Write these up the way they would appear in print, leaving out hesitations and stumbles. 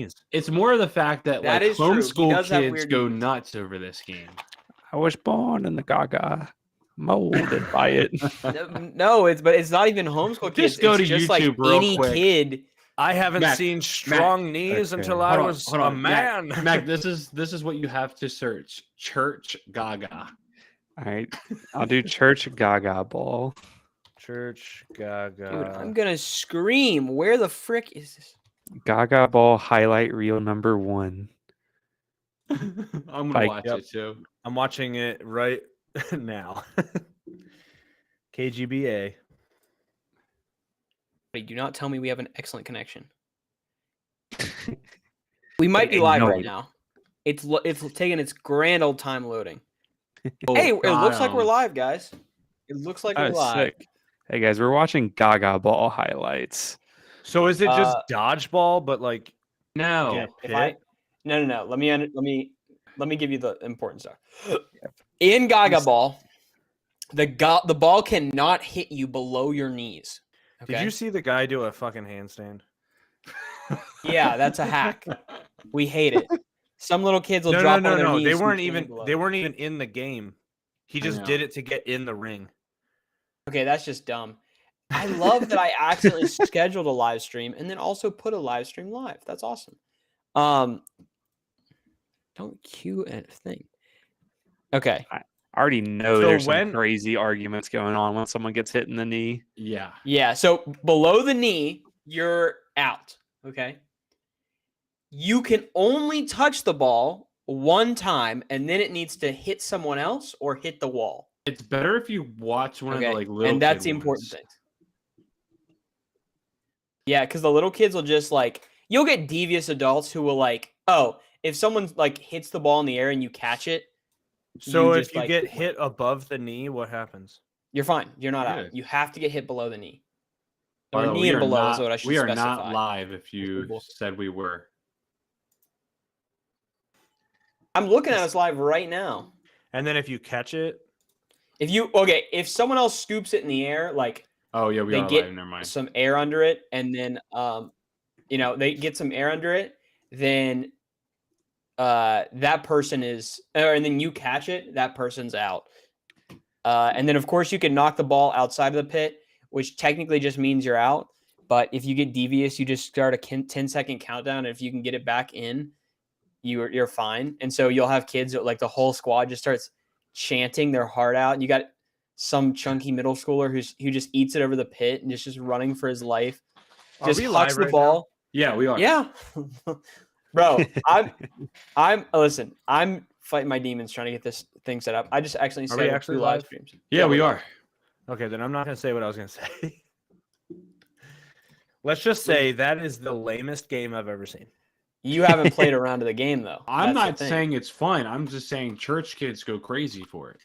knees. It's more of the fact that That like is true. He homeschool does have kids weird go knees. nuts over this game. I was born in the Gaga, molded by it. No, it's not even homeschool kids. Just go It's to just like YouTube real any quick. kid. I haven't Mac, seen strong knees Okay. until I was a man. Mac, this is what you have to search. Church Gaga. All right, I'll do church Gaga ball. Church Gaga. Dude, I'm gonna scream. Where the frick is this? Gaga ball highlight reel number 1. I'm gonna Like, watch yep. it too. I'm watching it right now. KGBA. Wait, do not tell me we have an excellent connection. We might be Hey, live no. right now. It's taking its grand old time loading. Oh, Hey, it looks like God. we're live, guys. It looks like we're Oh, live. sick. Hey guys, we're watching Gaga ball highlights. So is it just dodgeball, but like No. Yeah. If I no. Let me give you the important stuff. In Gaga ball, the ball cannot hit you below your knees. Okay? Did you see the guy do a fucking handstand? Yeah, that's a hack. We hate it. Some little kids will No, drop no, on no, their no. knees. They and weren't stand even below. they weren't even in the game. He I just know. did it to get in the ring. Okay, that's just dumb. I love that I accidentally scheduled a live stream and then also put a live stream live. That's awesome. Don't cue a thing. Okay. I already know So there's when- some crazy arguments going on when someone gets hit in the knee. Yeah. Yeah. So below the knee, you're out. Okay. You can only touch the ball one time, and then it needs to hit someone else or hit the wall. It's better if you watch one Okay. of the like little And that's kid the important ones. thing. Yeah, because the little kids will just like you'll get devious adults who will like, oh, if someone like hits the ball in the air and you catch it, So You if just, you like- get hit above the knee, what happens? you're fine. You're not Yeah. out. You have to get hit below the knee. By Or the way, knee we and are below not, is what I should we are specify. not live if you People. said we were. I'm looking at us live right now. And then if you catch it, If someone else scoops it in the air, like Oh yeah, we they are get live. Never mind. some air under it, and then they get some air under it, then that person is, and then you catch it, that person's out. And then of course you can knock the ball outside of the pit, which technically just means you're out. But if you get devious, you just start a 10-second countdown. And if you can get it back in, you're fine. And so you'll have kids that, like the whole squad just starts chanting their heart out. And you got some chunky middle schooler who just eats it over the pit and just running for his life. Are Just we hucks live the right ball. Yeah, we are. Yeah. Bro, I'm fighting my demons trying to get this thing set up. I just actually Are we set up actually 2 live live? streams. Yeah, we are. okay, then I'm not gonna say what I was gonna say. Let's just say that is the lamest game I've ever seen. You haven't played around to the game though. I'm That's the not thing. saying it's fun. I'm just saying church kids go crazy for it.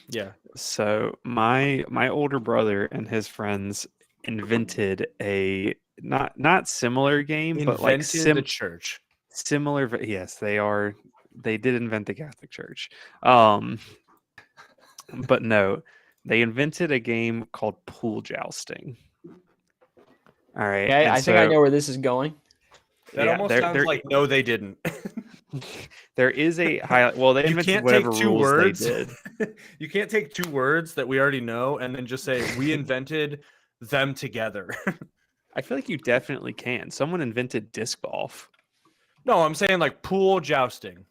Yeah. So my older brother and his friends invented a not similar game, but like Invented the church. similar. Yes, they did invent the Catholic Church. But no, they invented a game called pool jousting. All right. Okay, and I think I so- know where this is going. That yeah, almost there- sounds there- like no, they didn't. there is a highlight. Well, they You invented can't whatever take 2 rules words. they did. You can't take 2 words that we already know and then just say we invented them together. I feel like you definitely can. Someone invented disc golf. No, I'm saying like pool jousting.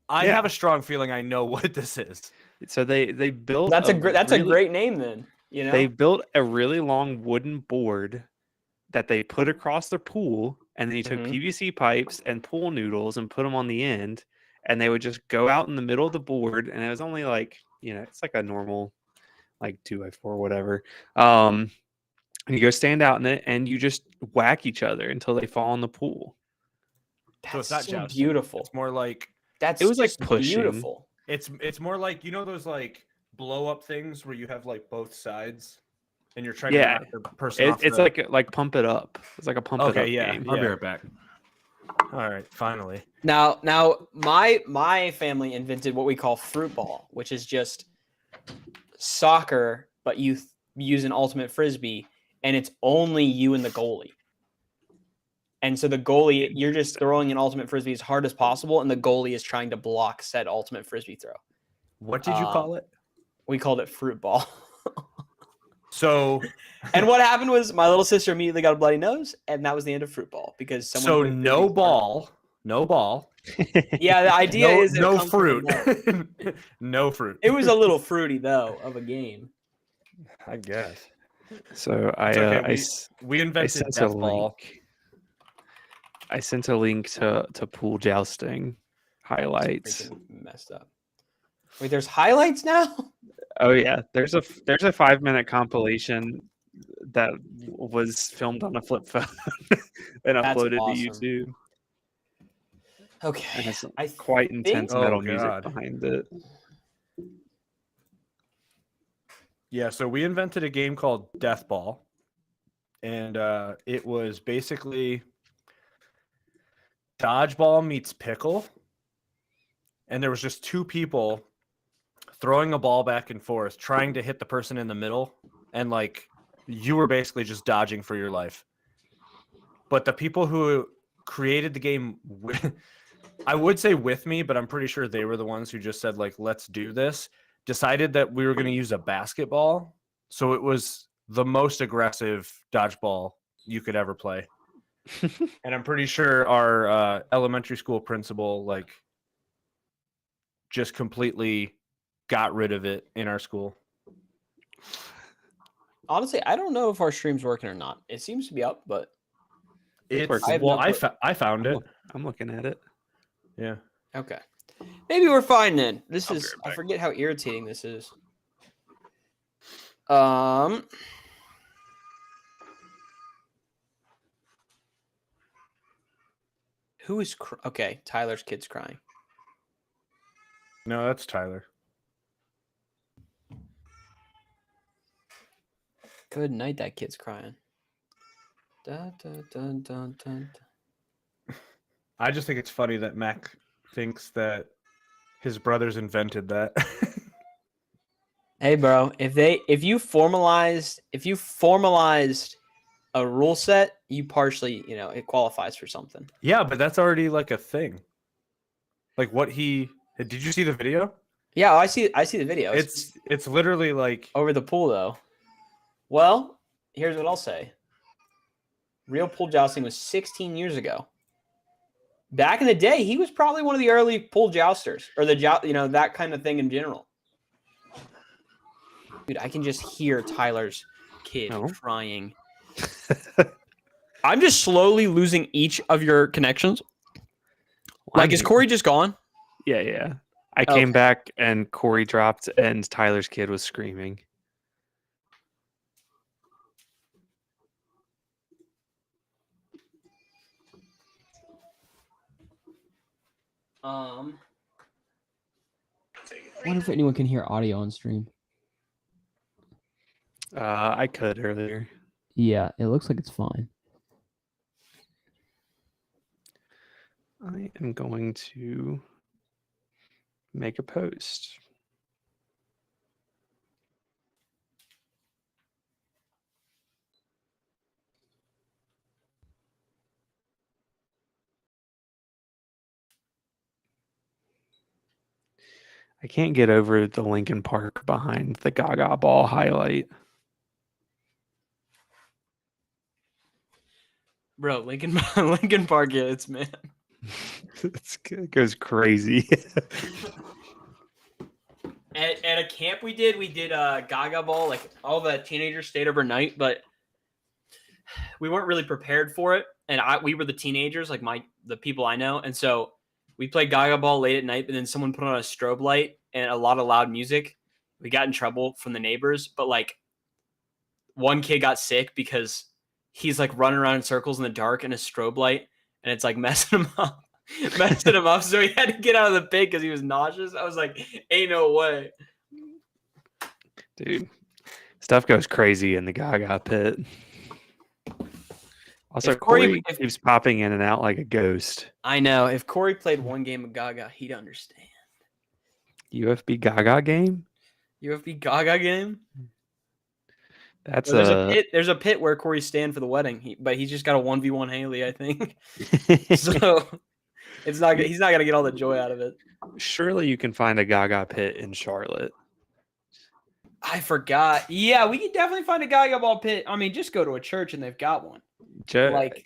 I Yeah. have a strong feeling I know what this is. So they built. That's a really- great name then. You know, They built a really long wooden board that they put across the pool, and then you took Mhm. PVC pipes and pool noodles and put them on the end, and they would just go out in the middle of the board, and it was only like, it's like a normal, like 2x4 or whatever. And you go stand out in it, and you just whack each other until they fall in the pool. that's So it's not so jousting. beautiful. It's more like That's It was like just pushing. beautiful. it's more like those like blow up things where you have like both sides and you're trying Yeah. to knock the person off. It's the- like pump it up. It's like a pump it Okay, up yeah. game. I'll be right back. All right, finally. Now, my family invented what we call fruit ball, which is just soccer, but you use an ultimate frisbee, and it's only you and the goalie. And so the goalie, you're just throwing an ultimate frisbee as hard as possible, and the goalie is trying to block said ultimate frisbee throw. What did you call it? We called it fruit ball. So And what happened was my little sister immediately got a bloody nose, and that was the end of fruit ball because someone. so played no frisbee ball, no ball, Yeah, the idea no, is that it no comes from the fruit, ball. no fruit. It was a little fruity though of a game. I guess. So It's okay. We I invented sent a death ball. link. I sent a link to pool jousting highlights. Freaking messed up. Wait, there's highlights now? Oh yeah, there's a 5-minute compilation that was filmed on a flip phone and That's uploaded awesome. to YouTube. And Okay. has I quite intense Oh, metal music God. behind it. Yeah, so we invented a game called Death Ball, and it was basically dodgeball meets pickle, and there was just two people throwing a ball back and forth, trying to hit the person in the middle, and like you were basically just dodging for your life. But the people who created the game, I would say with me, but I'm pretty sure they were the ones who just said like, let's do this. Decided that we were going to use a basketball. So it was the most aggressive dodgeball you could ever play. And I'm pretty sure our elementary school principal like just completely got rid of it in our school. Honestly, I don't know if our stream's working or not. It seems to be up, but It's I have well, no I found it. I'm looking at it. Yeah. okay. Maybe we're fine then. This I'll be is right I back. forget how irritating this is. Who is okay, Tyler's kid's crying. No, that's Tyler. Good night, that kid's crying. Dun, dun, dun, dun, dun. I just think it's funny that Mac thinks that his brothers invented that. Hey bro, if you formalized a rule set, you partially, it qualifies for something. Yeah, but that's already like a thing. Like what did you see the video? Yeah, I see the video. It's literally like over the pool though. Well, here's what I'll say. Real pool jousting was 16 years ago. Back in the day, he was probably one of the early pool jousters or that kind of thing in general. Dude, I can just hear Tyler's kid crying. I'm just slowly losing each of your connections. Like, is Corey just gone? Yeah. I came back and Corey dropped and Tyler's kid was screaming. I wonder if anyone can hear audio on stream. I could earlier. Yeah, it looks like it's fine. I am going to make a post. I can't get over the Linkin Park behind the Gaga Ball highlight. Bro, Lincoln Park hits, man. It goes crazy. At a camp we did Gaga Ball. Like all the teenagers stayed overnight, but we weren't really prepared for it. And we were the teenagers, like the people I know, and so we played Gaga Ball late at night. But then someone put on a strobe light and a lot of loud music. We got in trouble from the neighbors, but like one kid got sick because he's like running around in circles in the dark in a strobe light, and it's like messing him up. So he had to get out of the pit because he was nauseous. I was like, ain't no way. Dude, stuff goes crazy in the Gaga pit. Also, Corey keeps popping in and out like a ghost. I know. If Corey played one game of Gaga, he'd understand. UFB Gaga game? UFB Gaga game? That's There's a pit. There's a pit where Corey's staying for the wedding, but he's just got a 1v1 Haley, I think. So it's not. He's not gonna get all the joy out of it. Surely you can find a Gaga pit in Charlotte. I forgot. Yeah, we can definitely find a Gaga ball pit. I mean, just go to a church and they've got one. Like,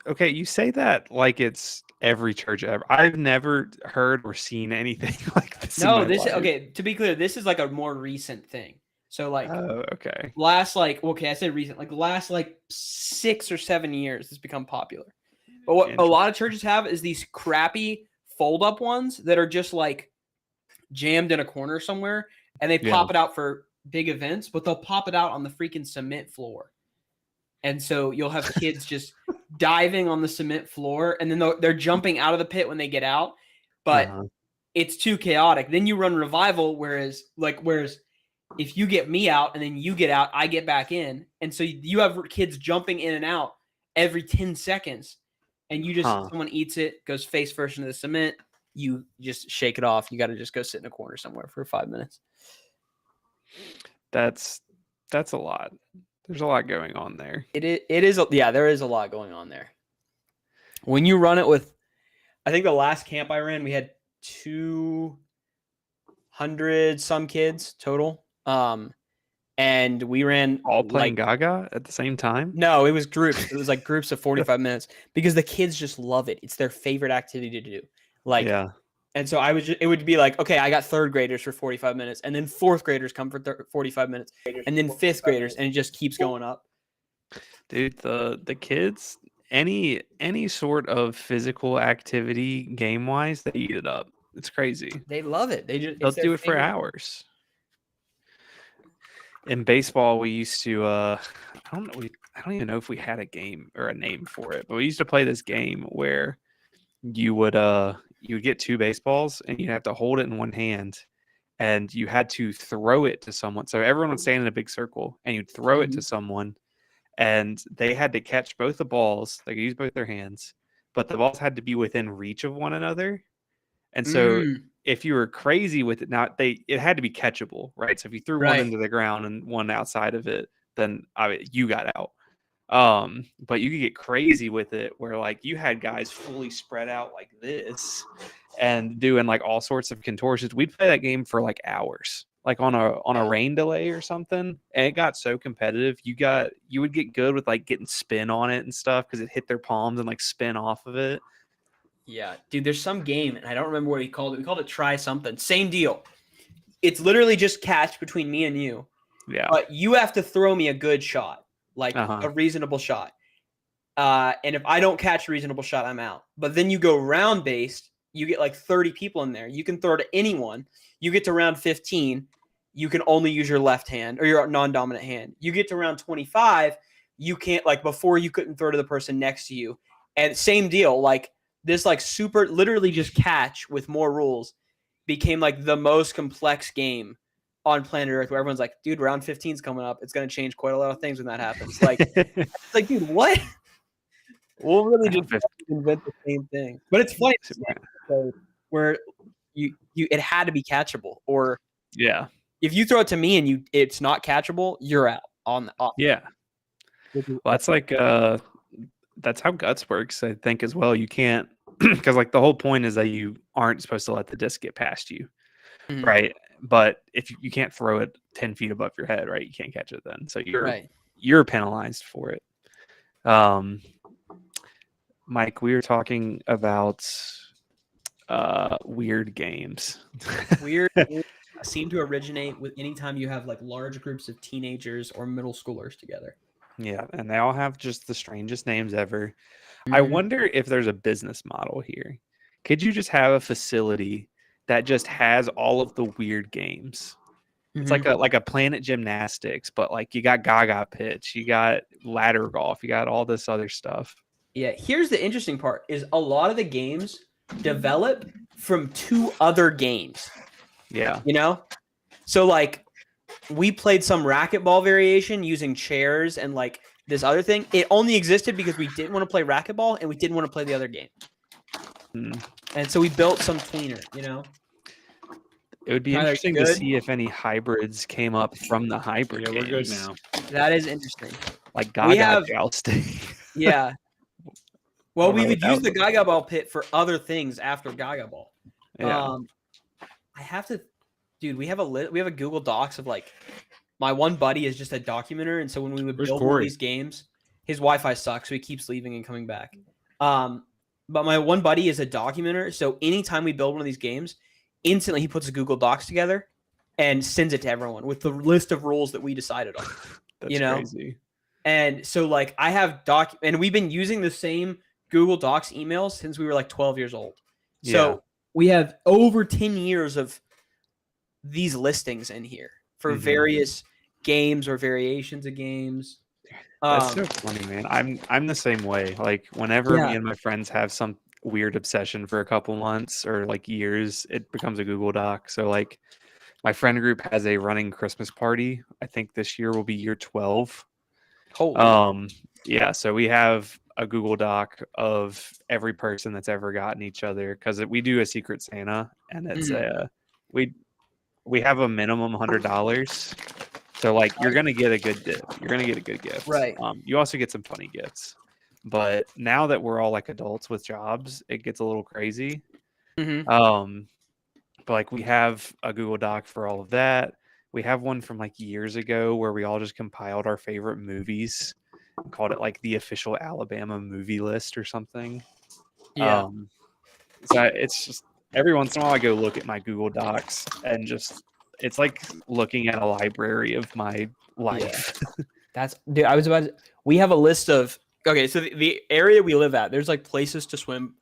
Okay, you say that like it's every church ever. I've never heard or seen anything like this. in no, my this life. okay. To be clear, this is like a more recent thing. So like Oh, okay. last I said recent, like last 6 or 7 years, it's become popular. But what a lot of churches have is these crappy fold-up ones that are just like jammed in a corner somewhere, and they pop it out for big events, but they'll pop it out on the freaking cement floor. And so you'll have kids just diving on the cement floor, and then they're jumping out of the pit when they get out, but it's too chaotic. Then you run revival, whereas if you get me out and then you get out, I get back in. And so you have kids jumping in and out every 10 seconds. And you just, someone eats it, goes face first into the cement. You just shake it off. You got to just go sit in a corner somewhere for 5 minutes. That's a lot. There's a lot going on there. It is. Yeah, there is a lot going on there. When you run it with, I think the last camp I ran, we had 200 some kids total. And we ran All playing Gaga at the same time? No, it was groups. It was like groups of 45 minutes because the kids just love it. It's their favorite activity to do. And so it would be like, okay, I got third graders for 45 minutes, and then fourth graders come for 45 minutes, and then fifth graders, and it just keeps going up. Dude, the kids, any sort of physical activity game wise, they eat it up. It's crazy. They love it. They'll do it for hours. In baseball, we used to I don't even know if we had a game or a name for it, but we used to play this game where you would get 2 baseballs and you'd have to hold it in one hand and you had to throw it to someone. So everyone would stand in a big circle and you'd throw it to someone and they had to catch both the balls. They could use both their hands, but the balls had to be within reach of one another. And so if you were crazy with it, it had to be catchable, right? So if you threw one into the ground and one outside of it, then you got out. But you could get crazy with it where like you had guys fully spread out like this and doing like all sorts of contortions. We'd play that game for like hours, like on a rain delay or something. And it got so competitive. You would get good with like getting spin on it and stuff because it hit their palms and like spin off of it. Yeah, dude, there's some game, and I don't remember what we called it. We called it Try Something. Same deal. It's literally just catch between me and you. Yeah. But you have to throw me a good shot, like a reasonable shot. And if I don't catch a reasonable shot, I'm out. But then you go round based. You get like 30 people in there. You can throw to anyone. You get to round 15. You can only use your left hand or your non-dominant hand. You get to round 25. You can't, like before you couldn't throw to the person next to you. And same deal, like this like super literally just catch with more rules became like the most complex game on planet Earth where everyone's like, dude, round 15 is coming up. It's going to change quite a lot of things when that happens. Like, it's like, dude, what? We'll really just invent the same thing. But it's funny where it had to be catchable, or if you throw it to me and it's not catchable, you're out on. Yeah. Well, that's like that's how guts works, I think, as well. You can't, because like the whole point is that you aren't supposed to let the disc get past you, right? But if you can't throw it 10 feet above your head, right, you can't catch it then. So you're penalized for it. Mike, we were talking about weird games. Weird games seem to originate with anytime you have like large groups of teenagers or middle schoolers together. Yeah, and they all have just the strangest names ever. I wonder if there's a business model here. Could you just have a facility that just has all of the weird games? It's like a Planet Gymnastics, but like you got Gaga pitch, you got ladder golf, you got all this other stuff. Yeah, here's the interesting part is a lot of the games develop from 2 other games. Yeah. You know? So like we played some racquetball variation using chairs and like this other thing. It only existed because we didn't want to play racquetball and we didn't want to play the other game. And so we built some tweener, you know? It would be Tyler, interesting to good? see if any hybrids came up from the hybrid Yeah, we're good games, now. That is interesting. like We Gaga have- jousting. Yeah. Well, don't we know would what that use would the look like. Gaga Ball pit for other things after Gaga Ball. Yeah. I have to, dude. We have a Google Docs of like, my one buddy is just a documenter, and so when we would Where's build one of Corey? these games, his Wi-Fi sucks, so he keeps leaving and coming back. But my one buddy is a documenter, so anytime we build one of these games, instantly he puts a Google Docs together and sends it to everyone with the list of rules that we decided on. That's you know? crazy. And so like I have and we've been using the same Google Docs emails since we were like 12 years old. So Yeah. we have over 10 years of these listings in here for Mhm. various games or variations of games. That's so funny, man. I'm the same way. Like whenever Yeah. me and my friends have some weird obsession for a couple months or like years, it becomes a Google Doc. So like my friend group has a running Christmas party. I think this year will be year 12. Holy Yeah, so we have a Google Doc of every person that's ever gotten each other because we do a Secret Santa, and it's we have a minimum $100. So like you're gonna get a good you're gonna get a good gift. Right. You also get some funny gifts. But now that we're all like adults with jobs, it gets a little crazy. Mhm. But like we have a Google Doc for all of that. We have one from like years ago where we all just compiled our favorite movies and called it like the official Alabama movie list or something. Yeah. So it's just every once in a while I go look at my Google Docs and just it's like looking at a library of my life. That's dude. I was about to, we have a list of okay. So the area we live at, there's like places to swim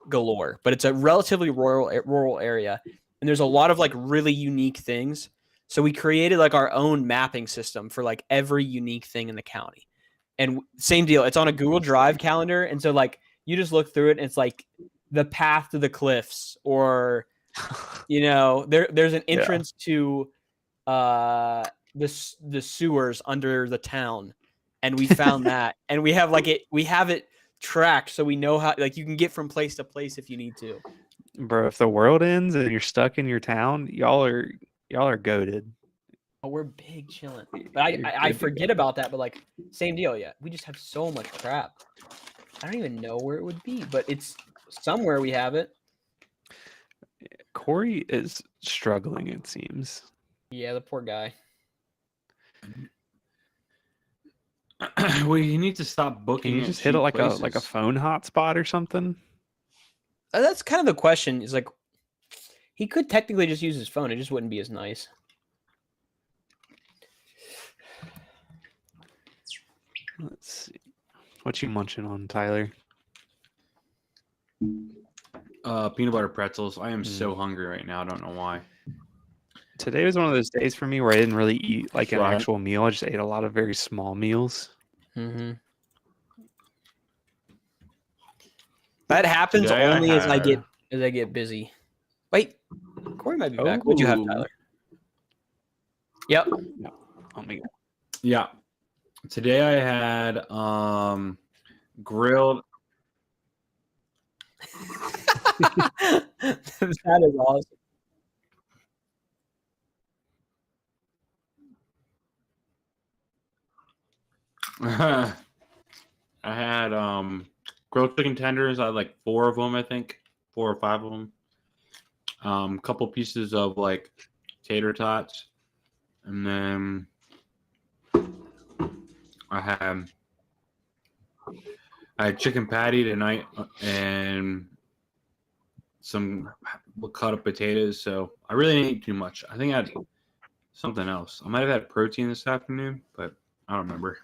galore, but it's a relatively rural area, and there's a lot of like really unique things. So we created like our own mapping system for like every unique thing in the county, and same deal. It's on a Google Drive calendar, and so like you just look through it, and it's like the path to the cliffs, or you know, there's an entrance to the sewers under the town, and we found that, and we have it tracked so we know how like you can get from place to place if you need to. Bro, if the world ends and you're stuck in your town, y'all are goated. Oh, we're big chilling, but I forget about that. But like same deal, yeah. We just have so much crap. I don't even know where it would be, but it's somewhere we have it. Corey is struggling, it seems. Yeah, the poor guy. Well, you need to stop booking. Can you just hit it like a phone hotspot or something? That's kind of the question. Is like he could technically just use his phone. It just wouldn't be as nice. Let's see. What you munching on, Tyler? Peanut butter pretzels. I am so hungry right now. I don't know why. Today was one of those days for me where I didn't really eat like an Right. actual meal. I just ate a lot of very small meals. Mm-hmm. That happens Today I only as I had- get busy. Wait, Corey might be back. What'd you have, Ooh. Tyler? Yep. Oh my god. Yeah. Today I had grilled. That is awesome. I had grilled chicken tenders. I had like 4 of them, I think, 4 or 5 of them. Couple pieces of like tater tots, and then I had chicken patty tonight and some cut up potatoes. So I really didn't eat too much. I think I had something else. I might have had protein this afternoon, but I don't remember.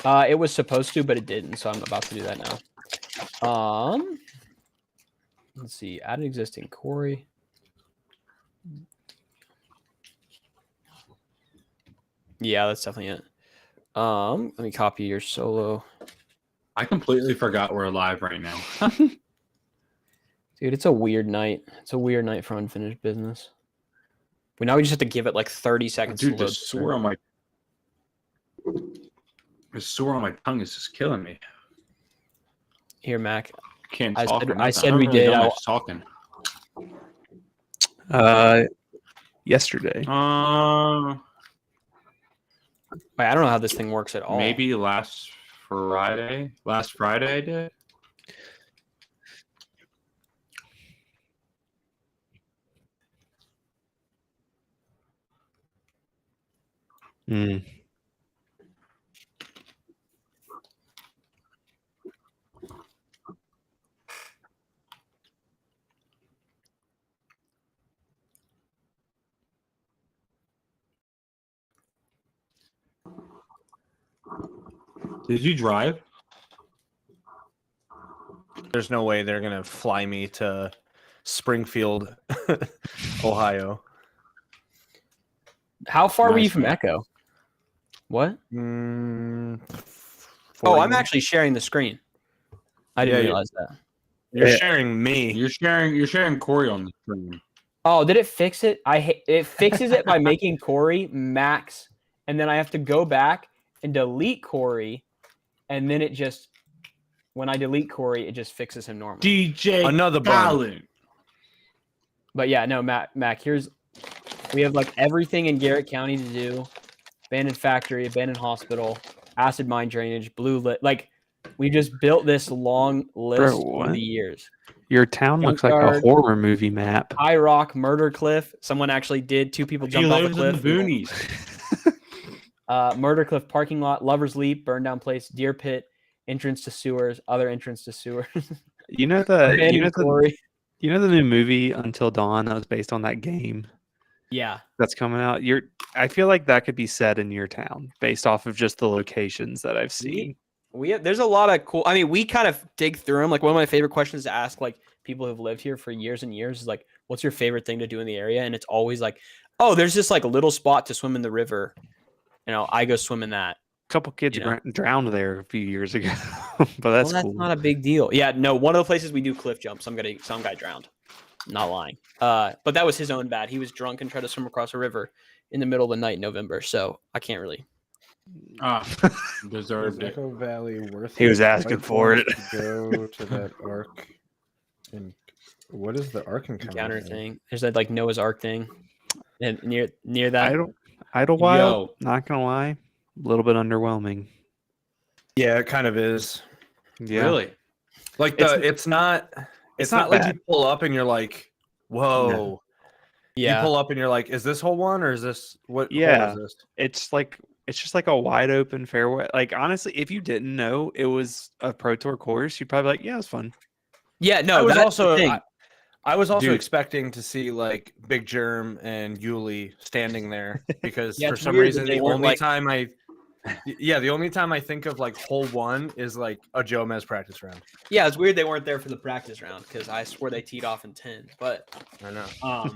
It was supposed to, but it didn't. So I'm about to do that now. Let's see. Add an existing Corey. Yeah, that's definitely it. Let me copy your solo. I completely forgot we're live right now. Dude, it's a weird night. It's a weird night for unfinished business. But now we just have to give it like 30 seconds Dude, to the load. sore on my tongue is just killing me. Here, Mac. Can't I talk. said- or I nothing. said don't we really did. do I'll- much talking. Yesterday. Wait, I don't know how this thing works at all. Maybe last Friday. Last Friday I did. Mm. Did you drive? There's no way they're gonna fly me to Springfield, Ohio. How far were you Nice, from man. Echo? What? Mm, Oh, 40 I'm minutes. actually sharing the screen. I didn't Yeah, realize that. You're Yeah. sharing me. You're sharing Corey on the screen. Oh, did it fix it? It fixes it by making Corey max, and then I have to go back and delete Corey, and then it just when I delete Corey, it just fixes him normal. DJ Another bun. Fallon. But yeah, no, Mac, we have like everything in Garrett County to do: abandoned factory, abandoned hospital, acid mine drainage, blue lit. Like we just built this long list over what? the years. Your town looks like a Junkyard. horror movie map. High Rock, Murder Cliff. Someone actually did. 2 people He jumped off a lives in the cliff. boonies. Murder Cliff parking lot, Lover's Leap, Burn Down Place, Deer Pit, entrance to sewers, other entrance to sewers. You know the Abandoned quarry. you know the new movie Until Dawn that was based on that game Yeah. that's coming out. I feel like that could be set in your town based off of just the locations that I've seen. There's a lot of cool. I mean, we kind of dig through them. Like one of my favorite questions to ask, like people who've lived here for years and years, is like, "What's your favorite thing to do in the area?" And it's always like, "Oh, there's this like little spot to swim in the river. You know, I go swim in that." A couple kids You know. drowned there a few years ago, but that's Well, that's cool. not a big deal. Yeah, no. One of the places we do cliff jump, some guy drowned. Not lying. But that was his own bad. He was drunk and tried to swim across a river in the middle of the night in November. So I can't really. Is Deserved it. Echo Valley worth He was it? asking Mike for wants to go to that arc. And what is the arc Encounter thing. There's that like Noah's Ark thing, and near that. Idlewild. Yo. Not gonna lie, a little bit underwhelming. Yeah, it kind of is. Yeah. Really? Like It's- it's not it's not not like bad. you pull up and you're like, whoa. No. Yeah. You pull up and you're like, is this hole one or is this what Yeah. hole is this? It's just like a wide open fairway. Like honestly, if you didn't know it was a Pro Tour course, you'd probably be like, yeah, it's fun. Yeah. No. I was that's also the thing. I was also Dude. expecting to see like Big Germ and Yuli standing there because Yeah, for it's some weird that reason they the weren't, only like- time the only time I think of like hole one is like a Joe Mez practice round. Yeah, it's weird they weren't there for the practice round because I swear they teed off in 10. But I know.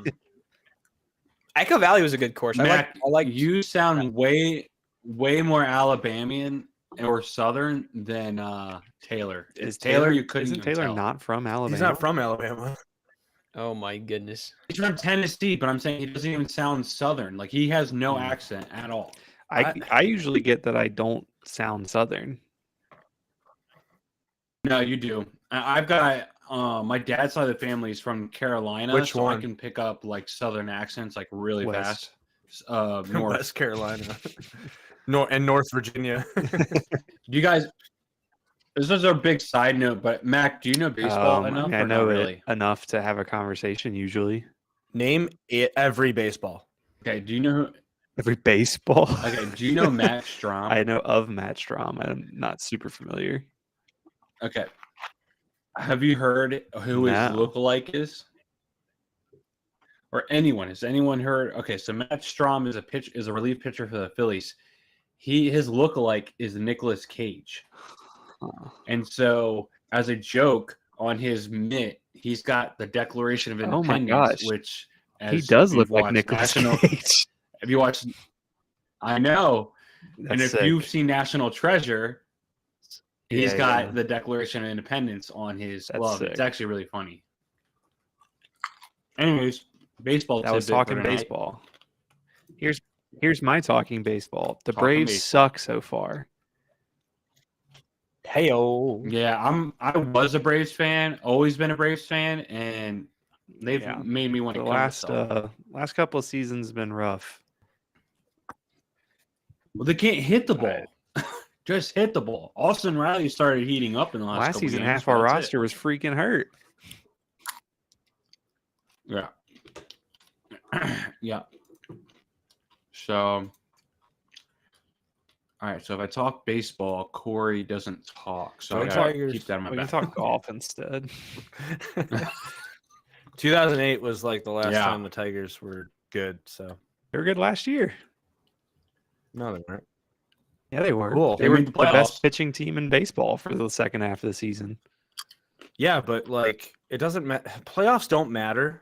Echo Valley was a good course. Mac, I like you sound way more Alabamian or Southern than Taylor. Is Taylor? You couldn't Isn't even Taylor tell. not from Alabama? He's not from Alabama. Oh my goodness. He's from Tennessee, but I'm saying he doesn't even sound Southern. Like he has no accent at all. I usually get that I don't sound Southern. No, you do. I've got my dad's side of the family is from Carolina, Which so one? I can pick up like Southern accents like really West. fast. North. West Carolina. North Virginia. You guys, this is a big side note, but Mac, do you know baseball enough? I or know not it really. enough to have a conversation usually. Name every baseball. Okay, do you know? Every baseball. Okay, do you know Matt Strom? I know of Matt Strom. I'm not super familiar. Okay, have you heard who his No. lookalike is? Or anyone? Has anyone heard? Okay, so Matt Strom is a relief pitcher for the Phillies. His lookalike is Nicolas Cage. Huh. And so, as a joke on his mitt, he's got the Declaration of Oh my Independence, gosh. which He as does you've look like watched Nicolas Cage. Have you watched? I know. And That's if sick. you've seen National Treasure, he's Yeah, got yeah. the Declaration of Independence on his That's glove. It's sick. actually really funny. Anyways, baseball. That was tidbit for talking tonight. baseball. Here's my talking baseball. The Talking Braves baseball. suck so far. Heyo. Yeah, I was a Braves fan, always been a Braves fan, and They've Yeah. made me want The to kill myself. last couple of seasons been rough. Well, they can't hit the ball. Right. Just hit the ball. Austin Riley started heating up in the last Last couple season, games, half but our that's it. roster was freaking hurt. Yeah. Yeah. So, all right. So if I talk baseball, Corey doesn't talk. So I Go gotta Tigers. keep that in my We can back. talk golf instead. 2008 was like the last Yeah. time the Tigers were good. So They were good last year. no, they weren't. Yeah, they were. Cool. They They were made the the playoffs. best pitching team in baseball for the second half of the season. Yeah, but like it doesn't matter. Playoffs don't matter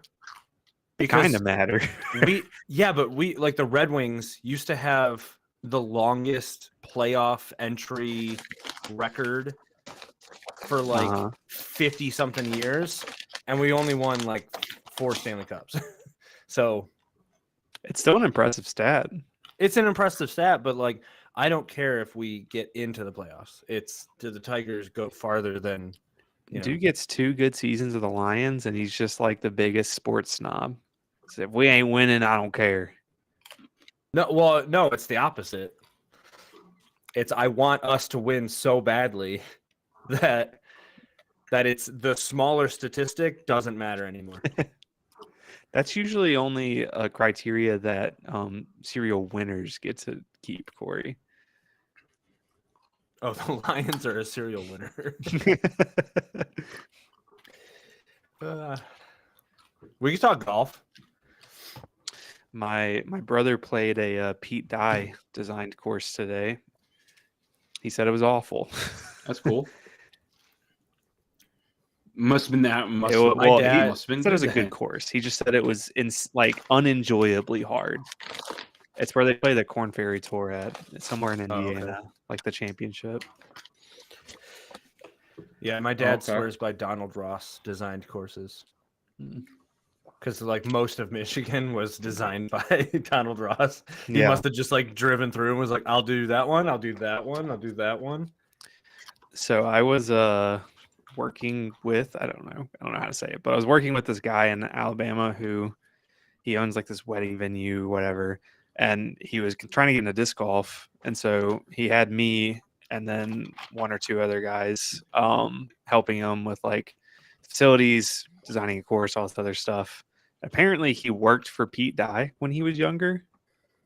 Kind of matter. but we like the Red Wings used to have the longest playoff entry record for like Uh-huh. 50 something years, and we only won like 4 Stanley Cups. So It's still an impressive stat. it's an impressive stat, but like I don't care if we get into the playoffs. It's do the Tigers go farther than you know. Dude gets 2 good seasons with the Lions, and he's just like the biggest sports snob. So if we ain't winning, I don't care. No, it's the opposite. It's I want us to win so badly that it's the smaller statistic doesn't matter anymore. That's usually only a criteria that serial winners get to keep, Corey. Oh, the Lions are a serial winner. We can talk golf. My brother played a Pete Dye designed course today. He said it was awful. That's cool. Must have been that. Must It have, wa- my well, dad he must have been said it was a then. good course. He just said it was like unenjoyably hard. It's where they play the Corn Ferry Tour at. It's somewhere in Oh, okay. Indiana, like the championship. Yeah, my dad Okay. swears by Donald Ross designed courses. Mm. Because like most of Michigan was designed by Donald Ross. He Yeah. must have just like driven through and was like, I'll do that one, I'll do that one, I'll do that one. So I was working with I don't know how to say it, but I was working with this guy in Alabama who he owns like this wedding venue, whatever, and he was trying to get into disc golf, and so he had me and then 1 or 2 other guys helping him with like facilities, designing a course, all this other stuff. Apparently, he worked for Pete Dye when he was younger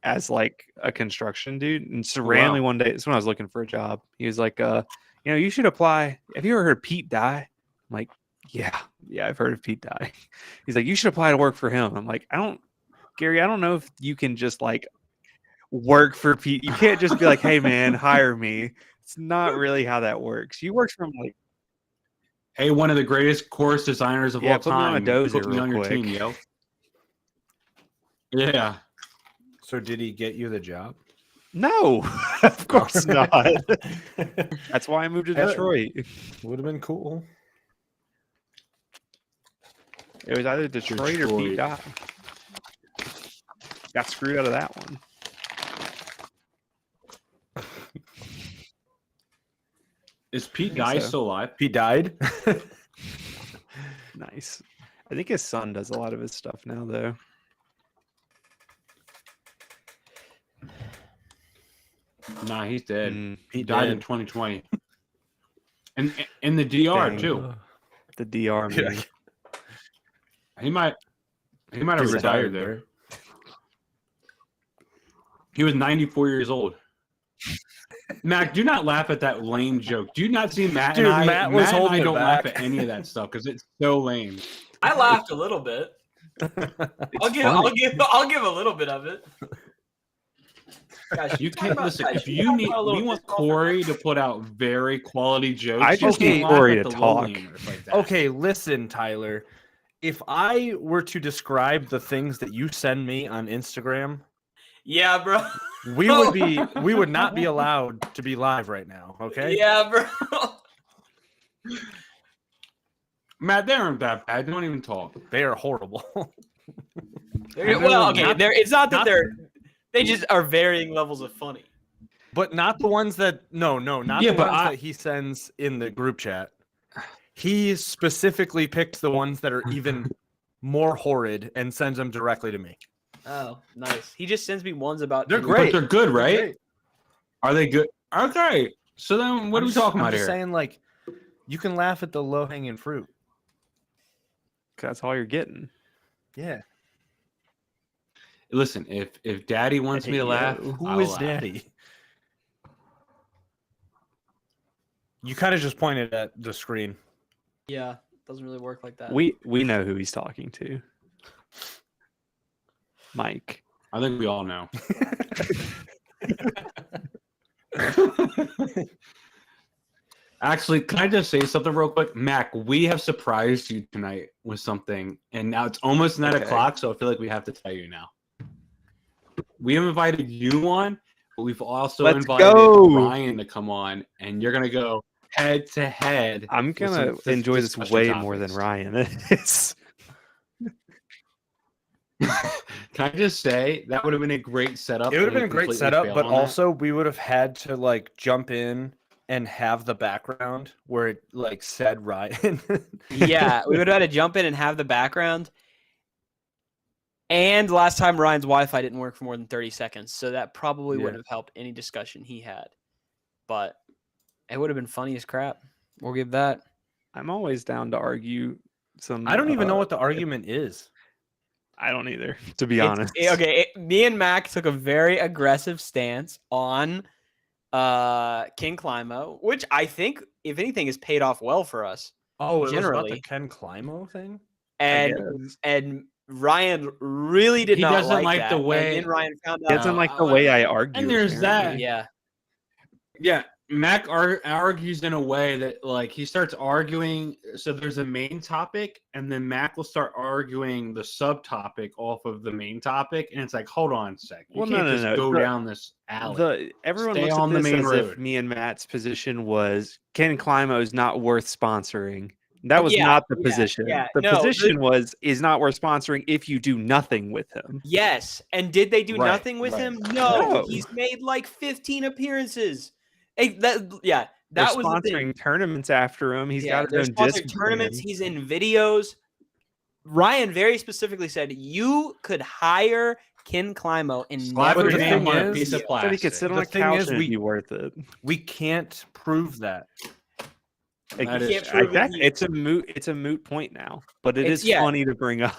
as like a construction dude, and so randomly one day, it's when I was looking for a job. He was like, you should apply. Have you ever heard of Pete Dye? I'm like, yeah, I've heard of Pete Dye. He's like, you should apply to work for him. I'm like, Gary, I don't know if you can just like work for Pete. You can't just be like, hey man, hire me. It's not really how that works. You work from like, Hey, one of the greatest course designers of Yeah, all put me on a time. dozer Put me real on your quick. team, yo. Yeah. So did he get you the job? no, of course not. That's why I moved to Hey, Detroit. Would have been cool. It was either Detroit or Pete Detroit. Dye. Got screwed out of that one. Is Pete think Dye so. still alive? He died. Nice. I think his son does a lot of his stuff now, though. Nah, he's dead. Mm, He He died in did. 2020. And in the DR Dang. too. the DR Yeah. man. He might have retired there. He was 94 years old. Mac, do not laugh at that lame joke. Do you not see Matt Dude, and I? Matt was and I holding it don't laugh back. at any of that stuff because it's so lame. I laughed a little bit. I'll give a little bit of it. Guys, You talk can't about- listen. guys, If you you talk need, about a little we want disc golf for Corey us. to put out very quality jokes. I You just can't need laugh Corey at to the talk. lowlanders like that. Okay, listen, Tyler. If I were to describe the things that you send me on Instagram, Yeah, bro. we would not be allowed to be live right now. Okay. Yeah, bro. Matt, they aren't that bad. Don't even talk. They are horrible. Well, okay. Not- It's not that not- they just are varying levels of funny. But not the ones that not Yeah, the but ones I- that he sends in the group chat. He specifically picked the ones that are even more horrid and sends them directly to me. Oh, nice. He just sends me ones about. They're two- great. But they're good, They're right? great. Are they good? Okay. So then, what I'm are we just- talking I'm about just here? saying, like, you can laugh at the low hanging fruit. That's all you're getting. Yeah. Listen, if Daddy wants me to laugh, Who I'll is laugh. Daddy? You kind of just pointed at the screen. Yeah, doesn't really work like that. We know who he's talking to. Mike. I think we all know. Actually, can I just say something real quick? Mac, we have surprised you tonight with something, and now it's almost 9 Okay. o'clock, so I feel like we have to tell you now. We have invited you on, but we've also Let's invited go. Ryan to come on, and you're gonna go head to head. I'm with some gonna enjoy this discussion way more than topics. Ryan is. Can I just say that would have been a great setup? It would have and been we a great completely setup, failed but on that? also we would have had to like jump in and have the background where it like said Ryan. Yeah, we would have had to jump in and have the background. And last time Ryan's Wi-Fi didn't work for more than 30 seconds, so that probably Yeah. wouldn't have helped any discussion he had. But it would have been funny as crap. We'll give that. I'm always down to argue some. I don't even know what the argument is. I don't either, to be It's- honest. okay, me and Mac took a very aggressive stance on King Climo, which I think, if anything, has paid off well for us. Oh, it was about Generally. the Ken Climo thing? And Ryan really did He not doesn't like that. the And way- then Ryan found He out. doesn't like the way I argue. and there's apparently. that. Yeah, Yeah, Mac argues in a way that like he starts arguing. So there's a main topic, and then Mac will start arguing the subtopic off of the main topic, and it's like, hold on a sec, you Well, can't no, just no. go The- down this alley. Everyone Stay looks on at the this main as road. if me and Matt's position was Ken Climo is not worth sponsoring. That was Yeah, not the yeah, position. yeah. The No, the- position was is not worth sponsoring if you do nothing with him. yes. And did they do Right, nothing with right. him? No, No. he's made like 15 appearances. Hey, that They're was the thing. sponsoring tournaments after him. He's got they're his own sponsoring disc tournaments. brand. He's in videos. Ryan very specifically said you could hire Ken Climo and Slap never your the name thing on a is- piece of So plastic. he could sit on The a thing couch is, and we- it'd be worth it. We can't prove that. That You is can't true. prove it. It's a moot point now, but it It's- is yeah. funny to bring up.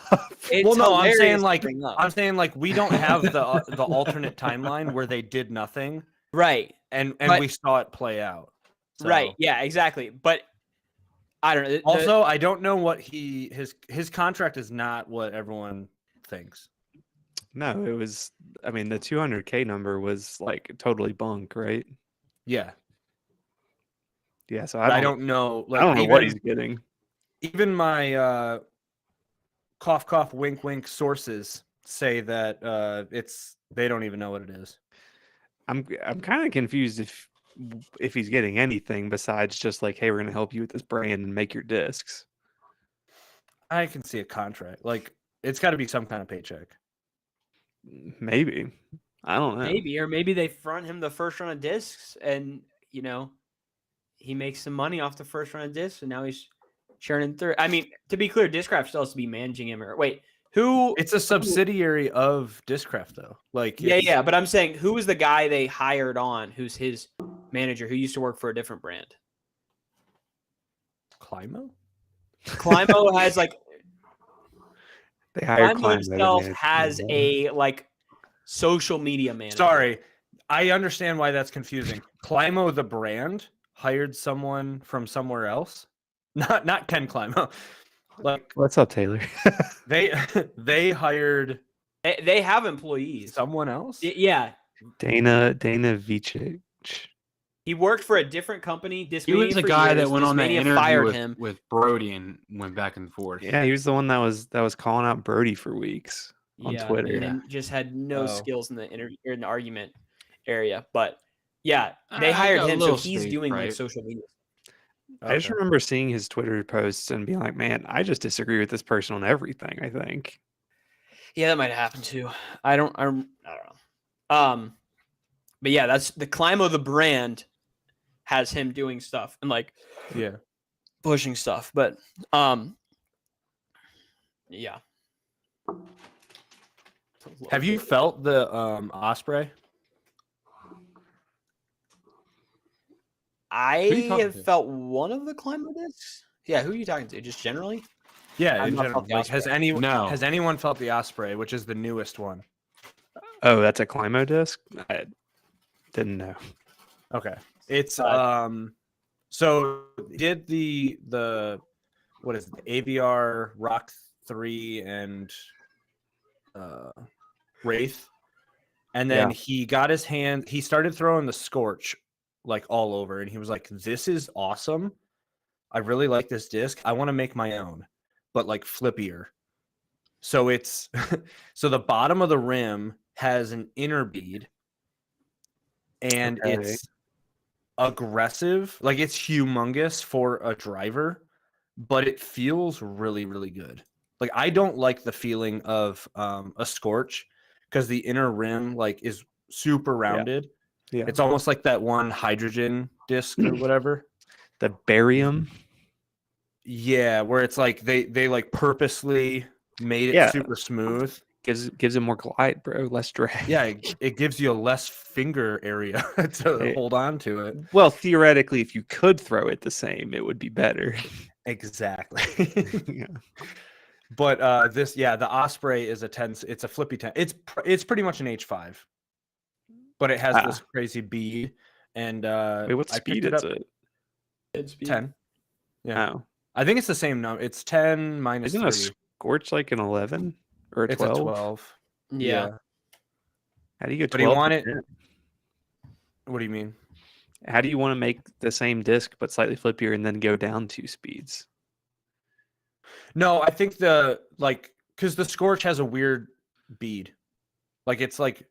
It's Well, no, I'm hilarious saying to like bring up. we don't have the alternate timeline where they did nothing right, and But- we saw it play out. right, So- yeah, exactly. But I don't know. Also, I don't know what his contract is not what everyone thinks. No, it was. I mean, the 200K number was like totally bunk, right? Yeah, Yeah. So I don't know. I don't know what even- he's getting. Even my cough cough wink wink sources say that they don't even know what it is. I'm kind of confused if he's getting anything besides just like, hey, we're gonna help you with this brand and make your discs. I can see a contract. Like it's got to be some kind of paycheck. Maybe. I don't know. maybe, or maybe they front him the first run of discs, and he makes some money off the first run of discs, and now he's churning through. I mean, to be clear, Discraft still has to be managing him. Or wait, who? It's a subsidiary of Discraft, though. Like Yeah, it's- yeah. But I'm saying, who was the guy they hired on? Who's his manager? Who used to work for a different brand? Climo. Climo has like They hired Climo Climo to himself manage has them. a like social media manager. Sorry, I understand why that's confusing. Climo, the brand, hired someone from somewhere else. Not Ken Climo. Like What's up, Taylor? they hired They have employees. someone else. Yeah, Dana Vicic. he worked for a different company. He was the for guy that years. went on that Discmania interview fired him. with Brody and went back and forth. Yeah, he was the one that was calling out Brody for weeks on Twitter. and then just had no Oh. skills in the interview or in the argument area. But yeah, they I hired got a him, so little he's space, doing like right? social media. I just Okay. remember seeing his Twitter posts and being like, man, I just disagree with this person on everything, I think. Yeah, that might happen too. I don't know. But yeah, that's the Climo the brand has him doing stuff and like Yeah. pushing stuff. But Yeah. Have you felt the Osprey? I you talking have to? felt one of the Climo discs. Yeah, who are you talking to? Just generally? Yeah, I've in not general. felt the Like, has Osprey. No. has anyone felt the Osprey, which is the newest one? Oh, that's a Climo disc? I didn't know. Okay, it's Uh, So did the what is it? The AVR Rock 3 and Wraith, and then Yeah. he got his hand. He started throwing the Scorch like all over, and he was like, "This is awesome. I really like this disc. I want to make my own, but like flippier." So it's so the bottom of the rim has an inner bead, and Okay. it's aggressive. Like it's humongous for a driver, but it feels really, really good. Like I don't like the feeling of a Scorch because the inner rim like is super rounded. Yeah. It's almost like that one hydrogen disc or whatever. The barium. Yeah, where it's like they like purposely made it Yeah. super smooth. Gives it more glide, bro. Less drag. Yeah, it gives you a less finger area to It- hold on to it. Well, theoretically, if you could throw it the same, it would be better. Exactly. Yeah. But the Osprey is a 10. It's a flippy 10. It's pretty much an H5, but it has this crazy bead. And Wait, what I speed picked it is up it? 10. Yeah, Oh, I think it's the same number. It's 10 minus isn't a 3. Scorch like an 11 or a It's 12? a 12. yeah. How do you get But he 12? to wanted- 10? What do you mean? How do you want to make the same disc but slightly flippier and then go down 2 speeds? No, I think because the Scorch has a weird bead. Like it's like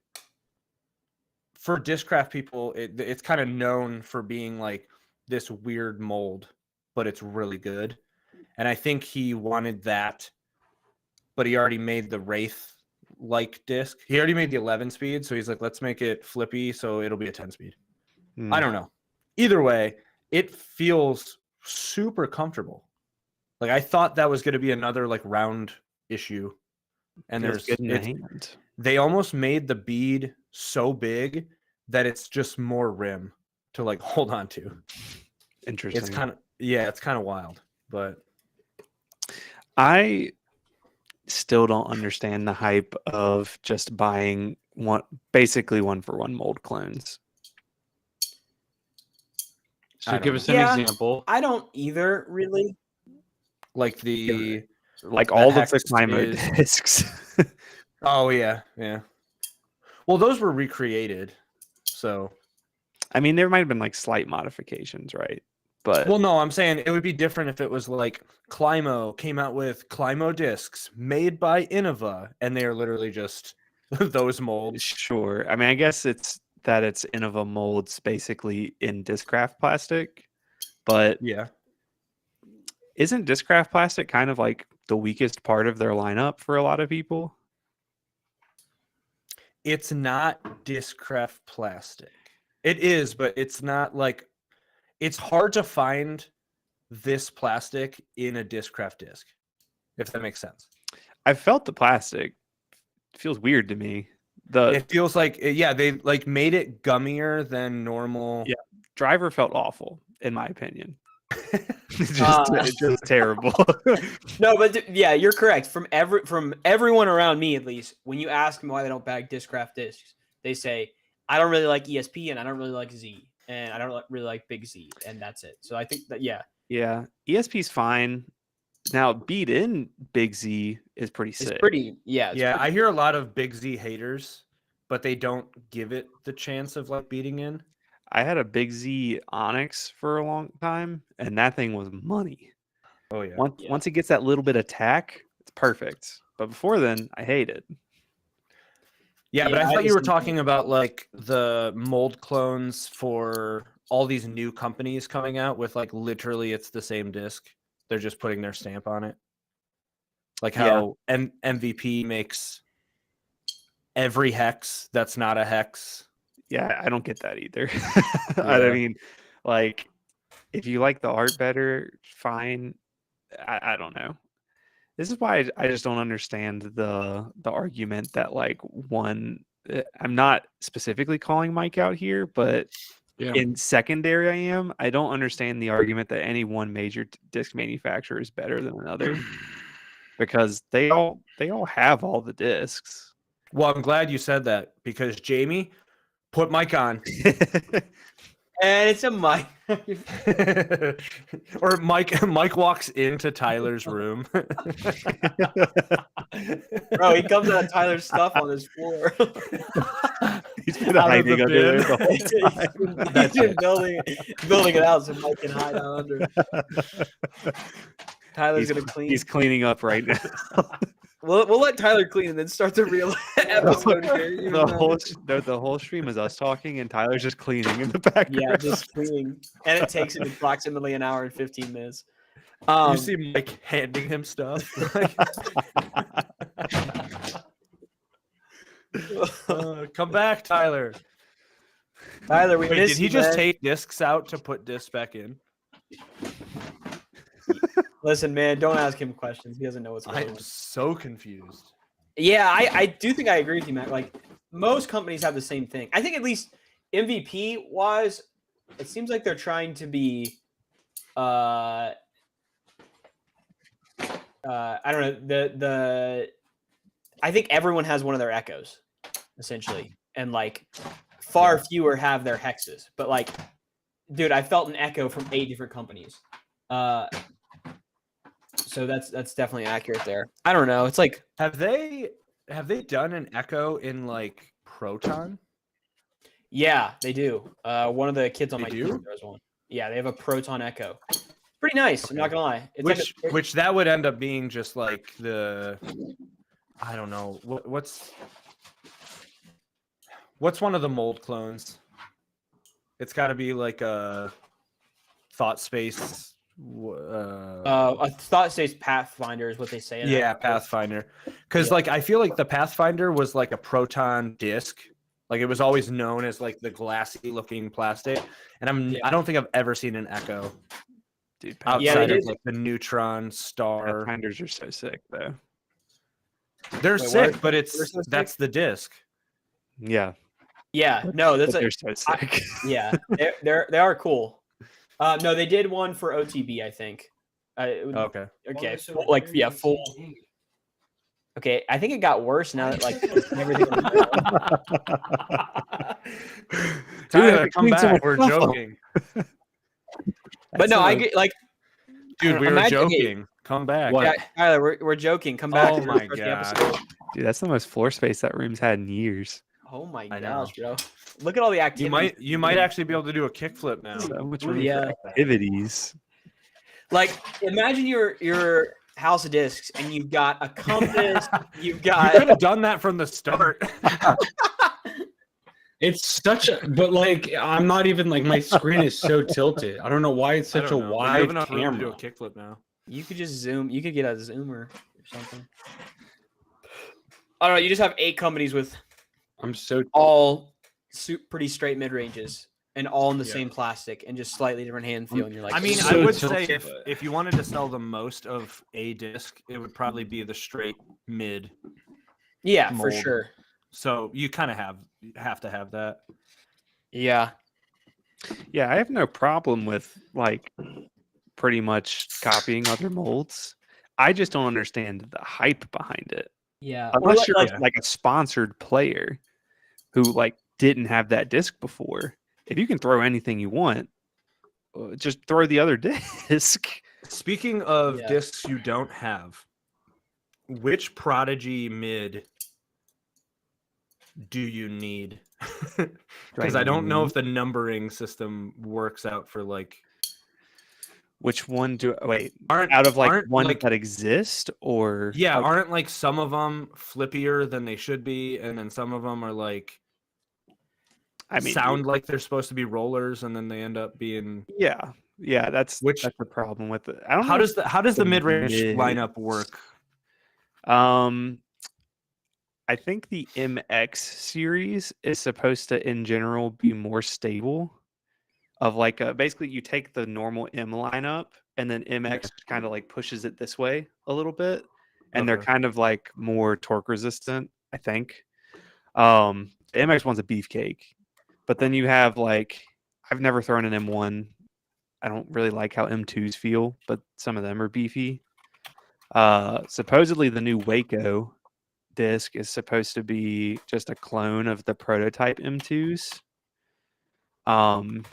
for Discraft people, it's kind of known for being like this weird mold, but it's really good. And I think he wanted that, but he already made the Wraith like disc. He already made the 11 speed, so he's like, let's make it flippy, so it'll be a 10 speed. Hmm. I don't know. Either way, it feels super comfortable. Like I thought that was going to be another like round issue, and Feels there's good in the hand. they almost made the bead so big that it's just more rim to like hold on to. Interesting. It's kind of wild, but I still don't understand the hype of just buying basically 1-for-1 mold clones. So I give don't us an know. example. I don't either, really. like the Like The all of the Hex Climo is- discs. oh yeah. Well, those were recreated, so I mean, there might have been like slight modifications, right? But well, no, I'm saying it would be different if it was like Climo came out with Climo discs made by Innova, and they are literally just those molds. sure. I mean, I guess it's Innova molds basically in Discraft plastic, but Yeah. isn't Discraft plastic kind of like the weakest part of their lineup for a lot of people? It's not Discraft plastic. It is, but it's not like it's hard to find this plastic in a Discraft disc, if that makes sense. I felt the plastic. It feels weird to me. The It feels like they like made it gummier than normal. Yeah. driver felt awful, in my opinion. It's just terrible. No, but yeah, you're correct. From everyone around me, at least, when you ask them why they don't bag Discraft discs, they say, "I don't really like ESP, and I don't really like Z, and I don't really like Big Z, and that's it." So I think that Yeah, ESP's fine. Now, beat in Big Z is pretty sick. it's pretty. Yeah, it's Yeah, pretty- I hear a lot of Big Z haters, but they don't give it the chance of like beating in. I had a Big Z Onyx for a long time, and that thing was money. Oh yeah. Once it gets that little bit of tack, it's perfect. But before then, I hate it. Yeah, but Yeah, I I thought you were just- talking about like the mold clones for all these new companies coming out with like literally it's the same disc. They're just putting their stamp on it. Like how MVP makes every hex that's not a hex. Yeah, I don't get that either. Yeah. I mean, like, if you like the art better, fine. I don't know. This is why I just don't understand the argument that like one. I'm not specifically calling Mike out here, but Yeah. in secondary, I am. I don't understand the argument that any one major disc manufacturer is better than another because they all have all the discs. Well, I'm glad you said that because Jamie, put Mike on. And it's a mic. Or Mike walks into Tyler's room. Bro, he comes out of Tyler's stuff on his floor. He's been Out of hiding the under there bin. the whole time. He's been building it out so Mike can hide out under. Tyler's gonna clean. He's cleaning up right now. We'll let Tyler clean and then start the real episode here. even the though- whole stream is us talking and Tyler's just cleaning in the background. Yeah, just cleaning, and it takes him approximately an hour and 15 minutes. You see Mike handing him stuff. Come back, Tyler. Tyler, we Wait, miss did he you, just man. take discs out to put discs back in? Listen, man, don't ask him questions. He doesn't know what's going I on. am so confused. Yeah, I do think I agree with you, Matt. Like most companies have the same thing. I think at least MVP wise, it seems like they're trying to be I don't know, I think everyone has one of their echoes, essentially. And like far fewer have their hexes. But like, dude, I felt an echo from 8 different companies. So that's definitely accurate there. I don't know. It's like Have they done an echo in like Proton? yeah, they do. One of the kids on They my do? team does one. Yeah, they have a Proton Echo. Pretty nice. I'm not gonna lie. It's like Which that would end up being just like the I don't know what's one of the mold clones. It's got to be like a Thought Space. a Thought Space Pathfinder is what they say. in Yeah, that. Pathfinder. Because Yeah. like I feel like the Pathfinder was like a proton disc. Like it was always known as like the glassy looking plastic. And I don't think I've ever seen an Echo Dude, outside Yeah, they of did. like the neutron star. Pathfinders are so sick though. They're Wait, sick, what? but They're it's so sick? that's the disc. Yeah, Yeah, no, that's but a, they're so sick. yeah, they are cool. No, they did one for OTB, I think. Okay. Okay, full. Okay, I think it got worse now that like everything. Tyler, I come cleaned so back. much We're stuff up. joking. But no, I get like Dude, we were Imagine- okay. joking. Come back. What? yeah, Tyler, we're joking. Come back. Oh and my restart the gosh. episode. Dude, that's the most floor space that room's had in years. Oh my I know. gosh, bro! Look at all the activity. You might actually be able to do a kickflip now. So much Ooh, room yeah. for activities. Like, imagine your house of discs, and you've got a compass. You've You could got have done that from the start. It's such a, but like I'm not even like my screen is so tilted. I don't know why it's I such a don't know, but you wide have enough room to do a camera. kickflip now. you could just zoom. You could get a zoomer or something. I don't know. You just have 8 companies with I'm so all pretty straight mid ranges, and all in the Yeah. same plastic, and just slightly different hand feel. And you're like, I mean, so I would tilted, say but- if you wanted to sell the most of a disc, it would probably be the straight mid. yeah, for mold. sure. So you kind of have to have that. Yeah, Yeah, I have no problem with like pretty much copying other molds. I just don't understand the hype behind it. yeah. Unless you're like- like a sponsored player who like didn't have that disc before. If you can throw anything you want, just throw the other disc. Speaking of Yeah. discs you don't have, which Prodigy mid do you need? Because I don't know if the numbering system works out for like Which one do wait aren't out of like aren't, one like- that exist or yeah, like, aren't like some of them flippier than they should be, and then some of them are like I mean sound like they're supposed to be rollers, and then they end up being. yeah that's Which- that's the problem with it. I don't How know does the the mid range mid- lineup work? I think the MX series is supposed to in general be more stable of like basically you take the normal M lineup and then MX kind of like pushes it this way a little bit and they're Okay. kind of like more torque resistant, I think. The MX one's a beefcake, but then you have like I've never thrown an M1. I don't really like how M2s feel, but some of them are beefy. Supposedly the new Waco disc is supposed to be just a clone of the prototype M2s. And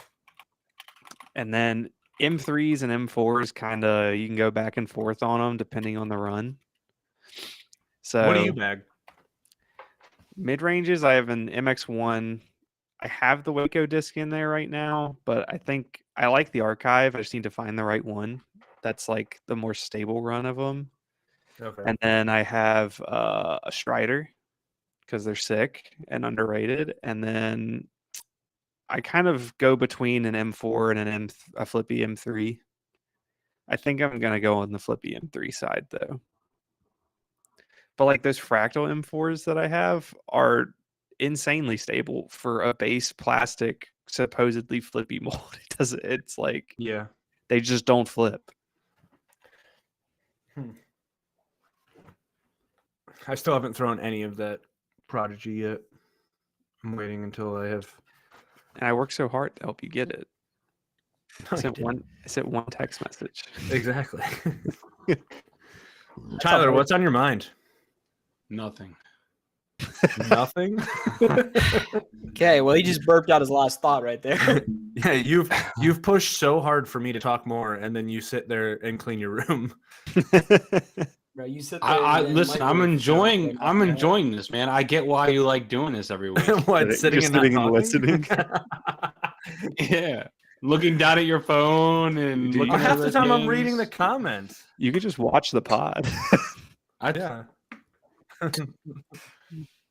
then M3s and M4s kind of you can go back and forth on them depending on the run. So What do you bag? mid ranges, I have an MX1. I have the Waco disc in there right now, but I think I like the archive. I just need to find the right one. That's like the more stable run of them. Okay. And then I have a Strider because they're sick and underrated. And then I kind of go between an M4 and a Flippy M3. I think I'm gonna go on the Flippy M3 side though. But like those Fractal M4s that I have are insanely stable for a base plastic supposedly flippy mold. It doesn't. It's like Yeah. they just don't flip. I still haven't thrown any of that Prodigy yet. I'm waiting until I have. And I work so hard to help you get it. No, you I sent one text message. Exactly. Tyler, what's on your mind? Nothing. Nothing. Okay, well, he just burped out his last thought right there. Yeah, you've pushed so hard for me to talk more, and then you sit there and clean your room. Bro, you sit I listen. I'm enjoying this, man. I get why you like doing this every week. What, sitting Just and not sitting and talking? listening. Yeah, looking down at your phone and Dude, looking Well, at half the other time I'm things. reading the comments. You could just watch the pod. Yeah.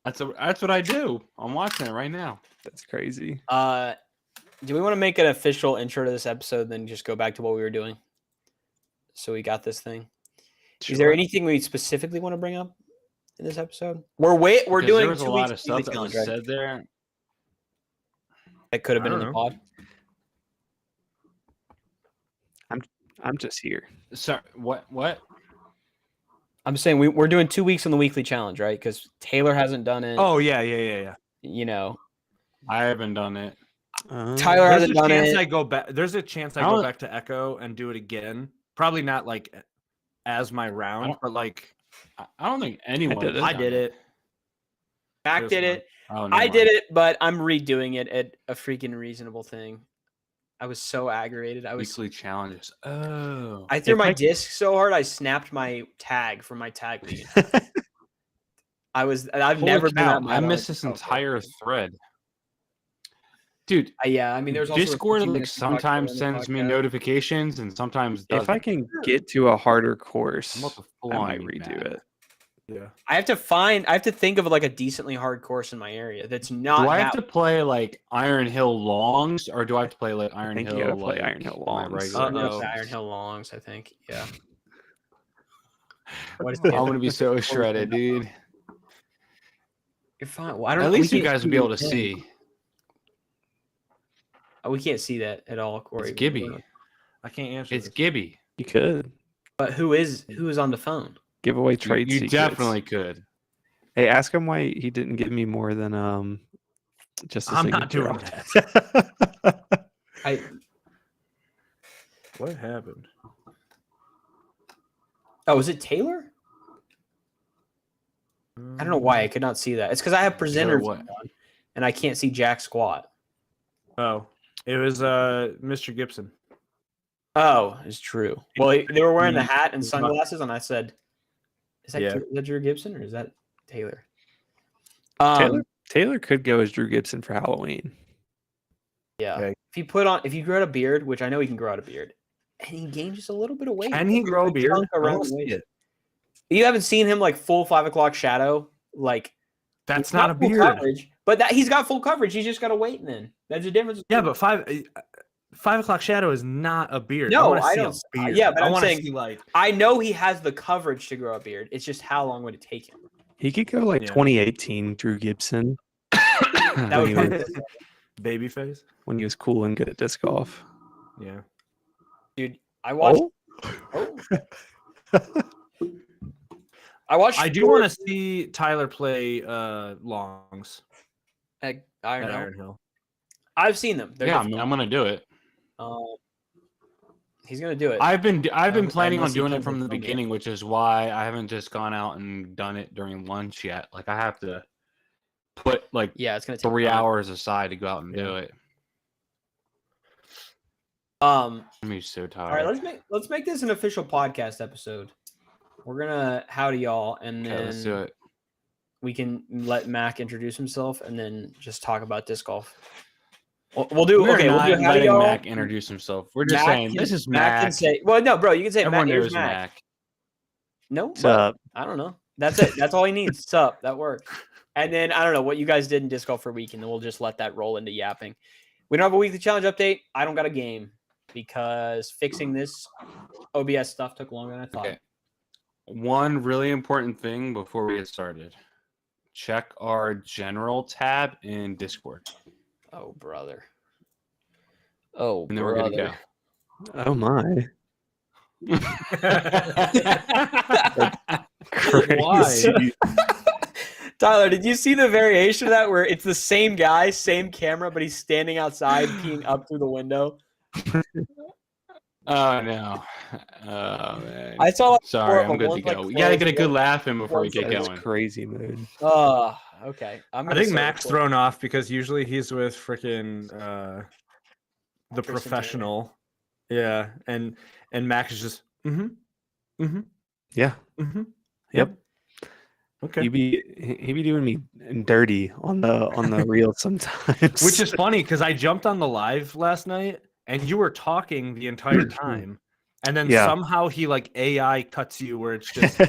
That's what I do. I'm watching it right now. That's crazy. Do we want to make an official intro to this episode, then just go back to what we were doing? So we got this thing. Is there Sure. anything we specifically want to bring up in this episode? We're Because doing there was a 2 lot weeks of stuff that challenge, was right? said there. That could have I been in don't the know. pod. I'm just here. Sorry, what? I'm saying we're doing 2 weeks on the weekly challenge, right? Because Taylor hasn't done it. Oh yeah. You know, I haven't done it. Tyler There's a hasn't done chance it. I go back. There's a chance I I go don't- back to Echo and do it again. Probably not like as my round, don't- but like I don't think anyone. did it. has I done did it. Mac was did fun. it. Oh, I did it, but I'm redoing it at a freaking reasonable thing. I was so aggravated. I Weekly challenges. Oh, I threw If my I- disc so hard I snapped my tag from my tag lead. I've Holy never been cow, that mad I on missed a this control entire character. thread, dude. Yeah, I mean, there's also the Discord 15 like minutes to talk about sometimes in the sends me podcast. notifications and sometimes doesn't. If I can get to a harder I'm course, about to I full-on might be redo mad. it. yeah. I have to think of like a decently hard course in my area that's not Do I have that to play like Iron Hill Longs, or do I have to play like Iron think you Hill? gotta play like, Iron Hill my Longs. regular I'm gonna Uh-oh. play distance? Iron Hill Longs, I think. Yeah. What is I'm gonna be so shredded, dude. You're fine. Well, I don't. At we least you can't guys will be able to the thing. see. Oh, we can't see that at all, Corey. It's Gibby. I can't answer. It's this. Gibby. You could But who is on the phone? give away You, trade you secrets. definitely could. Hey, ask him why he didn't give me more than just. A I'm not signature doing on it. I What happened? Oh, is it Taylor? I don't know why I could not see that. It's because I have presenters what? on, and I can't see Jack squat. Oh, it was Mr. Gibson. Oh, it's true. Well, they were wearing the He- hat and he's not- sunglasses, and I said, "Is that Yeah. is that Drew Gibson or is that Taylor?" Taylor could go as Drew Gibson for Halloween. Yeah. Okay. If you grow out a beard, which I know he can grow out a beard, and he gains just a little bit of weight. Can he like, grow a like, beard? chunk I around wanna the see waist. it. You haven't seen him like full 5 o'clock shadow, like That's he's not got a full beard. coverage, but that he's got full coverage. He's just got to wait. And then there's a difference. Yeah, but 5 o'clock shadow is not a beard. No, wanna I see a don't- beard. yeah, but I I'm wanna saying- see like I know he has the coverage to grow a beard. It's just how long would it take him? He could go like Yeah. 2018 Drew Gibson That when, would he probably was, baby face. when he was cool and good at disc golf. Yeah. dude. I watched. Oh, Oh, I watched. I do four want to see Tyler play longs at Iron at Hill. Iron Hill. I've seen them. They're Yeah, I'm difficult. gonna do it. He's gonna do it. I've been planning on unless he doing it comes from in the from beginning, which is why I haven't just gone out and done it during lunch yet. Like I have to put like yeah, it's gonna take 3 time. hours aside to go out and do it. I'm so tired. All right, let's make this an official podcast episode. We're gonna howdy y'all, and Okay, let's do then it. we can let Mac introduce himself, and then just talk about disc golf. We'll do We're okay. We'll not do howdy letting y'all. Mac introduce himself. We're just Mac saying can- this is Mac can Mac. say, well, no, bro, you can say Everyone Mac. Here's knows Mac. Mac. No, What's well, up? I don't know. That's it. That's all he needs. Sup, that worked. And then I don't know what you guys did in disc golf for a week, and then we'll just let that roll into yapping. We don't have a weekly challenge update. I don't got a game because fixing this OBS stuff took longer than I thought. Okay. One really important thing before we get started. Check our general tab in Discord. Oh, brother. Oh, And then we're good to brother. go. Oh my. Why? Tyler, did you see the variation of that where it's the same guy, same camera, but he's standing outside peeing up through the window? Oh no. Oh man. I saw like Sorry, four I'm good ones, to like, go. We gotta get a close, good one- laugh in before we one get second. That's going. crazy mood. Okay. I'm I gonna think say Mac's it. thrown off because usually he's with freaking the Taylor. professional. Yeah, and Mac is just Yeah. Yep. Okay. He be doing me dirty on the reel sometimes. Which is funny because I jumped on the live last night and you were talking the entire time, and then Yeah. somehow he like AI cuts you where it's just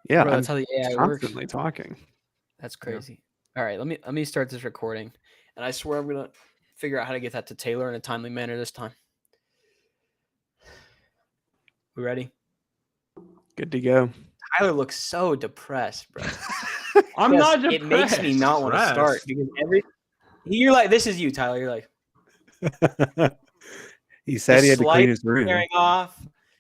yeah, Bro, I'm that's how the AI works. constantly talking. That's crazy. All right, let me start this recording, and I swear I'm gonna figure out how to get that to Taylor in a timely manner this time. We ready? Good to go. Tyler looks so depressed, bro. I'm Yes, not It makes me not want to start Depressed. because you're like, this is you, Tyler. You're like He said he had to slight clean his room. tearing off,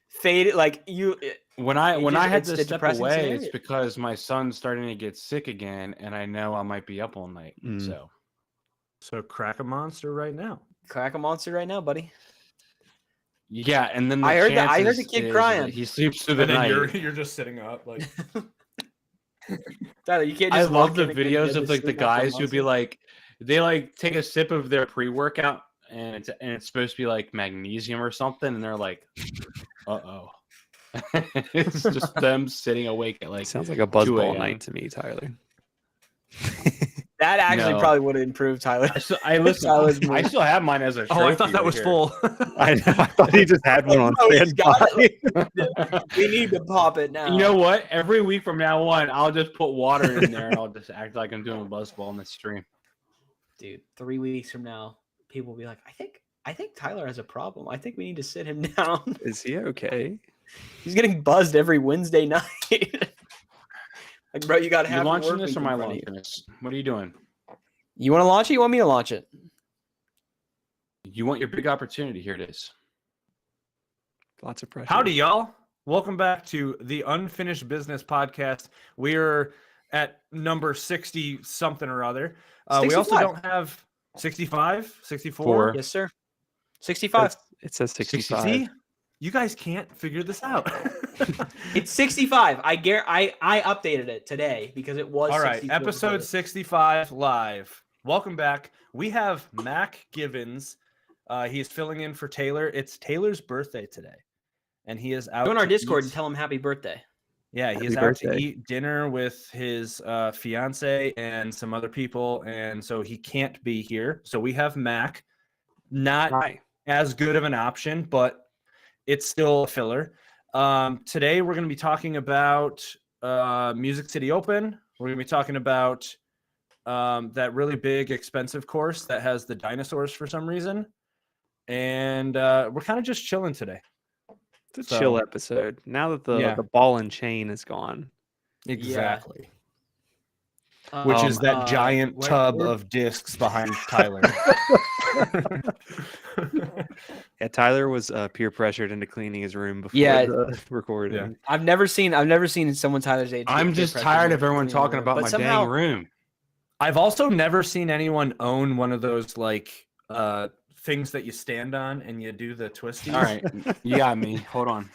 faded. Like you, When I had it's to a step depressing away, scenario. it's because my son's starting to get sick again, and I know I might be up all night. Mm. so crack a monster right now. crack a monster right now, buddy. Yeah, and then the I heard the chances kid is crying. that he sleeps through the And then night. you're just sitting up like Tyler, you can't. I Just love walk the in and get videos to of like the sleep after a guys who'd be monster. like, they like take a sip of their pre-workout and it's supposed to be like magnesium or something, and they're like, oh. It's just them sitting awake at like Sounds like a 2 buzzball a.m. night to me, Tyler. That actually No. probably would have improved Tyler. I listen. Tyler's I mood. still have mine as a. oh, I thought trophy that right was here. full. I know. I thought he just had one on No, he's got standby. We need to pop it now. You know what? Every week from now on, I'll just put water in there and I'll just act like I'm doing a buzzball in the stream. dude, 3 weeks from now, people will be like, I think Tyler has a problem. I think we need to sit him down. Is he okay? He's getting buzzed every Wednesday night. Like, bro, you got to You have launching this or my launching this? What are you doing? You want to launch it? You want me to launch it? You want your big opportunity? Here it is. Lots of pressure. Howdy, y'all. Welcome back to the Unfinished Business Podcast. We're at number 60 something or other. We also 65. don't have 65, 64. Four. Yes, sir. 65. It says 65. See? You guys can't figure this out. It's 65. I updated it today because it was All right, 64 episode before. 65 live. Welcome back. We have Mac Givens. He's filling in for Taylor. It's Taylor's birthday today, and he is out. Go in our to Discord eat- and tell him happy birthday. Yeah, he's Happy out to birthday. eat dinner with his fiance and some other people, and so he can't be here. So we have Mac. Not Hi. as good of an option, but it's still a filler. Today we're going to be talking about Music City Open. We're going to be talking about that really big, expensive course that has the dinosaurs for some reason, and we're kind of just chilling today. It's a chill So- episode. Now that the Yeah. ball and chain is gone. Exactly. Which is that giant where- tub where- of discs behind Tyler. Yeah, Tyler was peer pressured into cleaning his room before Yeah. the recording. I've never seen someone Tyler's age. I'm get just pressured tired into of everyone cleaning their talking room, about but my somehow, dang room. I've also never seen anyone own one of those like things that you stand on and you do the twisties. All right, you got me. Hold on.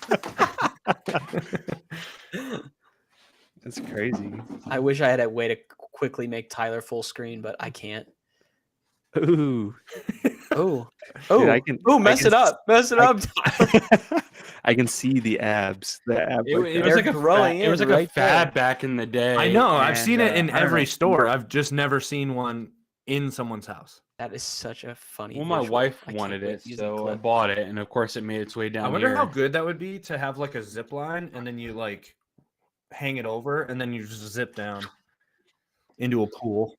That's crazy. I wish I had a way to quickly make Tyler full screen, but I can't. Ooh. Oh, Dude, I can- I mess can it up, mess it I- up. Tyler. I can see the abs. The ab It, like it that. was like They're a growing fad, it was in like right a fad there. back in the day. I know. I've and, seen it in I don't every know. store. I've just never seen one in someone's house. That is such a funny. Well, my visual. wife I can't wanted wait it, to use that so I clip. bought it, and of course, it made its way down I wonder here. how good that would be to have like a zip line and then you like hang it over and then you just zip down into a pool.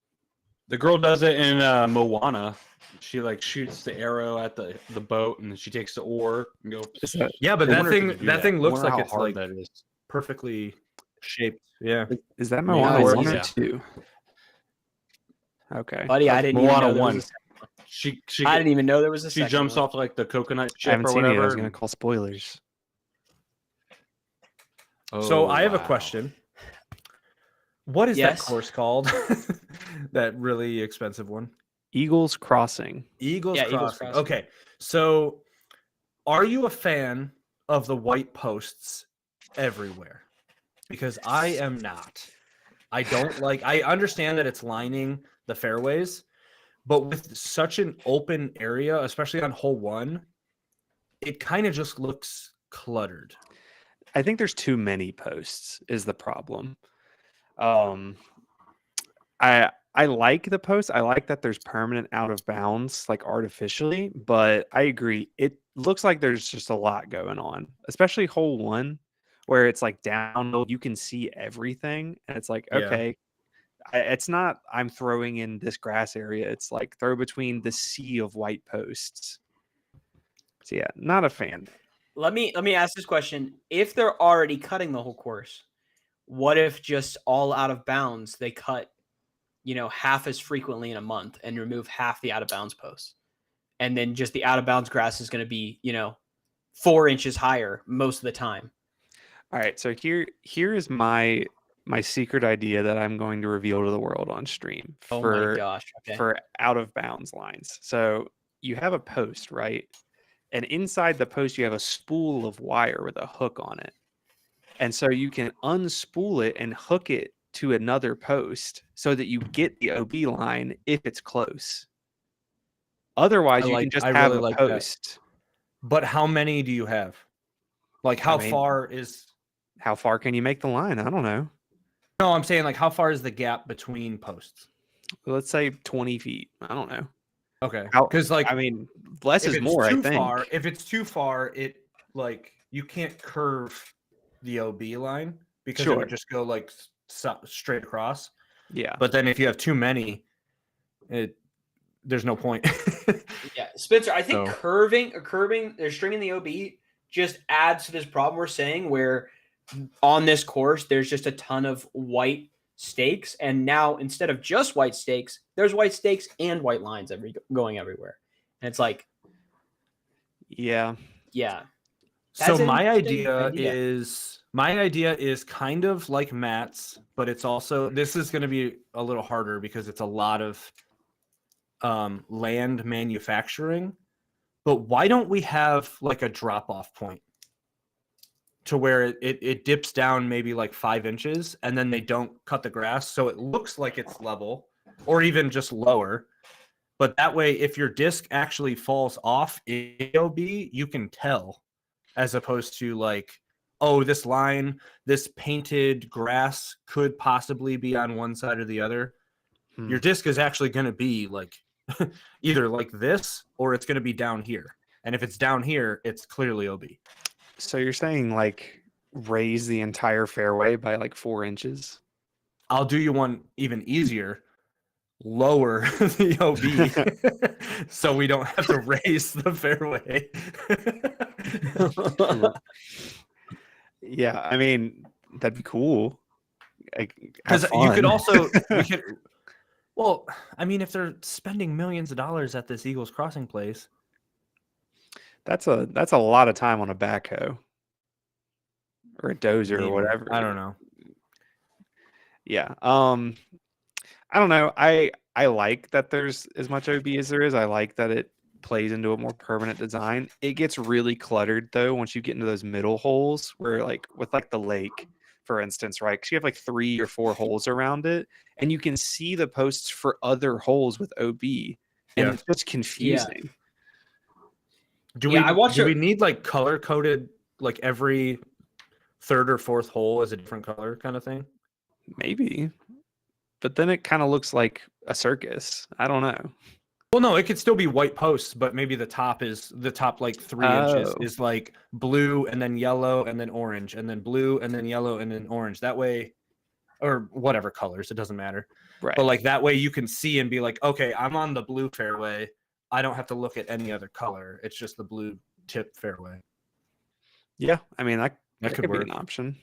The girl does it in Moana. She like shoots the arrow at the boat, and then she takes the oar and goes. Is that- Yeah, but I that wonder if you thing could do that thing I looks wonder like how it's hard like that is. perfectly shaped. Yeah. is that mean, Moana it's 1 or easy. 2? Okay. Buddy, I didn't even Moana know there one. was She I didn't even know there was a she second jumps one. off like the coconut I ship haven't or seen it. whatever. I was going to call spoilers. So Oh, I have a wow. question. What is Yes? that course called? That really expensive one? Eagles Crossing. Eagles Yeah, Eagles Crossing. Crossing. Okay. So are you a fan of the white posts everywhere? Because I am not. I don't like I understand that it's lining the fairways, but with such an open area, especially on hole 1, it kind of just looks cluttered. I think there's too many posts is the problem. I like the posts. I like that there's permanent out of bounds, like artificially, but I agree. It looks like there's just a lot going on, especially hole 1, where it's like downhill. You can see everything, and it's like, Yeah. okay, it's not I'm throwing in this grass area. It's like throw between the sea of white posts. So yeah, not a fan. Let me ask this question. If they're already cutting the whole course, what if just all out of bounds they cut, half as frequently in a month and remove half the out of bounds posts? And then just the out of bounds grass is going to be, 4 inches higher most of the time. All right, so here is my secret idea that I'm going to reveal to the world on stream Oh my gosh. Okay. for out of bounds lines. So you have a post, right? And inside the post you have a spool of wire with a hook on it. And so you can unspool it and hook it to another post so that you get the OB line if it's close. Otherwise, you can just I have really a like that. post. But how many do you have? Like how mean- far is How far can you make the line? I don't know. No, I'm saying like how far is the gap between posts? Let's say 20 feet. I don't know. Okay. How- Because like I mean, less if is it's more, I too think. far, if it's too far, it like you can't curve the OB line because it Sure. would just go like straight across. Yeah. But then if you have too many, there's no point. Yeah, Spencer, I think So- curving, they're stringing the OB just adds to this problem we're saying where on this course there's just a ton of white stakes, and now instead of just white stakes, there's white stakes and white lines going everywhere, and it's like, Yeah. yeah, So That's an my interesting idea is kind of like Matt's, but it's also this is going to be a little harder because it's a lot of land manufacturing. But why don't we have like a drop off point to where it dips down maybe like 5 inches and then they don't cut the grass so it looks like it's level or even just lower. But that way, if your disc actually falls off AOB, you can tell, as opposed to like, oh, this line, this painted grass could possibly be on one side or the other. Hmm. Your disc is actually going to be like either like this or it's going to be down here. And if it's down here, it's clearly OB. So you're saying like raise the entire fairway by like 4 inches? I'll do you one even easier. Lower the OB so we don't have to raise the fairway. Yeah, I mean that'd be cool. Because you could also Well, I mean, if they're spending millions of dollars at this Eagles Crossing place, That's a lot of time on a backhoe or a dozer or maybe. whatever. I don't know. Yeah. I don't know. I like that there's as much OB as there is. I like that it plays into a more permanent design. It gets really cluttered though once you get into those middle holes where like with like the lake, for instance, right? Because you have like 3 or 4 holes around it, and you can see the posts for other holes with OB, and Yeah. it's just confusing. Do Yeah, I watched do it- we need like color coded like every third or fourth hole is a different color kind of thing? Maybe, but then it kind of looks like a circus. I don't know. Well, no, it could still be white posts, but maybe the top like 3 inches Oh. is like blue and then yellow and then orange and then blue and then yellow and then orange. That way, or whatever colors, it doesn't matter. Right. But like that way you can see and be like, okay, I'm on the blue fairway. I don't have to look at any other color. It's just the blue tip fairway. Yeah, I mean that That could be work. an option.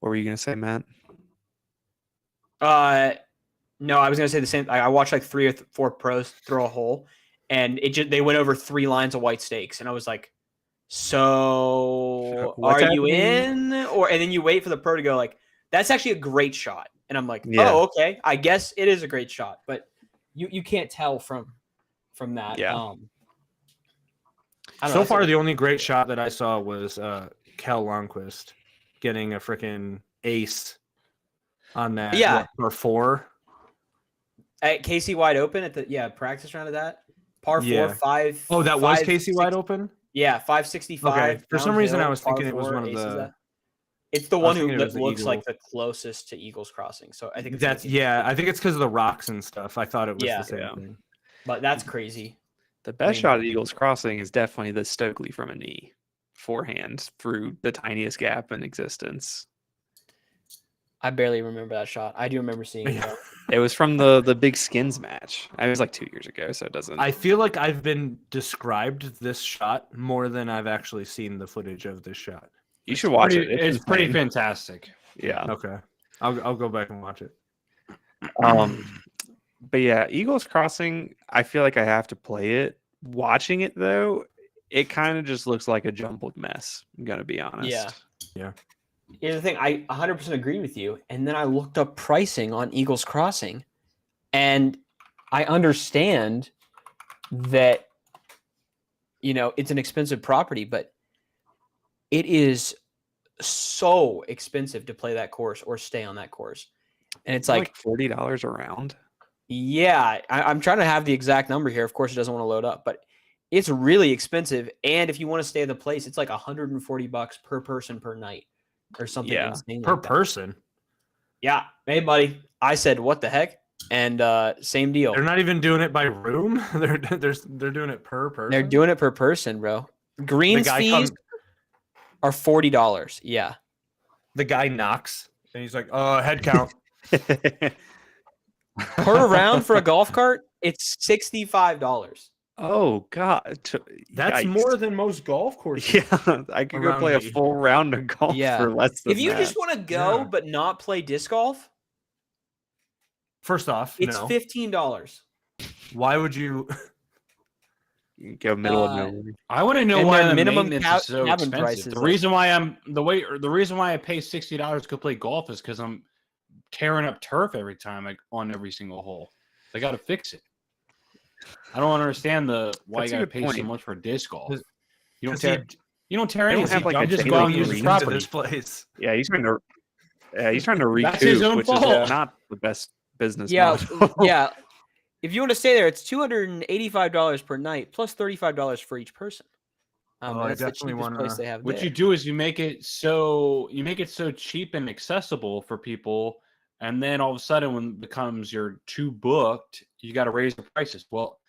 What were you gonna say, Matt? No, I was gonna say the same. I watched like 3 or 4 pros throw a hole, and they went over 3 lines of white stakes, and I was like, "So What's are you happening? in?" Or and then you wait for the pro to go like, "That's actually a great shot," and I'm like, Yeah. "Oh, okay, I guess it is a great shot," but you can't tell from that. Yeah. I don't know, So it's far, like- the only great shot that I saw was Cal Longquist getting a freaking ace on that. Yeah. Or 4. at Casey Wide Open at the practice round of that par 4 Yeah. 5. Oh, that was 5, Casey 6 Wide Open. Yeah, 565. Okay. For some reason, I downhill, was par thinking it was 4, one of aces the. that. It's the I was one who thinking it was the looks like Eagle. the closest to Eagles Crossing. So I think it's That's Casey. yeah. I think it's because of the rocks and stuff. I thought it was Yeah. the same Yeah. thing. But that's crazy. The best mean- shot at Eagles Crossing is definitely the Stokely from a knee forehand through the tiniest gap in existence. I barely remember that shot. I do remember seeing it. Yeah. though. It was from the Big Skins match. It was like 2 years ago, so it doesn't. I feel like I've been described this shot more than I've actually seen the footage of this shot. you should watch it. It's pretty insane. fantastic. Yeah. Okay. I'll go back and watch it. But yeah, Eagles Crossing, I feel like I have to play it. Watching it though, it kind of just looks like a jumbled mess. I'm gonna be honest. Yeah. Here's the thing. I 100% agree with you. And then I looked up pricing on Eagles Crossing, and I understand that it's an expensive property, but it is so expensive to play that course or stay on that course. And it's like $40 a round. yeah, I'm trying to have the exact number here. Of course, it doesn't want to load up, but it's really expensive. And if you want to stay at the place, it's like $140 per person per night or something Yeah, insane Per like that. person. Yeah. Hey, buddy. I said, what the heck? And same deal. They're not even doing it by room. They're doing it per person. They're doing it per person, bro. Greens guy fees comes- are $40. Yeah. The guy knocks and he's like, head count. Per round for a golf cart, it's $65. Oh God, That's Yikes. more than most golf courses. Yeah, I could go Around play a me. full round of golf Yeah. for less than If you that. just want to go Yeah. but not play disc golf, First off, it's no. $15. Why would you? You go middle of Uh, nowhere. I want to know And why their the minimum maintenance is so cabin expensive. price is The like- reason why the reason why I pay $60 to play golf is because I'm tearing up turf every time on every single hole. They got to fix it. I don't understand why That's you a got to good pay so point. much for disc golf. 'Cause- You don't 'cause tear. You don't tear They don't anything. have, like, I'm a just daily going Going to use into the property. this place. Yeah, he's trying to. Yeah, he's trying to recoup, That's his own which fault. is not the best business Yeah, model. yeah. If you want to stay there, it's $285 per night plus $35 for each person. Oh, I that's the definitely cheapest place wanna- they have. What there. you do is you make it so cheap and accessible for people, and then all of a sudden, when it becomes you're too booked, you got to raise the prices. Well,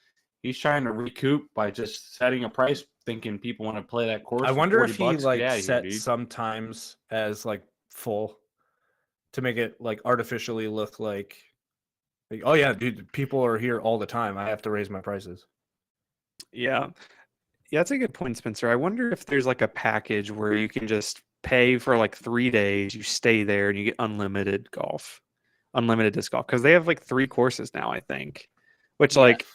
he's trying to recoup by just setting a price, thinking people want to play that course. I for wonder 40 if he bucks. like Get outta here, set dude. sometimes as like full to make it like artificially look like oh yeah, dude, people are here all the time. I have to raise my prices. Yeah. Yeah, that's a good point, Spencer. I wonder if there's like a package where you can just pay for like 3 days, you stay there and you get unlimited golf. unlimited disc golf because they have like 3 courses now, I think. Which Yeah. like,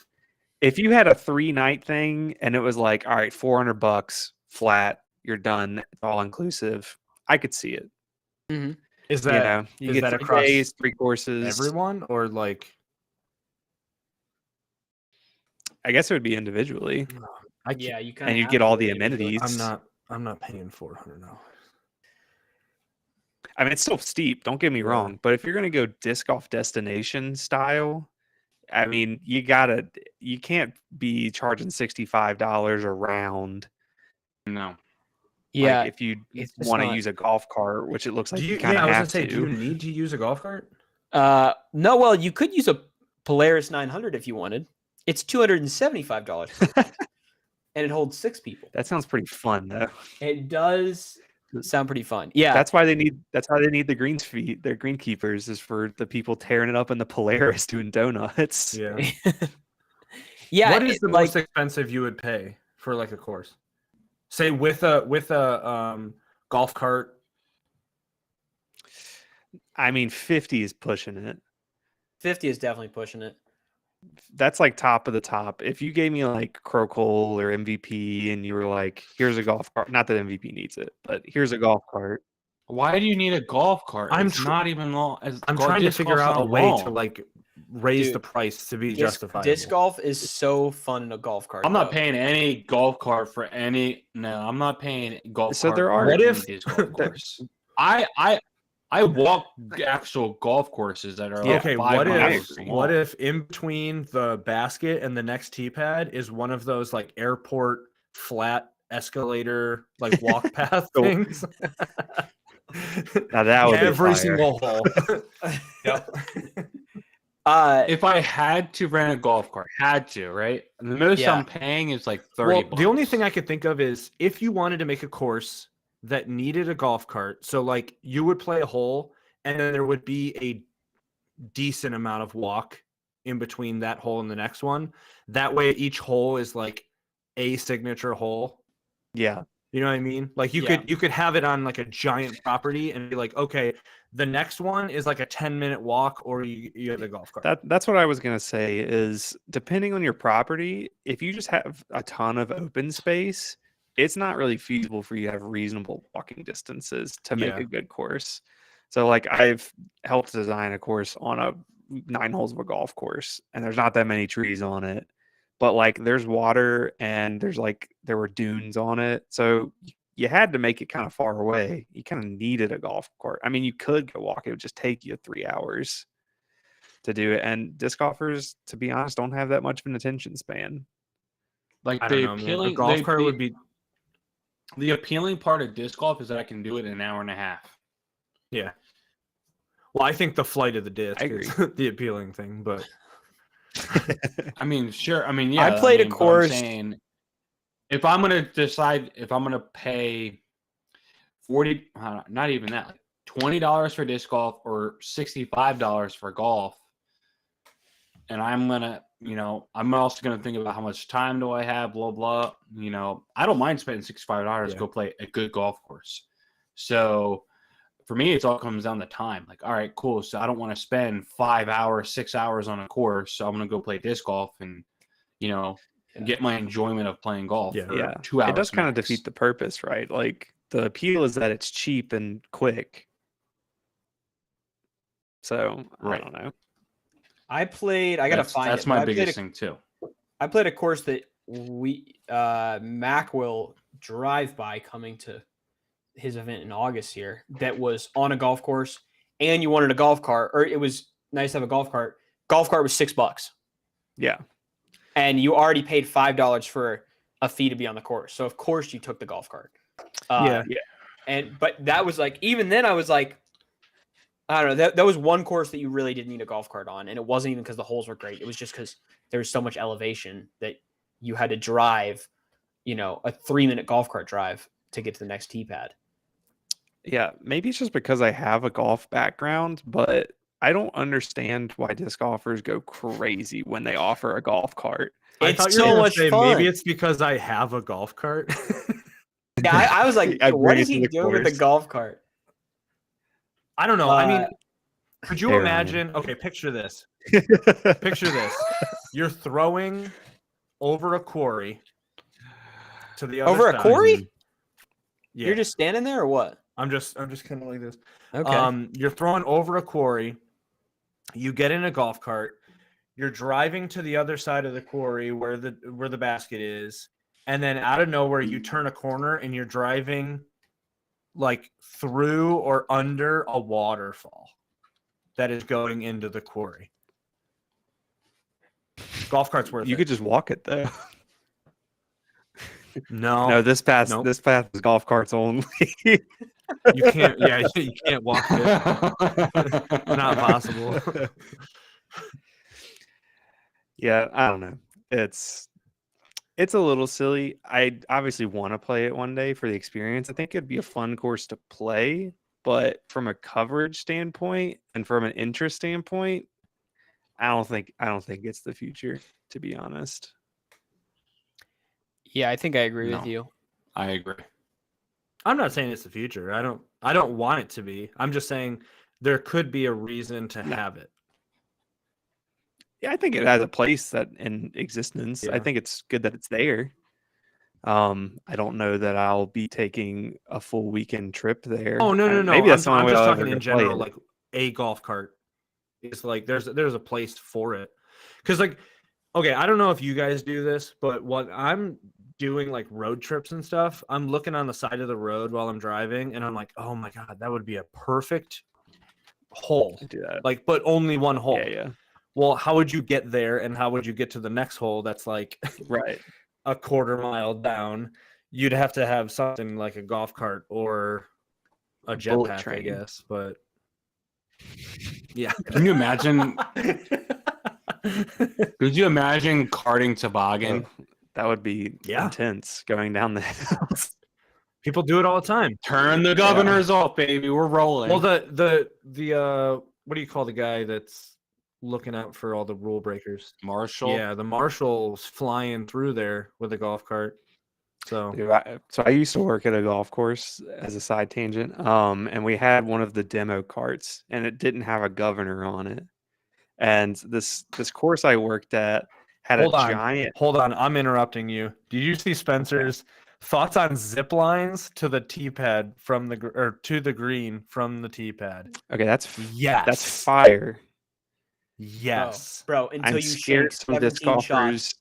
if you had a 3-night thing and it was like, all right, $400 flat, you're done, it's all inclusive, I could see it. Is You that know, you is get that 3 across days, 3 courses. everyone or like? I guess it would be individually, I can't, Yeah, you kind and of you'd get all the amenities. I'm not paying $400. I mean, it's still steep. Don't get me Yeah. wrong, but if you're gonna go disc golf destination style, I mean, you can't be charging $65 a round. No. Yeah, Like, if you it's just want to not- use a golf cart, which it looks like Do you you? kind Yeah, of I was have gonna say, to. do you need to use a golf cart? no. Well, you could use a Polaris 900 if you wanted. It's $275, and it holds 6 people. That sounds pretty fun, though. It does sound pretty fun. Yeah, That's why they need the their greenkeepers is for the people tearing it up in the Polaris doing donuts. Yeah. yeah. What is it- the like, most expensive you would pay for like a course? Say with a golf cart. I mean, 50 is pushing it. 50 is definitely pushing it. That's like top of the top. If you gave me like Crocole or MVP and you were like, here's a golf cart, not that MVP needs it, but here's a golf cart. Why do you need a golf cart? I'm It's tr- not even long. I'm trying to figure out a way to like raise Dude, the price to be Disc, justifiable. disc golf is so fun in a golf cart. I'm not though. paying any golf cart for any. No, I'm not paying golf. So cart there are- for What any if- disc golf course? I walk actual golf courses that are Yeah. like Okay, 5 what miles if long. what if in between the basket and the next tee pad is one of those like airport flat escalator like walk path So- things? Now that would be Every fire. single hole. Yep. if I had to rent a golf cart, right? And the most Yeah. I'm paying is like 30 Well, bucks. the only thing I could think of is if you wanted to make a course that needed a golf cart, so like you would play a hole and then there would be a decent amount of walk in between that hole and the next one. That way each hole is like a signature hole. Yeah. You know what I mean? Like you Yeah. could have it on like a giant property and be like, okay, the next one is like a 10-minute walk or you have a golf cart. That's what I was gonna say is depending on your property, if you just have a ton of open space, it's not really feasible for you to have reasonable walking distances to make Yeah. a good course. So like I've helped design a course on a 9 holes of a golf course and there's not that many trees on it, but like there's water and there were dunes on it. So you had to make it kind of far away. You kind of needed a golf cart. I mean, you could go walk. It would just take you 3 hours to do it. And disc golfers, to be honest, don't have that much of an attention span. like I the don't know, man. A appealing golf cart would be the appealing part of disc golf is that I can do it in an hour and a half. yeah. Well, I think the flight of the disc I is the appealing thing, but I mean, sure. I mean, yeah. I played a but I'm course- saying, if I'm gonna decide if I'm gonna pay 40, not even that, like $20 for disc golf or $65 for golf, and I'm gonna, I'm also gonna think about how much time do I have, blah blah. I don't mind spending $65 to Yeah. go play a good golf course. So for me, it all comes down to time. Like, all right, cool. So I don't want to spend 5 hours, 6 hours on a course. So I'm gonna go play disc golf and, get my enjoyment of playing golf. Yeah. for Yeah. 2 hours. It does kind of max. defeat the purpose, right? Like the appeal is that it's cheap and quick. So Right. I don't know. I gotta That's, find that's it. my but I played biggest a- thing too. I played a course that Mac will drive by coming to his event in August here that was on a golf course and you wanted a golf cart, or it was nice to have a golf cart. Golf cart was $6 Yeah. and you already paid $5 for a fee to be on the course. So of course you took the golf cart. Yeah. But that was like, even then I was like, I don't know. That was one course that you really didn't need a golf cart on. And it wasn't even because the holes were great. It was just because there was so much elevation that you had to drive, a 3-minute golf cart drive to get to the next tee pad. Yeah. Maybe it's just because I have a golf background, but I don't understand why disc golfers go crazy when they offer a golf cart. I It's thought you were so gonna much say fun. maybe it's because I have a golf cart. Yeah, I was like, I what bring is it to he the doing with the course. golf cart? I don't know. I mean, Could you Hey, Ryan. imagine? Okay, picture this. Picture this. You're throwing over a quarry to the other Over a side. quarry? Yeah. You're just standing there or what? I'm just kind of like this. Okay. You're throwing over a quarry. You get in a golf cart. You're driving to the other side of the quarry where the basket is, and then out of nowhere you turn a corner and you're driving like through or under a waterfall that is going into the quarry. Golf cart's worth You it. could just walk it though. No, No, this path Nope. this path is golf carts only. you can't. Yeah, you can't walk it. Not possible. Yeah, I don't know. It's a little silly. I obviously want to play it one day for the experience. I think it'd be a fun course to play, but from a coverage standpoint and from an interest standpoint, I don't think it's the future, to be honest. Yeah, I think I agree with No. you. I agree. I'm not saying it's the future. I don't want it to be. I'm just saying there could be a reason to have it. Yeah, I think it has a place that in existence. I Yeah. think it's good that it's there. I don't know that I'll be taking a full weekend trip there. Oh no. Maybe that's the I'm only way just I'll talking ever in go play general, it. like a golf cart. It's like there's a place for it. Because like, okay, I don't know if you guys do this, but what I'm doing like road trips and stuff, I'm looking on the side of the road while I'm driving, and I'm like, oh my god, that would be a perfect hole. I do that. Like, but only one hole. Yeah. Well, how would you get there, and how would you get to the next hole that's like Right. a quarter mile down? You'd have to have something like a golf cart or a Bullet jetpack, I train. guess. But yeah, Can you imagine? Could you imagine karting toboggan? That would be Yeah. intense going down the hills. people do it all the time. Turn the governors off, baby. We're rolling. Well, the what do you call the guy that's looking out for all the rule breakers? Marshall. Yeah, the marshal's flying through there with a golf cart. So Dude, so I used to work at a golf course as a side tangent. And we had one of the demo carts, and it didn't have a governor on it. And this course I worked at had Hold a on. giant. hold on, I'm interrupting you. Did you see Spencer's thoughts on zip lines to the tee pad from the or to the green from the tee pad? Okay, that's Yes, fire. yes. Bro, until I'm you scared shank some disc 17 shots. golfers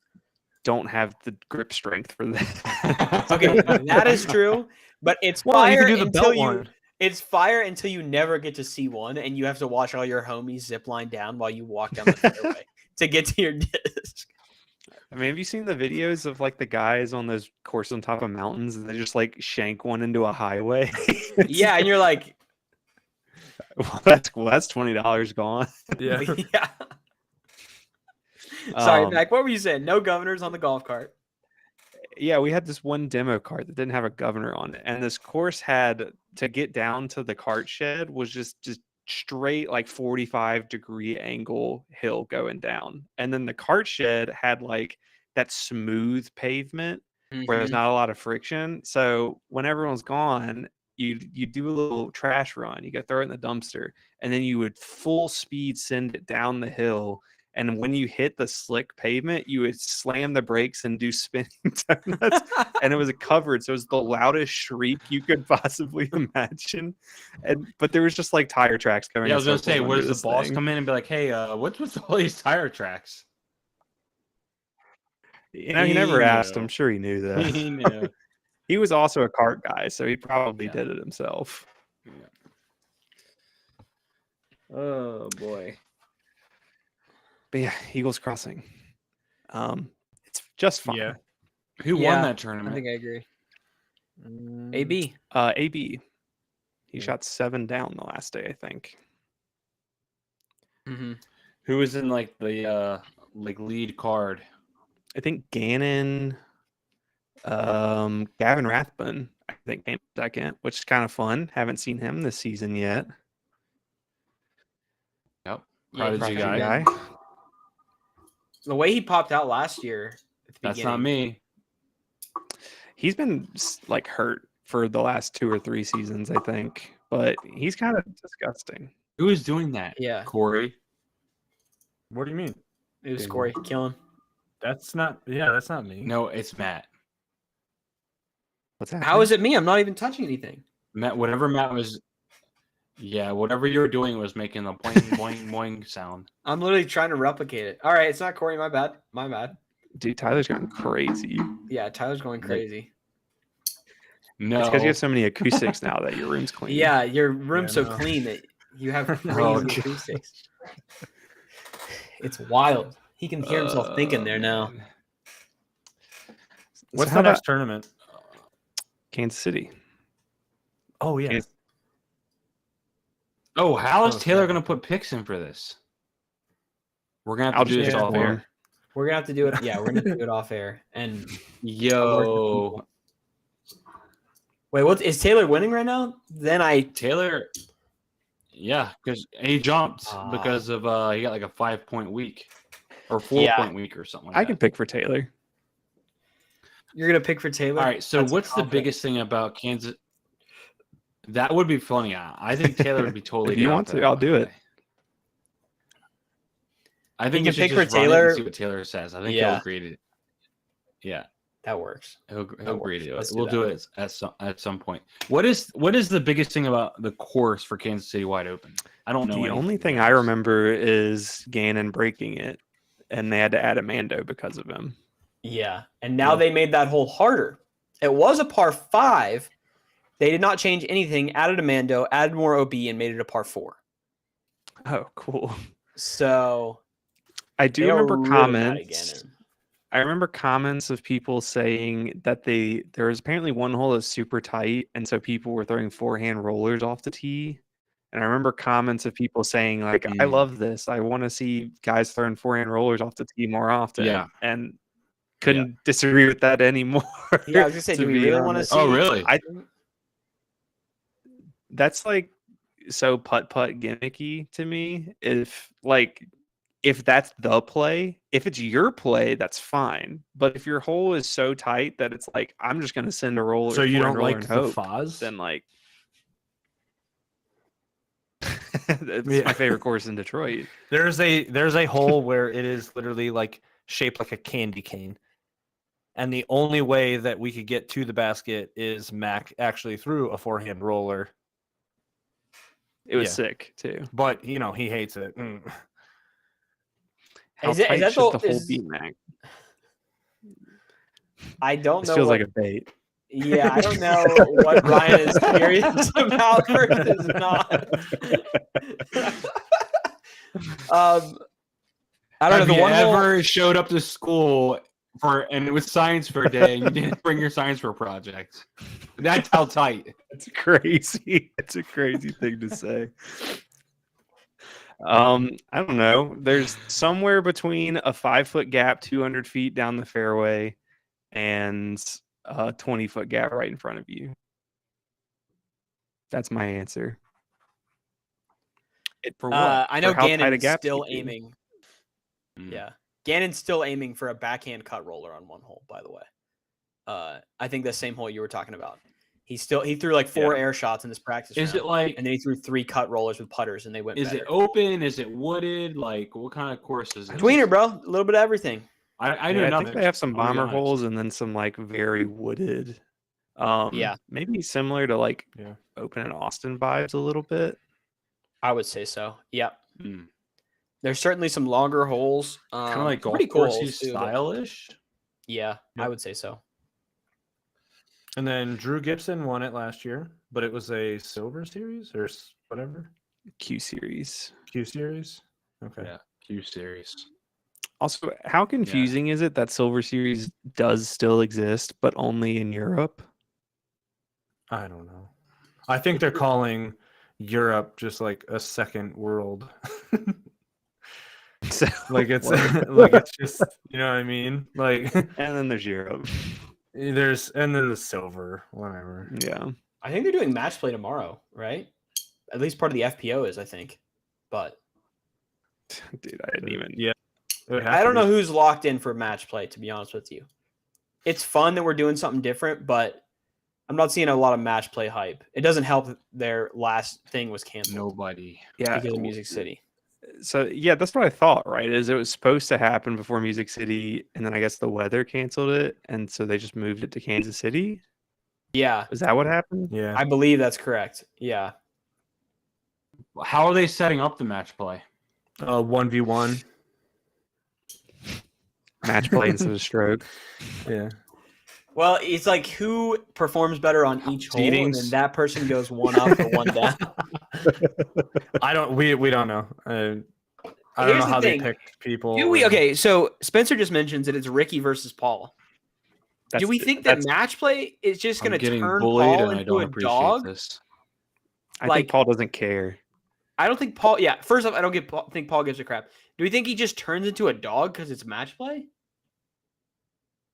don't have the grip strength for that. Okay, that is true, but it's Well, you fire can do the until belt you one. it's fire until you never get to see one, and you have to watch all your homies zip line down while you walk down the fairway to get to your disc. I mean, have you seen the videos of like the guys on those courses on top of mountains and they just like shank one into a highway? Yeah, and you're like, well, that's $20 gone. Yeah. yeah. Sorry, Um, Mac. What were you saying? No governors on the golf cart. Yeah, we had this one demo cart that didn't have a governor on it, and this course had to get down to the cart shed was just straight like 45-degree angle hill going down, and then the cart shed had like that smooth pavement where there's Mhm. not a lot of friction. So when everyone's gone, you do a little trash run, you go throw it in the dumpster, and then you would full speed send it down the hill. And when you hit the slick pavement, you would slam the brakes and do spinning donuts. And it was covered, so it was the loudest shriek you could possibly imagine. But there was just like tire tracks going. Yeah, I in was gonna circles say, under where's the this boss thing. come in and be like, "Hey, what's with all these tire tracks?" You know, he He never asked. knew. I'm sure he knew that. He knew. He was also a cart guy, so he probably Yeah. did it himself. Oh boy. But yeah, Eagles Crossing. It's just fine. Yeah. Who Yeah, won that I tournament? think I agree. Mm, AB. AB. He Yeah. shot 7 down the last day, I think. Mm-hmm. Who was in like the lead card? I think Gannon, Gavin Rathbun, I think came second, which is kind of fun. Haven't seen him this season yet. Yep. Yeah, Prodigy Prodigy guy. guy. The way he popped out last year at the That's beginning. not me. He's been like hurt for the last 2 or 3 seasons, I think, but he's kind of disgusting. Who is doing that? Yeah, Corey. What do you mean? it was Damn. Corey. Kill him. That's not. Yeah, that's not me. No, it's Matt. What's that? How is it me? I'm not even touching anything. Matt, whatever Matt was. Yeah, whatever you were doing was making a boing boing boing sound. I'm literally trying to replicate it. All right, it's not Corey. My bad. My bad. Dude, Tyler's going crazy. Yeah, Tyler's going crazy. No, It's because you have so many acoustics now that your room's clean. Yeah, your room's Yeah, so no. clean that you have crazy Oh, God. acoustics. It's wild. He can hear himself thinking there now. man. What's how the about next tournament? Kansas City? Oh yeah. Kansas- Oh, how is Oh, Taylor yeah. gonna put picks in for this? We're gonna have I'll to do just this get off one. air. We're gonna have to do it. Yeah, we're gonna do it off air. And Yo, wait, what is Taylor winning right now? Then I Taylor. Yeah, because he jumped Ah. because of he got like a 5-point week or 4-point week or something. Like I that. can pick for Taylor. you're gonna pick for Taylor. All right. So That's what's the confident. biggest thing about Kansas? That would be funny. I think Taylor would be totally. If you down want for to, that, I'll by do the it. way. I think can you should pick for just run it and Taylor. see what Taylor says. I think Yeah. he'll agree to. Yeah, That works. he'll That agree works. to it. Let's do We'll that. do it at some point. What is the biggest thing about the course for Kansas City Wide Open? I don't know. The anything, only to be thing I honest. remember is Gannon breaking it, and they had to add a Mando because of him. Yeah, and now Yeah. they made that hole harder. It was a par 5. They did not change anything. Added a Mando, added more OB, and made it a par 4. Oh, cool. So I do they are remember really mad at comments. Gannon. I remember comments of people saying that there was apparently one hole that's super tight, and so people were throwing forehand rollers off the tee. And I remember comments of people saying like, "I Mm. love this. I want to see guys throwing forehand rollers off the tee more often." Yeah. And couldn't disagree with that anymore. Yeah, I was gonna say, to do we be really want to honest. see? Oh, really? That's like so putt gimmicky to me. If that's the play, if it's your play, that's fine. But if your hole is so tight that it's like I'm just gonna send a roller, So you forehand don't roller like and the hope, Foz? then like it's Yeah. my favorite course in Detroit. There's a hole where it is literally like shaped like a candy cane. And the only way that we could get to the basket is Mac actually threw a forehand roller. It was Yeah. sick too. But he hates it. How Is that tight should the- the hole is- be, Mac? I don't This know. feels What, like a bait. yeah, I don't know what Ryan is curious about versus not. I don't Have know. The you one hole, ever showed up to school and it was science fair day and you didn't bring your science fair project? That's how tight. It's crazy. It's a crazy thing to say. I don't know. There's somewhere between a 5-foot gap, 200 feet down the fairway, and a 20-foot gap right in front of you. That's my answer. For what? I know For how tight a Gannon's gap still could be. aiming. Mm. Yeah, Gannon's still aiming for a backhand cut roller on one hole. By the way, I think the same hole you were talking about. He threw like 4 air shots in this practice Is it round, like? and then he threw 3 cut rollers with putters, and they went. Is better. it open? Is it wooded? Like what kind of course is it? Tweener, bro? A little bit of everything. I know Yeah, I nothing. think they have some I'll be bomber honest. holes and then some like very wooded. Yeah. Maybe similar to like Yeah. Open and Austin vibes a little bit. I would say so. Yep. Mm. There's certainly some longer holes. Kind of like golf pretty cool course holes, too, but- stylish. Yeah, I Yep. would say so. And then Drew Gibson won it last year, but it was a silver series or whatever. Q series. Q series. Okay. Yeah, Q series. Also, how confusing is it that Silver Series does still exist, but only in Europe? I don't know. I think they're calling Europe just like a second world. So, Like it's whatever. like it's just you know what I mean? Like And then there's Europe. there's and then the silver, whatever. Yeah. I think they're doing match play tomorrow, right? At least part of the FPO is, I think. But Dude, I didn't even. Yeah. It would have I to don't be. know who's locked in for match play, to be honest with you. It's fun that we're doing something different, but I'm not seeing a lot of match play hype. It doesn't help that their last thing was canceled Nobody. Yeah. because of Music City. So yeah, that's what I thought. Right? Is it was supposed to happen before Music City, and then I guess the weather canceled it, and so they just moved it to Kansas City. Yeah, Is that what happened? Yeah. I believe that's correct. Yeah. How are they setting up the match play? 1v1. Match play instead of stroke. Yeah. Well, it's like who performs better on each hole, and then Seedings. that person goes one up or one down. We don't know. I don't Here's know the how thing. they picked people. Do we? and- Okay, so Spencer just mentions that it's Ricky versus Paul. Do we think that that's- match play is just I'm going to getting turn bullied Paul and I into don't a appreciate dog? this. I like- think Paul doesn't care. I don't think Paul. Yeah, first off, I don't think Paul gives a crap. Do we think he just turns into a dog because it's match play?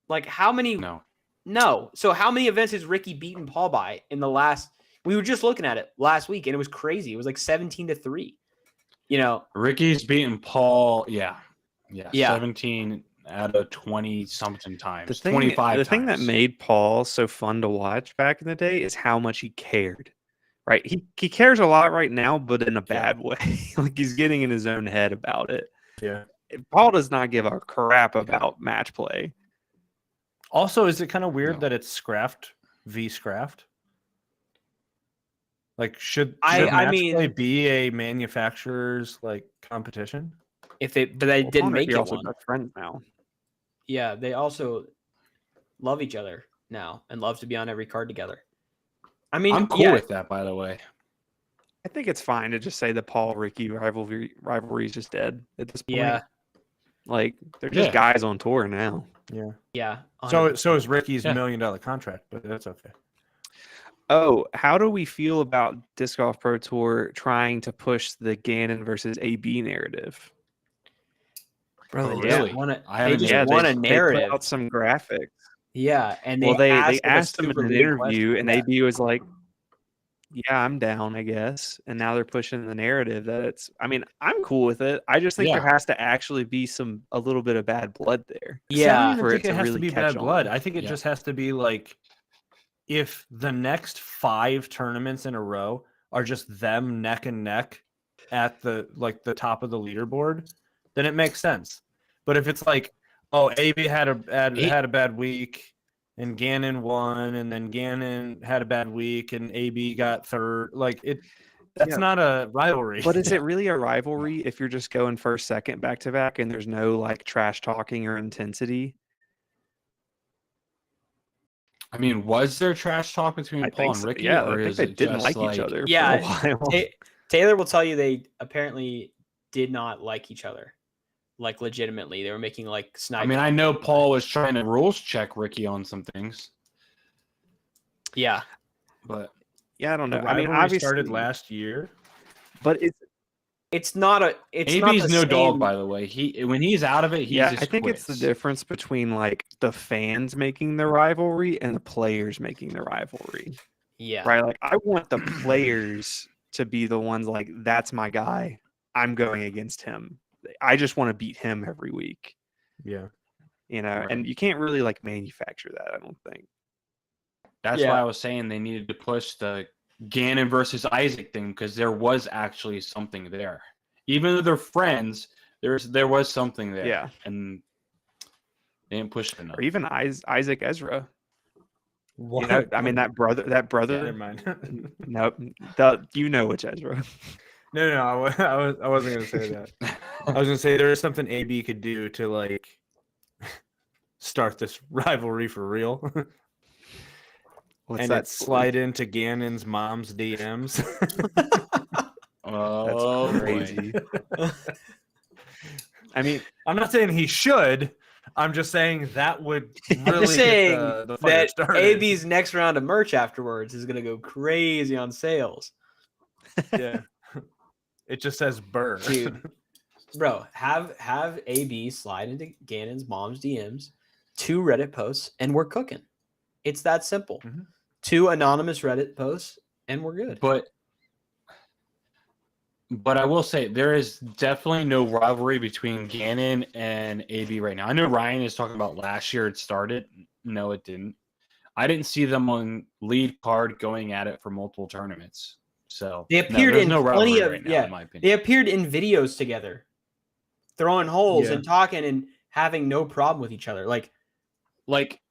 Like how many? No. No. So how many events has Ricky beaten Paul by in the last? We were just looking at it last week, and it was crazy. It was like 17-3. You know, Ricky's beaten Paul. Yeah. Yeah. 17 out of 20 something times. The thing, 25 the thing that times. made Paul so fun to watch back in the day is how much he cared. Right? He cares a lot right now, but in a bad way. Like he's getting in his own head about it. Yeah. Paul does not give a crap about match play. Also, is it kind of weird No. that it's Scraft v Scraft? Like, should I match mean- play be a manufacturer's like competition? but they Well, didn't Paul and make Ricky it also one. best friends now. Yeah, they also love each other now and love to be on every card together. I mean, I'm cool yeah, with that, by the way. I think it's fine to just say the Paul Ricky rivalry is just dead at this point. yeah, Like they're just Yeah. guys on tour now. yeah. So 100%. is Ricky's Yeah. $1 million contract, but that's okay. Oh, how do we feel about Disc Golf Pro Tour trying to push the Gannon versus AB narrative? Bro, Oh, they just really? want I they haven't just even- want they a put narrative. out some graphics. Yeah, and they Well, they asked, asked like, a him in super an big interview, question. and Yeah. AB was like, "Yeah, I'm down, I guess." And now they're pushing the narrative that it's. I mean, I'm cool with it. I just think there Yeah. has to actually be a little bit of bad blood there. See, I don't Yeah, even for think it it to has really to be catch bad blood. on. I think it Yeah. just has to be like if the next 5 tournaments in a row are just them neck and neck at the top of the leaderboard, then it makes sense. But if it's like, oh, AB had a bad week and Gannon won, and then Gannon had a bad week and AB got third, like that's Yeah. not a rivalry. But is it really a rivalry if you're just going first, second, back to back, and there's no like trash talking or intensity? I mean, was there trash talk between I Paul think and so. Ricky? Yeah, or I think is they it didn't just like each other. Yeah, for a while. Taylor will tell you they apparently did not like each other, like legitimately. They were making like snipe. I mean, I know Paul was trying to rules check Ricky on some things, yeah, but Yeah, I don't know. the I mean, rivalry obviously, started last year. but it's it's not a. It's not AB's the no dog, same- by the way. When he's out of it, he yeah. just I think it's the quits. difference between like the fans making the rivalry and the players making the rivalry, Yeah, right? Like, I want the players to be the ones like, that's my guy. I'm going against him. I just want to beat him every week, Yeah. you know. Right. And you can't really like manufacture that. I don't think. That's Yeah. why I was saying they needed to push the Gannon versus Isaac thing because there was actually something there. Even though they're friends, there was something there. Yeah. And they didn't push it enough. Or even Isaac Ezra. What? You know, I mean that brother. Yeah, never mind. Nope. You know which Ezra. No, I wasn't gonna say that. I was gonna say there is something AB could do to like start this rivalry for real, What's and that? it slide into Gannon's mom's DMs. Oh, That's boy. crazy. I mean, I'm not saying he should. I'm just saying that would really just saying get the fire that started. AB's next round of merch afterwards is gonna go crazy on sales, Yeah. It just says Burr. dude. Bro, have AB slide into Gannon's mom's DMs, 2 Reddit posts, and we're cooking. It's that simple. Mhm. 2 anonymous Reddit posts, and we're good. But I will say there is definitely no rivalry between Gannon and AB right now. I know Ryan is talking about last year it started. No, it didn't. I didn't see them on lead card going at it for multiple tournaments. So They appeared there's in no plenty rivalry of right now, yeah. in my opinion. They appeared in videos together, throwing holes Yeah. and talking and having no problem with each other. Like like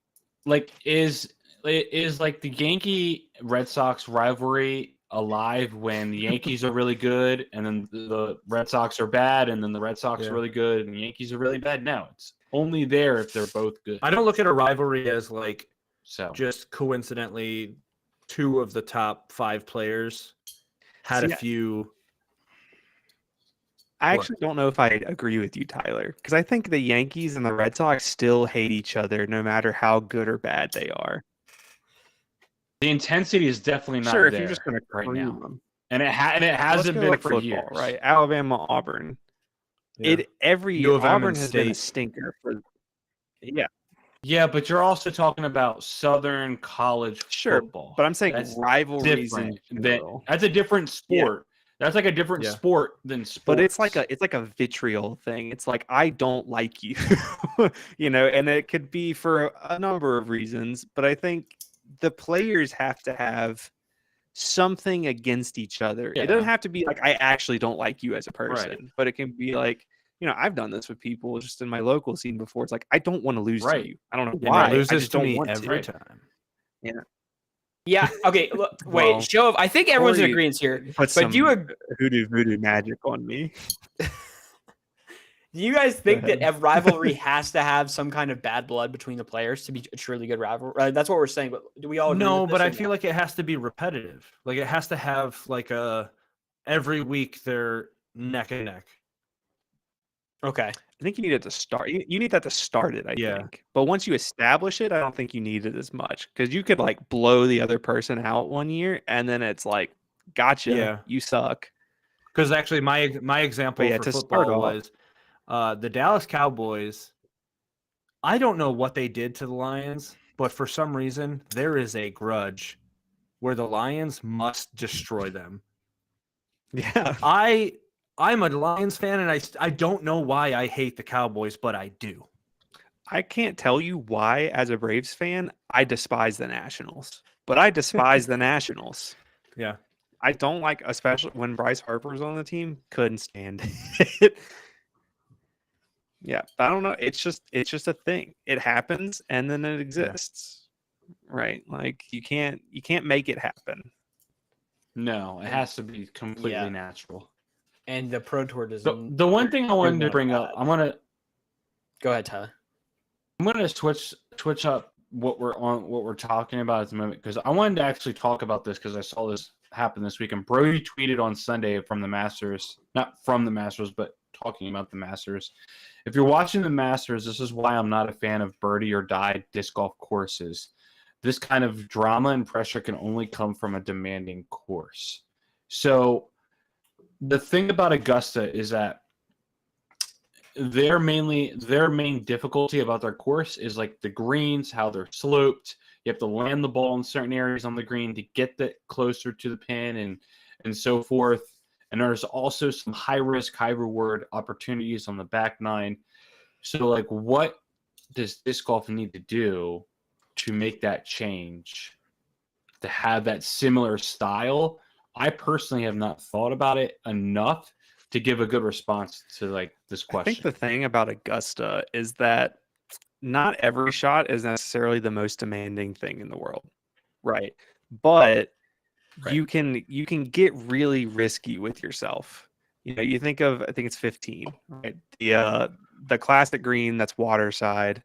is like the Yankee Red Sox rivalry alive when the Yankees are really good and then the Red Sox are bad and then the Red Sox Yeah. are really good and the Yankees are really bad? No, it's only there if they're both good. I don't look at a rivalry as like So just coincidentally 2 of the top 5 players had See, a few. I What? actually don't know if I agree with you, Tyler, because I think the Yankees and the Red Sox still hate each other no matter how good or bad they are. the intensity is definitely not Sure, if there you're just going to right cream now, them. and it Let's hasn't go been like for football, years. right? Alabama, Auburn. Yeah. Every U of M Auburn and has been a State. stinker for. Yeah, Yeah, but you're also talking about Southern college sure, football. but I'm saying That's rivalries different. in general. That's a different sport. That's like a different Yeah. sport than sports. But it's like a vitriol thing. It's like I don't like you, and it could be for a number of reasons. But I think the players have to have something against each other. It doesn't Yeah. have to be like I actually don't like you as a person, Right. but it can be like I've done this with people just in my local scene before. It's like I don't want to lose Right. to you. I don't know And why. it I loses just to don't me want every to. time. yeah, okay. Wait, Well, show of. I think everyone's in Corey agreement here. Put But do you some hoodoo voodoo magic on me. Do you guys think that ahead. a rivalry has to have some kind of bad blood between the players to be a truly good rivalry? That's what we're saying. But do we all agree No, with but this I or feel no? like it has to be repetitive. Like it has to have like a every week they're neck and neck. Okay. I think you need it to start. You need that to start it, I Yeah. think. But once you establish it, I don't think you need it as much because you could like blow the other person out one year and then it's like, gotcha, Yeah. you suck. Because actually, my example yeah, for to start football off- was the Dallas Cowboys. I don't know what they did to the Lions, but for some reason there is a grudge where the Lions must destroy them. Yeah. I'm a Lions fan, and I don't know why I hate the Cowboys, but I do. I can't tell you why, as a Braves fan, I despise the Nationals, but I despise the Nationals. Yeah. I don't like, especially when Bryce Harper was on the team, couldn't stand it. Yeah, I don't know. It's just a thing. It happens and then it exists. Right? Like you can't make it happen. No, it has to be completely Yeah. natural. And the Pro Tour does. The one thing I wanted to bring up, I'm gonna Go ahead, Tyler. switch up what we're talking about at the moment because I wanted to actually talk about this because I saw this happen this week and Brody tweeted on Sunday from the Masters, not from the Masters, but talking about the Masters. If you're watching the Masters, this is why I'm not a fan of birdie or die disc golf courses. This kind of drama and pressure can only come from a demanding course. So the thing about Augusta is that their main difficulty about their course is like the greens, how they're sloped. You have to land the ball in certain areas on the green to get that closer to the pin and so forth. And there's also some high risk, high reward opportunities on the back nine. So like what does disc golf need to do to make that change, to have that similar style? I personally have not thought about it enough to give a good response to like this I question. think the thing about Augusta is that not every shot is necessarily the most demanding thing in the world. Right. But Right. you can get really risky with yourself. You think of, I think it's 15, right? The classic green that's water side.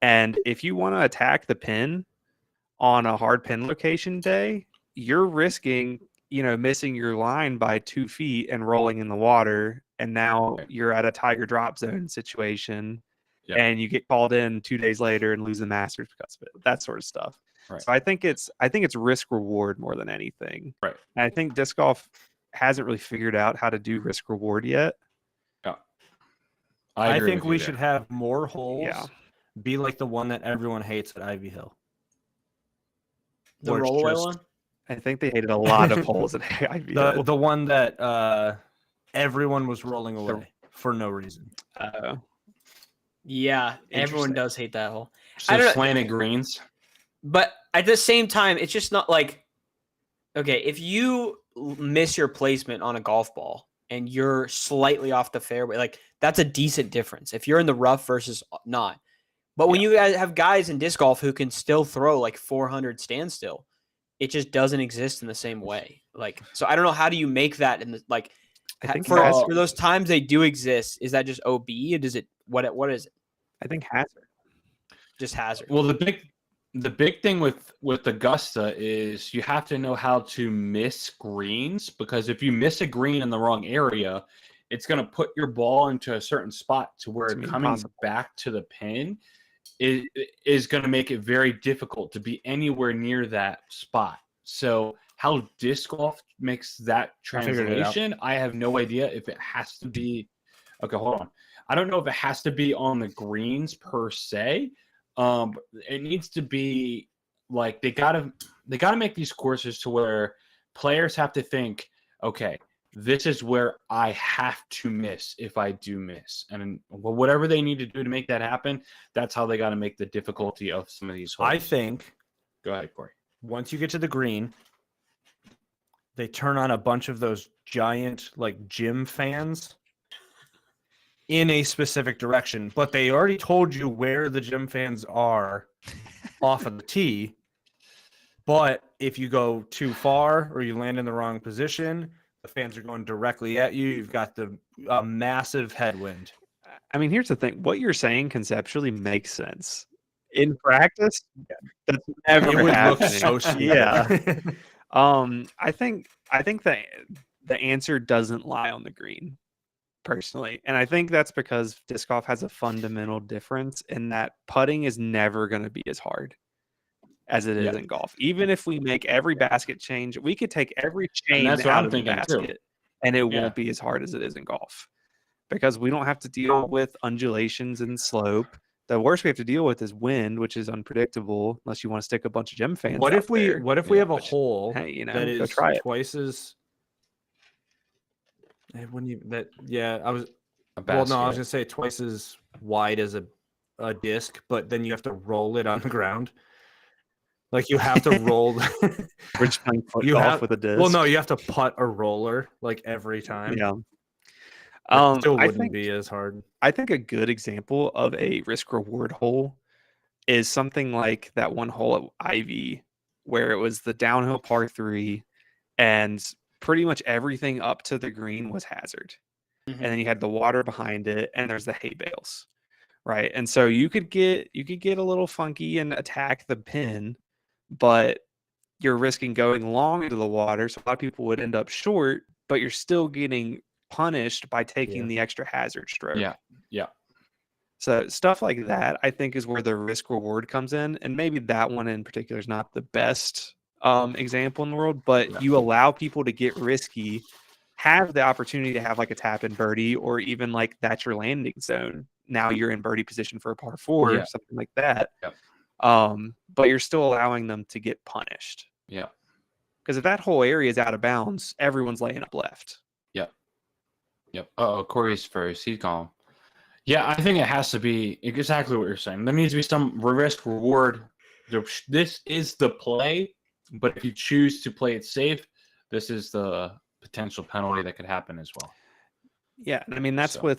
And if you want to attack the pin on a hard pin location day, you're risking, missing your line by 2 feet and rolling in the water. And now you're at a tiger drop zone situation. Yeah. And you get called in 2 days later and lose the Masters because of it. That sort of stuff. Right. So I think it's risk reward more than anything. Right. And I think disc golf hasn't really figured out how to do risk reward yet. I agree think with we you should there. have more holes. Yeah. Be like the one that everyone hates at Ivy Hill. The Where it's rollaway just- one. I think they hated a lot of holes at Ivy Hill. The one that everyone was rolling away for no reason. Yeah, everyone Interesting. does hate that hole. So I don't know. slanted greens. But at the same time, it's just not like, okay, if you miss your placement on a golf ball and you're slightly off the fairway, like that's a decent difference. If you're in the rough versus not. But when you guys have guys in disc golf who can still throw like 400 standstill, it just doesn't exist in the same way. Like, so I don't know, how do you make that in the like I think for hazard. those times they do exist? Is that just OB? Or does it what is it? I think hazard. Just hazard. Well, the big thing with Augusta is you have to know how to miss greens, because if you miss a green in the wrong area, it's going to put your ball into a certain spot to where It's coming impossible. back to the pin is going to make it very difficult to be anywhere near that spot. So how disc golf makes that I figured it out. translation, I have no idea if it has to be. Okay, hold on. I don't know if it has to be on the greens per se. It needs to be like they gotta make these courses to where players have to think, okay, this is where I have to miss if I do miss, and whatever they need to do to make that happen, that's how they got to make the difficulty of some of these holes. I think Go ahead, Corey. once you get to the green, they turn on a bunch of those giant like gym fans in a specific direction, but they already told you where the gym fans are off of the tee. But if you go too far or you land in the wrong position, the fans are going directly at you. You've got a massive headwind. I mean, here's the thing. What you're saying conceptually makes sense. In practice, that's never It would look happening. so stupid. Yeah. I think that the answer doesn't lie on the green, personally. And I think that's because disc golf has a fundamental difference in that putting is never going to be as hard as it is Yeah. in golf. Even if we make every basket change, we could take every chain that's what out I'm of the thinking, too. basket and it Yeah. won't be as hard as it is in golf. Because we don't have to deal with undulations and slope. The worst we have to deal with is wind, which is unpredictable unless you want to stick a bunch of gym fans. What out if we there, what if we Yeah, have a which, hole hey, you know, that go is try it. twice as it wouldn't even that yeah, I was A well no, I was basket. gonna say twice as wide as a disc, but then you have to roll it on the ground. Like you have to roll We're just playing foot You golf have- with a disc. well no, you have to putt a roller like every time. Yeah. It still I wouldn't think be as hard. I think a good example of a risk reward hole is something like that one hole at Ivy, where it was the downhill par 3, and pretty much everything up to the green was hazard. Mhm. And then you had the water behind it, and there's the hay bales, right? And so you could get a little funky and attack the pin, but you're risking going long into the water, so a lot of people would end up short, but you're still getting punished by taking Yeah. the extra hazard stroke. Yeah. So stuff like that, I think, is where the risk reward comes in, and maybe that one in particular is not the best example in the world, but Yeah. you allow people to get risky, have the opportunity to have like a tap in birdie, or even like that's your landing zone. Now you're in birdie position for a par 4, Yeah. something like that. Yep. But you're still allowing them to get punished. Yeah. Because if that whole area is out of bounds, everyone's laying up left. Yep. Oh, Corey's first. He's gone. Yeah, I think it has to be exactly what you're saying. There needs to be some risk reward. This is the play, but if you choose to play it safe, this is the potential penalty that could happen as well. Yeah, and I mean that's So-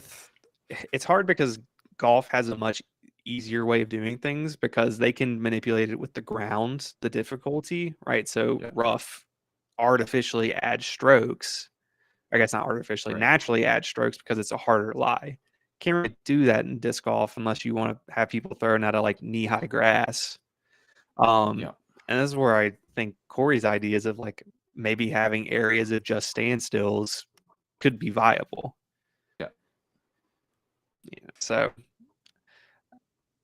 it's hard because golf has a much easier way of doing things because they can manipulate it with the ground, the difficulty, right? So Yeah. rough artificially adds strokes. I guess not artificially, Right. naturally adds strokes because it's a harder lie. Can't really do that in disc golf unless you want to have people throwing out of like knee-high grass. Yeah. And this is where I think Corey's ideas of like maybe having areas of just standstills could be viable. Yeah. Yeah. So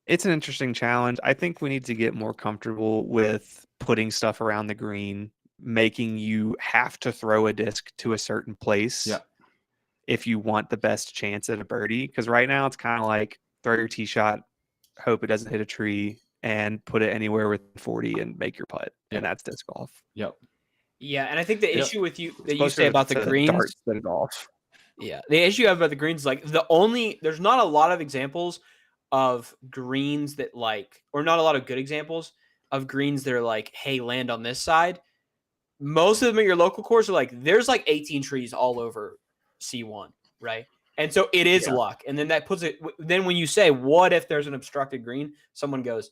it's an interesting challenge. I think we need to get more comfortable with putting stuff around the green, making you have to throw a disc to a certain place. Yeah. If you want the best chance at a birdie. Because right now it's kind of like throw your tee shot, hope it doesn't hit a tree, and put it anywhere within 40 and make your putt. Yeah. And that's disc golf. Yep. Yeah, and I think the Yep. issue with you that you Closer say about the to greens, darts than golf. yeah, the issue you have about the greens, like there's not a lot of examples of greens that like, or not a lot of good examples of greens that are like, hey, land on this side. Most of them at your local course are like, there's like 18 trees all over C1, right? And so it is luck. And then that puts it, then when you say, what if there's an obstructed green? Someone goes,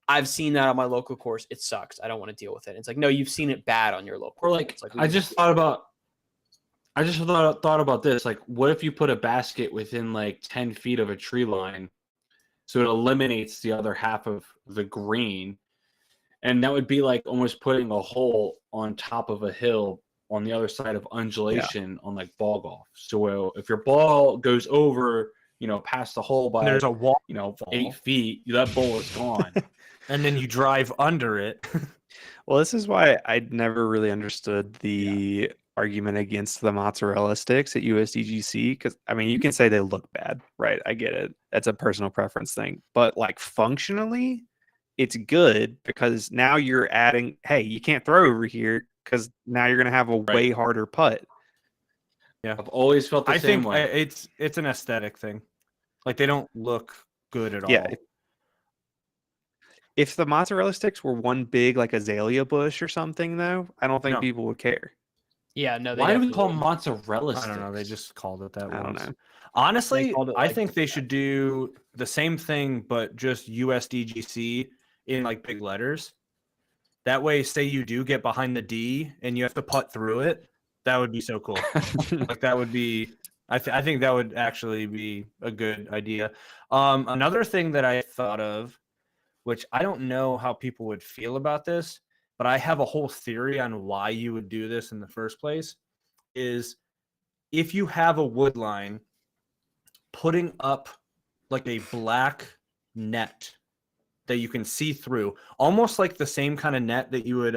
I've seen that on my local course. It sucks. I don't want to deal with it. It's like, no, you've seen it bad on your local Or like, course. I just thought about this. Like, what if you put a basket within like 10 feet of a tree line, so it eliminates the other half of the green, and that would be like almost putting a hole on top of a hill on the other side of undulation on like ball golf. So if your ball goes over, past the hole by There's a wall, 8 feet, that ball is gone. and then you drive under it. Well, this is why I never really understood the argument against the mozzarella sticks at USDGC, because I mean, you can say they look bad, right? I get it. That's a personal preference thing. But like functionally, it's good because now you're adding, hey, you can't throw over here because now you're going to have a way harder putt. Yeah. I've always felt the I same think way. it's an aesthetic thing. Like they don't look good at Yeah. all. If the mozzarella sticks were one big like azalea bush or something, though, I don't think No. people would care. Yeah, no. They Why do we definitely call wouldn't. mozzarella I sticks? don't know. They just called it that. I don't once. know. Honestly, called it, I like, think they should do the same thing, but just USDGC in like big letters. That way, say you do get behind the D and you have to putt through it. That would be so cool. Like that would be. I think that would actually be a good idea. Another thing that I thought of, which I don't know how people would feel about this, but I have a whole theory on why you would do this in the first place, is if you have a wood line, putting up like a black net that you can see through, almost like the same kind of net that you would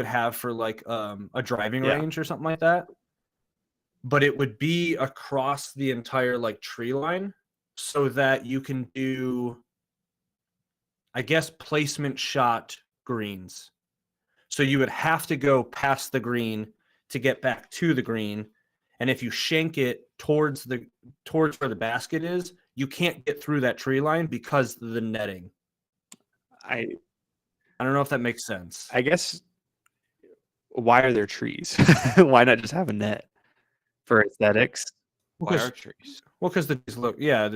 have for like a driving range or something like that. But it would be across the entire like tree line so that you can do, I guess, placement shot greens. So you would have to go past the green to get back to the green. And if you shank it towards where the basket is, you can't get through that tree line because of the netting. I don't know if that makes sense. I guess, why are there trees? Why not just have a net for aesthetics? Why are trees? Well, because the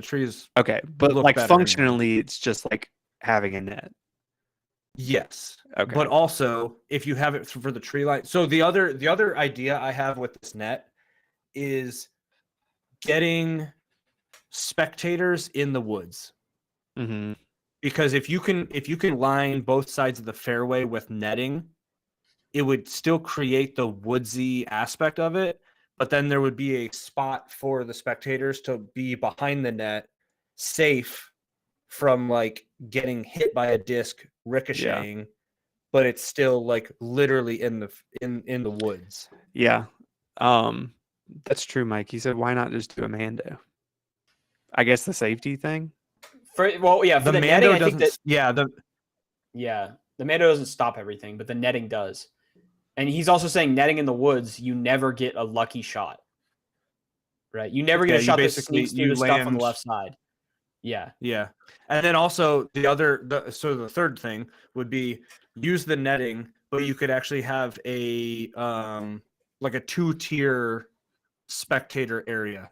trees. Okay, but look like better anyway. functionally, it's just like having a net. Yes. Okay. But also, if you have it for the tree line. So the other idea I have with this net is getting spectators in the woods. Mm-hmm. Because if you can line both sides of the fairway with netting, it would still create the woodsy aspect of it, but then there would be a spot for the spectators to be behind the net, safe from like getting hit by a disc ricocheting, but it's still like literally in the woods. Yeah. That's true, Mike. He said, why not just do a Mando? I guess the safety thing. For the The netting, Mando I think doesn't. that the Mando doesn't stop everything, but the netting does. And he's also saying netting in the woods, you never get a lucky shot. Right? You never get Yeah, a you shot that basically- sneaks through you the stuff on land- the left side. Yeah. Yeah. And then also the third thing would be use the netting, but you could actually have a like a 2-tier spectator area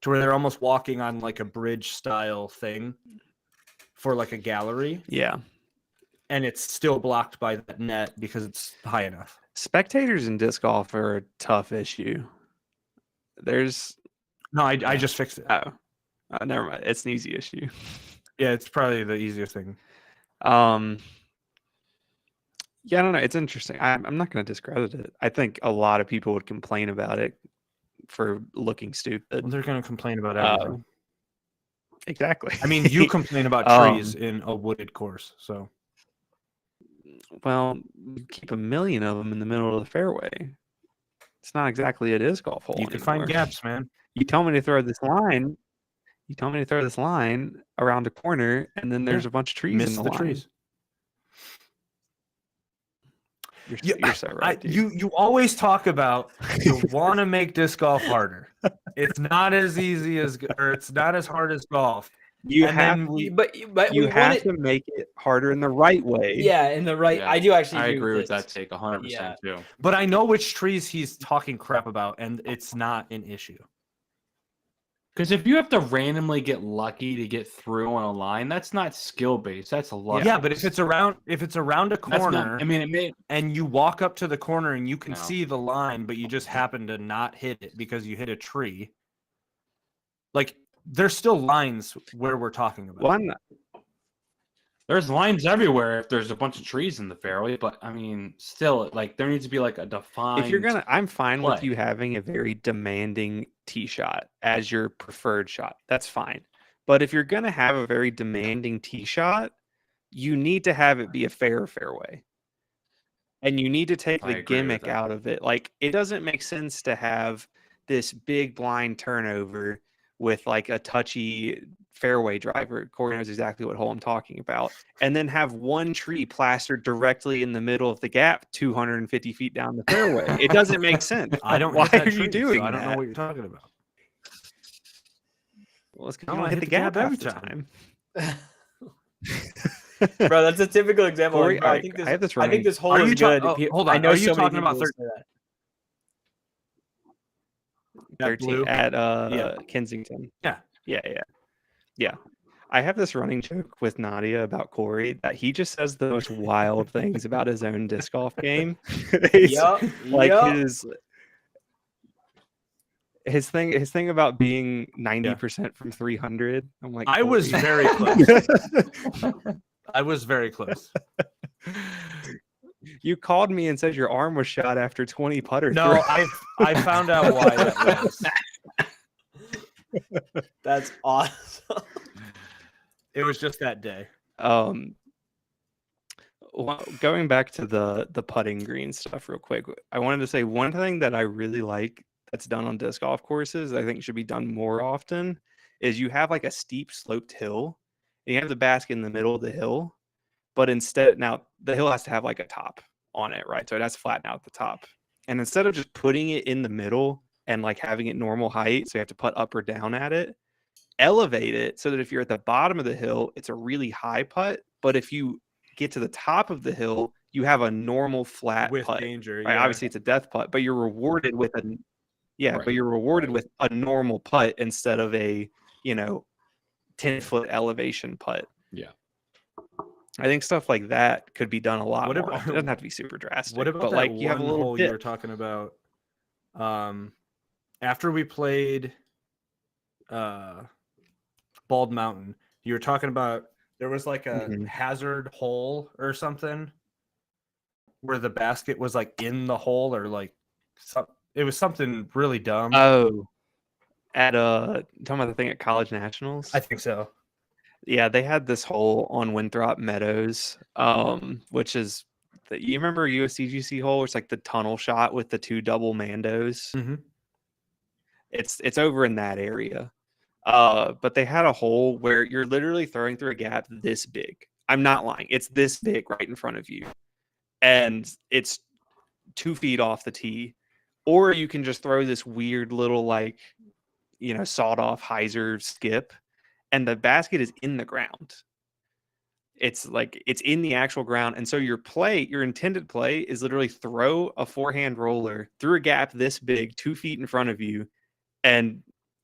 to where they're almost walking on like a bridge style thing for like a gallery, Yeah. and it's still blocked by that net because it's high enough. Spectators in disc golf are a tough issue. There's No, I just fixed it. never mind. It's an easy issue. Yeah, it's probably the easiest thing. Yeah, I don't know. It's interesting. I'm not going to discredit it. I think a lot of people would complain about it for looking stupid. Well, they're going to complain about everything. Exactly. I mean, you complain about trees in a wooded course, so. Well, you keep 1 million of them in the middle of the fairway. It's not exactly a disc golf hole. You can find anymore. gaps, man. You tell me to throw this line. You tell me to throw this line around a corner, and then there's a bunch of trees Miss in the the line. trees. You're so right. dude. You always talk about you want to make disc golf harder. It's not as easy as, or it's not as hard as golf. You And have then we- but you we want have it. to make it harder in the right way. Yeah, in the right. Yeah, I do actually. I agree with this. that take 100% Yeah. too. But I know which trees he's talking crap about, and it's not an issue. Because if you have to randomly get lucky to get through on a line, that's not skill based. That's luck. Yeah, but if it's around a That's corner, not, I mean, it may. and you walk up to the corner and you can No. see the line, but you just happen to not hit it because you hit a tree. Like there's still lines where we're talking about. One, There's lines everywhere if there's a bunch of trees in the fairway, but I mean, still, like there needs to be like a defined. if you're gonna, I'm fine with play. you having a very demanding tee shot as your preferred shot. That's fine. But if you're gonna have a very demanding tee shot, you need to have it be a fairway. And you need to take I the agree with gimmick that. out of it. Like it doesn't make sense to have this big blind turnover with like a touchy fairway driver. Corey knows exactly what hole I'm talking about. And then have one tree plastered directly in the middle of the gap, 250 feet down the fairway. It doesn't make sense. I don't. Why hit that are tree, you doing so I don't know that? what you're talking about. Well, it's because No, you don't I hit the gap every half the time. Bro, that's a typical example. Corey, Bro, I alright, think I this. have this I running. think this hole Are is you ta- good. oh, hold I on, know are you so many talking about people will say that. 13 blue? at Yeah. Kensington. Yeah. Yeah. I have this running joke with Nadia about Corey that he just says the most wild things about his own disc golf game. He's- Yup. like yup. his thing about being 90% from 300. I'm like, I was Corey. very close. I was very close. You called me and said your arm was shot after 20 putter No, throws. I found out why that was. That's awesome. It was just that day. Well, going back to the putting green stuff real quick, I wanted to say one thing that I really like that's done on disc golf courses, I think should be done more often, is you have like a steep sloped hill and you have the basket in the middle of the hill, but instead now the hill has to have like a top on it, right? So it has to flatten out at the top. And instead of just putting it in the middle and like having it normal height, so you have to putt up or down at it, elevate it so that if you're at the bottom of the hill, it's a really high putt. But if you get to the top of the hill, you have a normal flat With putt. danger. Right? Yeah. Obviously, it's a death putt, but you're rewarded with a Right. but you're rewarded with a normal putt instead of a 10-foot elevation putt. Yeah. I think stuff like that could be done a lot What more. about- Often. It doesn't have to be super drastic. What about but that like you have a one little hole you were dip. talking about? After we played Bald Mountain, you were talking about there was like a Mhm. hazard hole or something where the basket was like in the hole or like it was something really dumb. Oh, at talking about the thing at College Nationals. I think so. Yeah, they had this hole on Winthrop Meadows, which is you remember USCGC hole? It's like the tunnel shot with the two double Mandos. Mhm. It's over in that area. But they had a hole where you're literally throwing through a gap this big. I'm not lying. It's this big right in front of you. And it's 2 feet off the tee. Or you can just throw this weird little sawed off hyzer skip. And the basket is in the ground. It's in the actual ground. And so your intended play is literally throw a forehand roller through a gap this big, 2 feet in front of you, and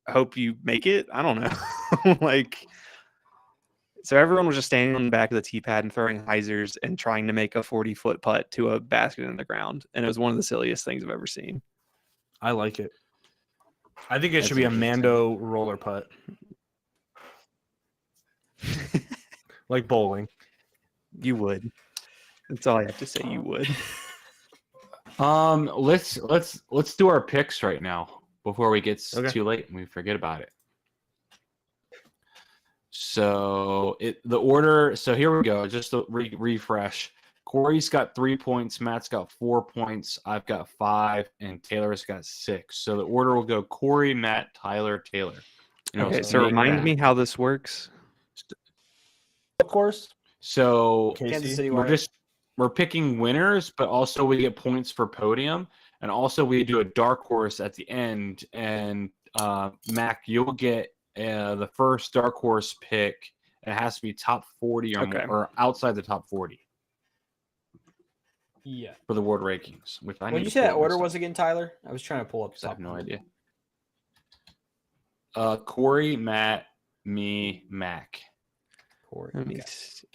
hope you make it. I don't know. So everyone was just standing on the back of the tee pad and throwing hyzers and trying to make a 40-foot putt to a basket in the ground. And it was one of the silliest things I've ever seen. I like it. I think it That's should be a interesting. Mando roller putt. Like bowling. You would. That's all I have to say. You would. Let's do our picks right now before we get Okay. too late and we forget about it. So the order. So here we go. Just to refresh. Corey's got 3 points. Matt's got 4 points. I've got 5, and Taylor's got 6. So the order will go: Corey, Matt, Tyler, Taylor. Okay, so so make remind that. me how this works. Of course. So Kansas City we're Warriors. we're picking winners, but also we get points for podium, and also we do a dark horse at the end. And Mac, you'll get the first dark horse pick. It has to be top 40 or Okay. more, or outside the top 40 Yeah. for the world rankings. Which I What need did you to say pull that up order myself, was again, Tyler? I was trying to pull up 'cause I have no something. idea. Corey, Matt, me, Mac. Corey. Let me Okay. see.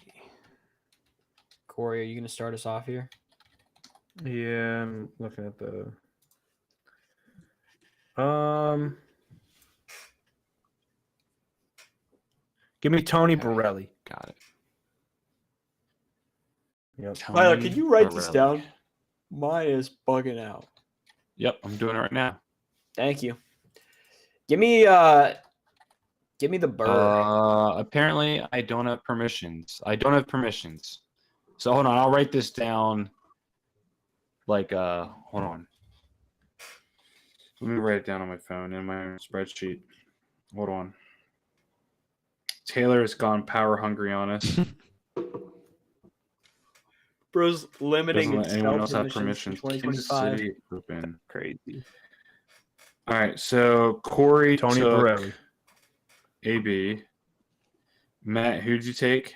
Corey, are you going to start us off here? Yeah, I'm looking at the. Give me Tony Okay. Borelli. Got it. Yep. Tyler, Tony can you write this Borelli. down? Mine is bugging out. Yep, I'm doing it right now. Thank you. Give me the Burr. Apparently, I don't have permissions. So hold on, I'll write this down. Hold on. Let me write it down on my phone in my spreadsheet. Hold on. Taylor has gone power hungry on us. Bro's limiting Doesn't let anyone else have permissions permissions. to Kansas 2025. City open. Crazy. All right, so Corey Tony took Borelli. AB. Matt, who'd you take?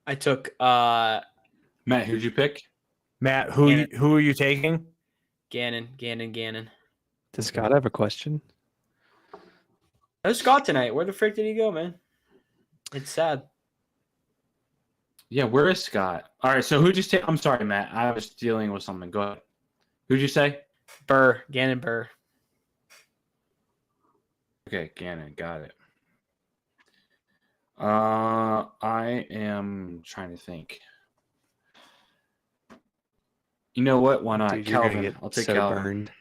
I took Matt, who'd you pick? Matt, who are you taking? Gannon. Does Scott have a question? No Scott tonight. Where the frick did he go, man? It's sad. Yeah, where is Scott? All right, so who'd you take? I'm sorry, Matt. I was dealing with something. Go ahead. Who'd you say? Gannon Burr. Okay, Gannon, got it. I am trying to think. You know what? Why not? Dude, you're gonna Calvin. get I'll take so Calvin. burned.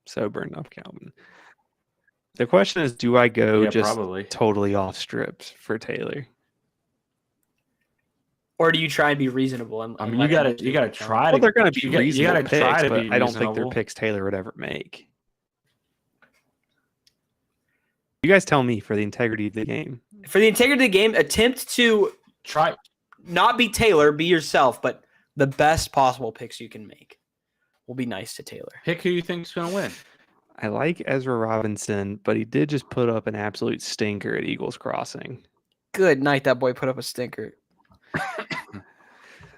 So burned off Calvin. The question is, do I go Yeah, just probably. totally off strips for Taylor? Or do you try and be reasonable? And, I and mean, let you him gotta do try it? to. Well, they're going to be you reasonable gotta try picks, to but be I don't think they're reasonable. picks Taylor would ever make. You guys tell me for the integrity of the game. For the integrity of the game, attempt to Try. not be Taylor, be yourself, but the best possible picks you can make will be nice to Taylor. Pick who you think's gonna win. I like Ezra Robinson, but he did just put up an absolute stinker at Eagles Crossing. Good night, that boy put up a stinker.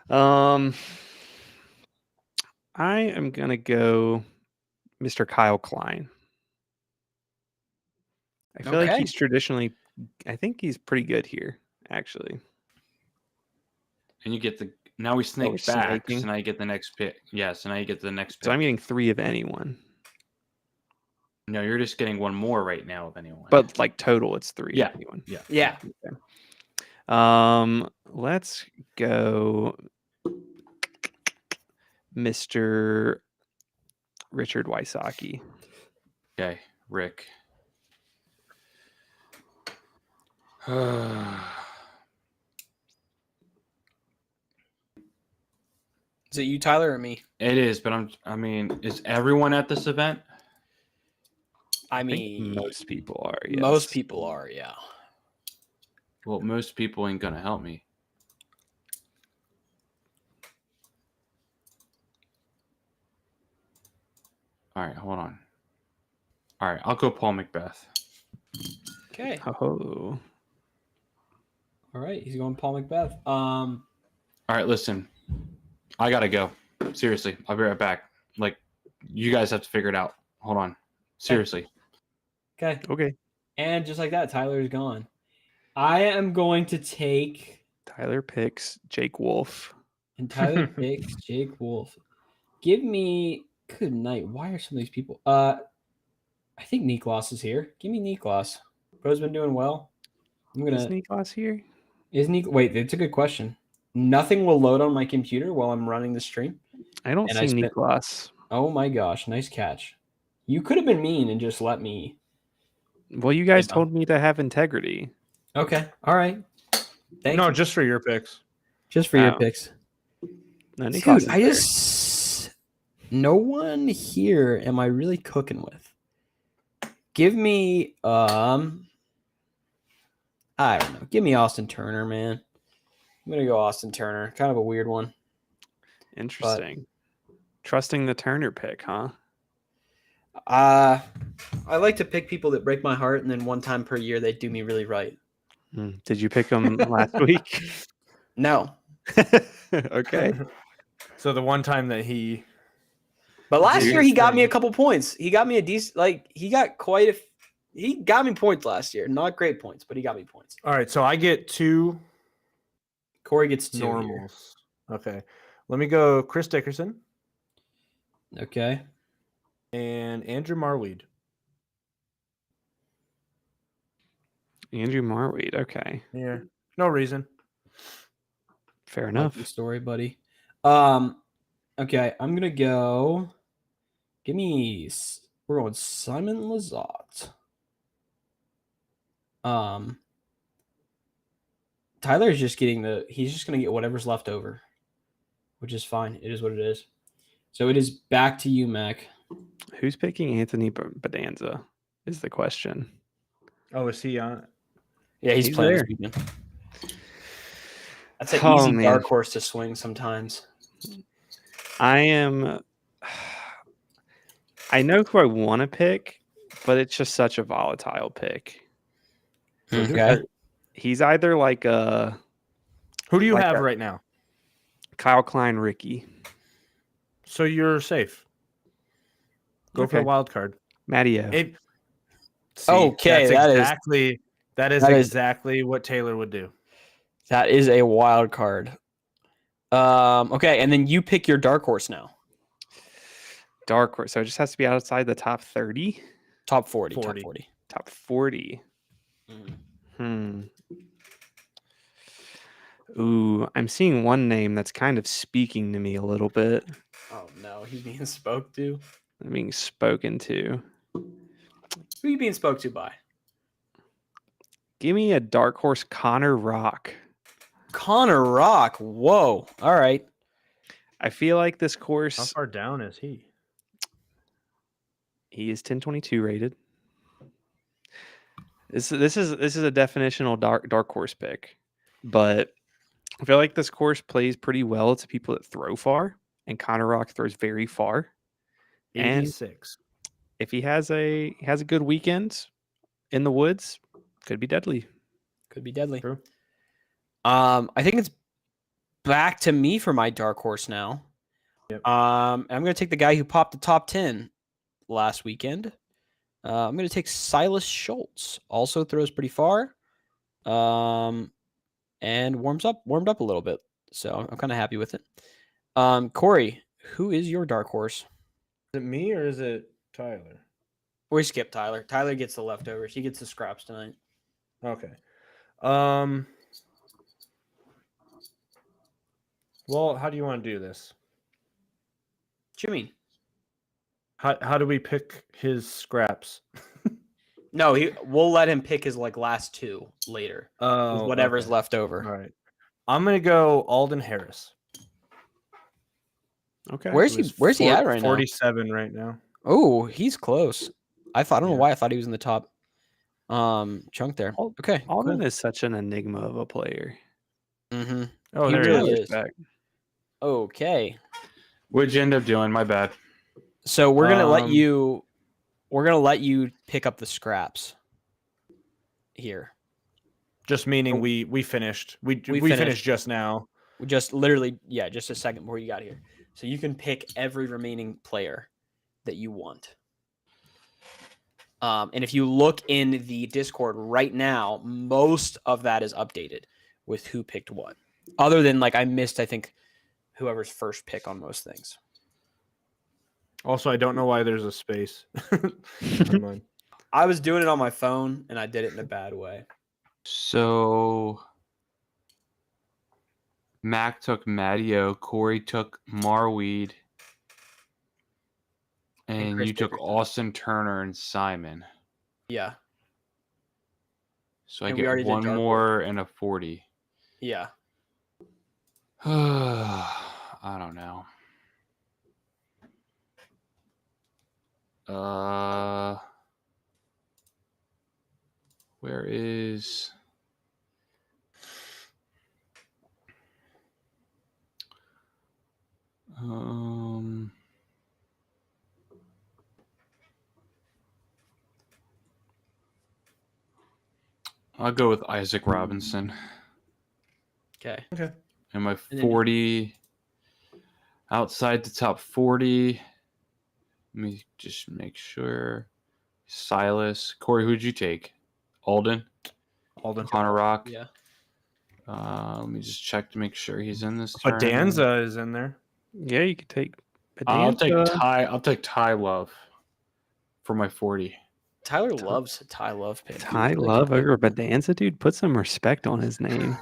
I am going to go Mr. Kyle Klein. I feel like Okay. he's traditionally, I think he's pretty good here, actually. And you get the. Now we snake we're back. snaking. So now you get the next pick. Yeah. So now you get the next pick. So I'm getting 3 of anyone. No, you're just getting one more right now of anyone. But like total, it's 3 Yeah. of anyone. Yeah. Let's go Mr. Richard Wysocki. Okay, Rick. Is it you, Tyler, or me? It is, but I mean, is everyone at this event? I I think mean, most people are. Yes. most people are, yeah. Well, most people ain't gonna help me. All right, hold on. All right, I'll go Paul Macbeth. Okay. Oh, All right. He's going Paul Macbeth. All right, listen. I gotta go. Seriously, I'll be right back. Like, you guys have to figure it out. Hold on. Seriously. Okay. okay. And just like that, Tyler is gone. I am going to take, Tyler picks Jake Wolf. and Tyler picks Jake Wolf. Give me, good night. Why are some of these people? I think Niklas is here. Give me Niklas. Bro's been doing well. I'm Is gonna. Niklas here? Is Nik? Wait, it's a good question. Nothing will load on my computer while I'm running the stream. I don't And I see spent- Niklas. Oh my gosh, nice catch. You could have been mean and just let me. Well, you guys know. told me to have integrity. Okay, all right. Thank No, you. just for your picks. Just for your Oh. picks. No, Niklas Dude, is I there. just no one here am I really cooking with. Give me I don't know. Give me Austin Turner, man. I'm gonna go Austin Turner. Kind of a weird one. Interesting. Trusting the Turner pick, huh? I like to pick people that break my heart, and then one time per year they do me really right. Did you pick him last week? No, Okay. So the one time that he but last Dude, year he got me a thing. couple points. He got me a decent, like he got quite a. He got me points last year. Not great points, but he got me points. All right, so I get 2 Corey gets 2 here. normals. Okay. Let me go Chris Dickerson Okay. and Andrew Marweed. Andrew Marweed. Okay. Yeah. No reason. Fair Like enough. the story, buddy. Okay, I'm gonna go. Give me. We're going Simon Lizotte. Tyler's just getting he's just gonna get whatever's left over, which is fine. It is what it is. So it is back to you, Mac. Who's picking Anthony Bedanza is the question. Oh, is he on? Yeah, he's He's playing there. this weekend. That's an Oh, easy man. dark horse to swing sometimes. I know who I want to pick, but it's just such a volatile pick. Okay. He's either like a Who do you Like have a- right now? Kyle Klein Ricky. So you're safe. Go for Okay. the wild card. Matteo. Okay, that is- that is that is- exactly what Taylor would do. That is a wild card. Okay, and then you pick your dark horse now. Dark horse. So it just has to be outside the top 30? Top 40. 40. Top 40. Top 40. Mhm. Ooh, I'm seeing one name that's kind of speaking to me a little bit. Oh no, he's being spoke to. I'm being spoken to. Who are you being spoke to by? Give me a dark horse, Connor Rock. Connor Rock. Whoa. All right. I feel like this How course, far down is he? he is 1022 rated. This is a definitional dark horse pick, but I feel like this course plays pretty well to people that throw far, and Connor Rock throws very far. And 86. if he has a good weekend in the woods, could be deadly. Could be deadly. True. I think it's back to me for my dark horse now. Yep. I'm going to take the guy who popped the top 10 last weekend. I'm going to take Silas Schultz. Also throws pretty far. And warmed up a little bit. So I'm kind of happy with it. Corey, who is your dark horse? Is it me or is it Tyler? We skip Tyler. Tyler gets the leftovers. He gets the scraps tonight. Okay. Well, how do you want to do this? What you mean? How do we pick his scraps? No, we'll let him pick his last 2 later. With Oh, whatever's okay. left over. All right. I'm gonna go Alden Harris. Okay. Where's he at right now? 47 right now. Oh, he's close. I don't know Yeah. why I thought he was in the top chunk there. Okay. Alden Cool. is such an enigma of a player. Mm-hmm. Oh, He there really he is. is. Okay. What'd you end up doing? My bad. So we're gonna let Um, you pick up the scraps here. Just meaning we finished. We finished. finished just now. We just literally, just a second before you got here. So you can pick every remaining player that you want. And if you look in the Discord right now, most of that is updated with who picked what. Other than I missed, I think, whoever's first pick on most things. Also, I don't know why there's a space. on mine. I was doing it on my phone and I did it in a bad way. So Mac took Matteo, Corey took Marweed, and Chris you took Dickerson. Austin Turner and Simon. Yeah. So I And we already get did one dark more and a 40. Yeah. I don't know. Where is I'll go with Isaac Robinson. Okay. And my then- 40 outside the top 40. Let me just make sure. Silas. Corey, who'd you take? Alden? Alden. Connor Rock? Yeah. Let me just check to make sure he's in this. But tournament. Danza is in there. Yeah, you could take. I'll take Bedanza. Ty. I'll take Ty Love for my 40. Tyler loves a Ty Love pick. Ty Love over Bedanza, dude. Put some respect on his name.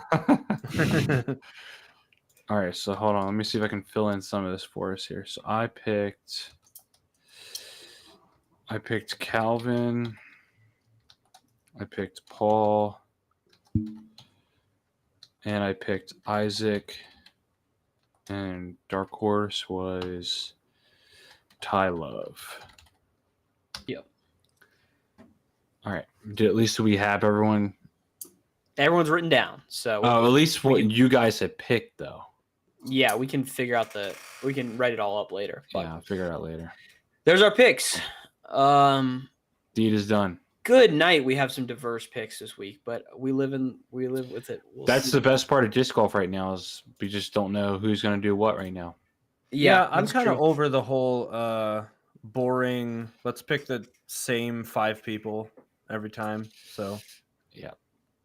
All right, so hold on. Let me see if I can fill in some of this for us here. So I picked Calvin. I picked Paul. And I picked Isaac. And Dark Horse was Ty Love. Yep. All right. At least we have everyone. Everyone's written down, so Oh, at least what you guys had picked, though. yeah, we can figure out we can write it all up later. But Yeah, I'll figure it out later. there's our picks. Deed is done. Good night. We have some diverse picks this week, but we live with it. We'll That's see. the best part of disc golf right now is we just don't know who's going to do what right now. Yeah, I'm that's kind of true. over the whole boring. Let's pick the same 5 people every time. So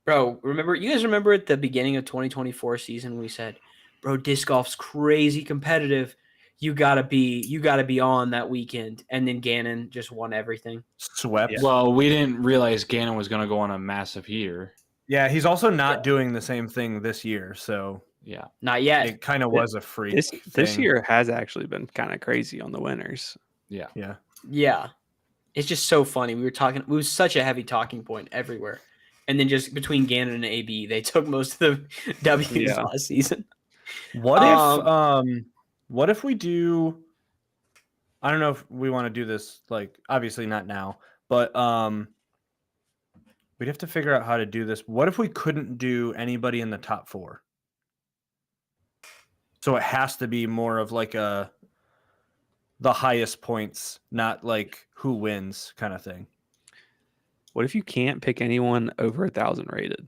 Bro, you guys remember at the beginning of 2024 season we said, "Bro, disc golf's crazy competitive. You gotta be on that weekend." And then Gannon just won everything. swept. Yeah, Well, we didn't realize Gannon was going to go on a massive heater. he's also not doing the same thing this year. So Yeah. Not yet. it kind of was a freak. This thing. year has actually been kind of crazy on the winners. Yeah. Yeah. It's just so funny. It was such a heavy talking point everywhere. And then just between Gannon and AB, they took most of the W's Yeah. last season. What if we do? I don't know if we want to do this. Like, obviously not now, but we'd have to figure out how to do this. What if we couldn't do anybody in the top 4? So it has to be more of like the highest points, not like who wins kind of thing. What if you can't pick anyone over 1,000 rated?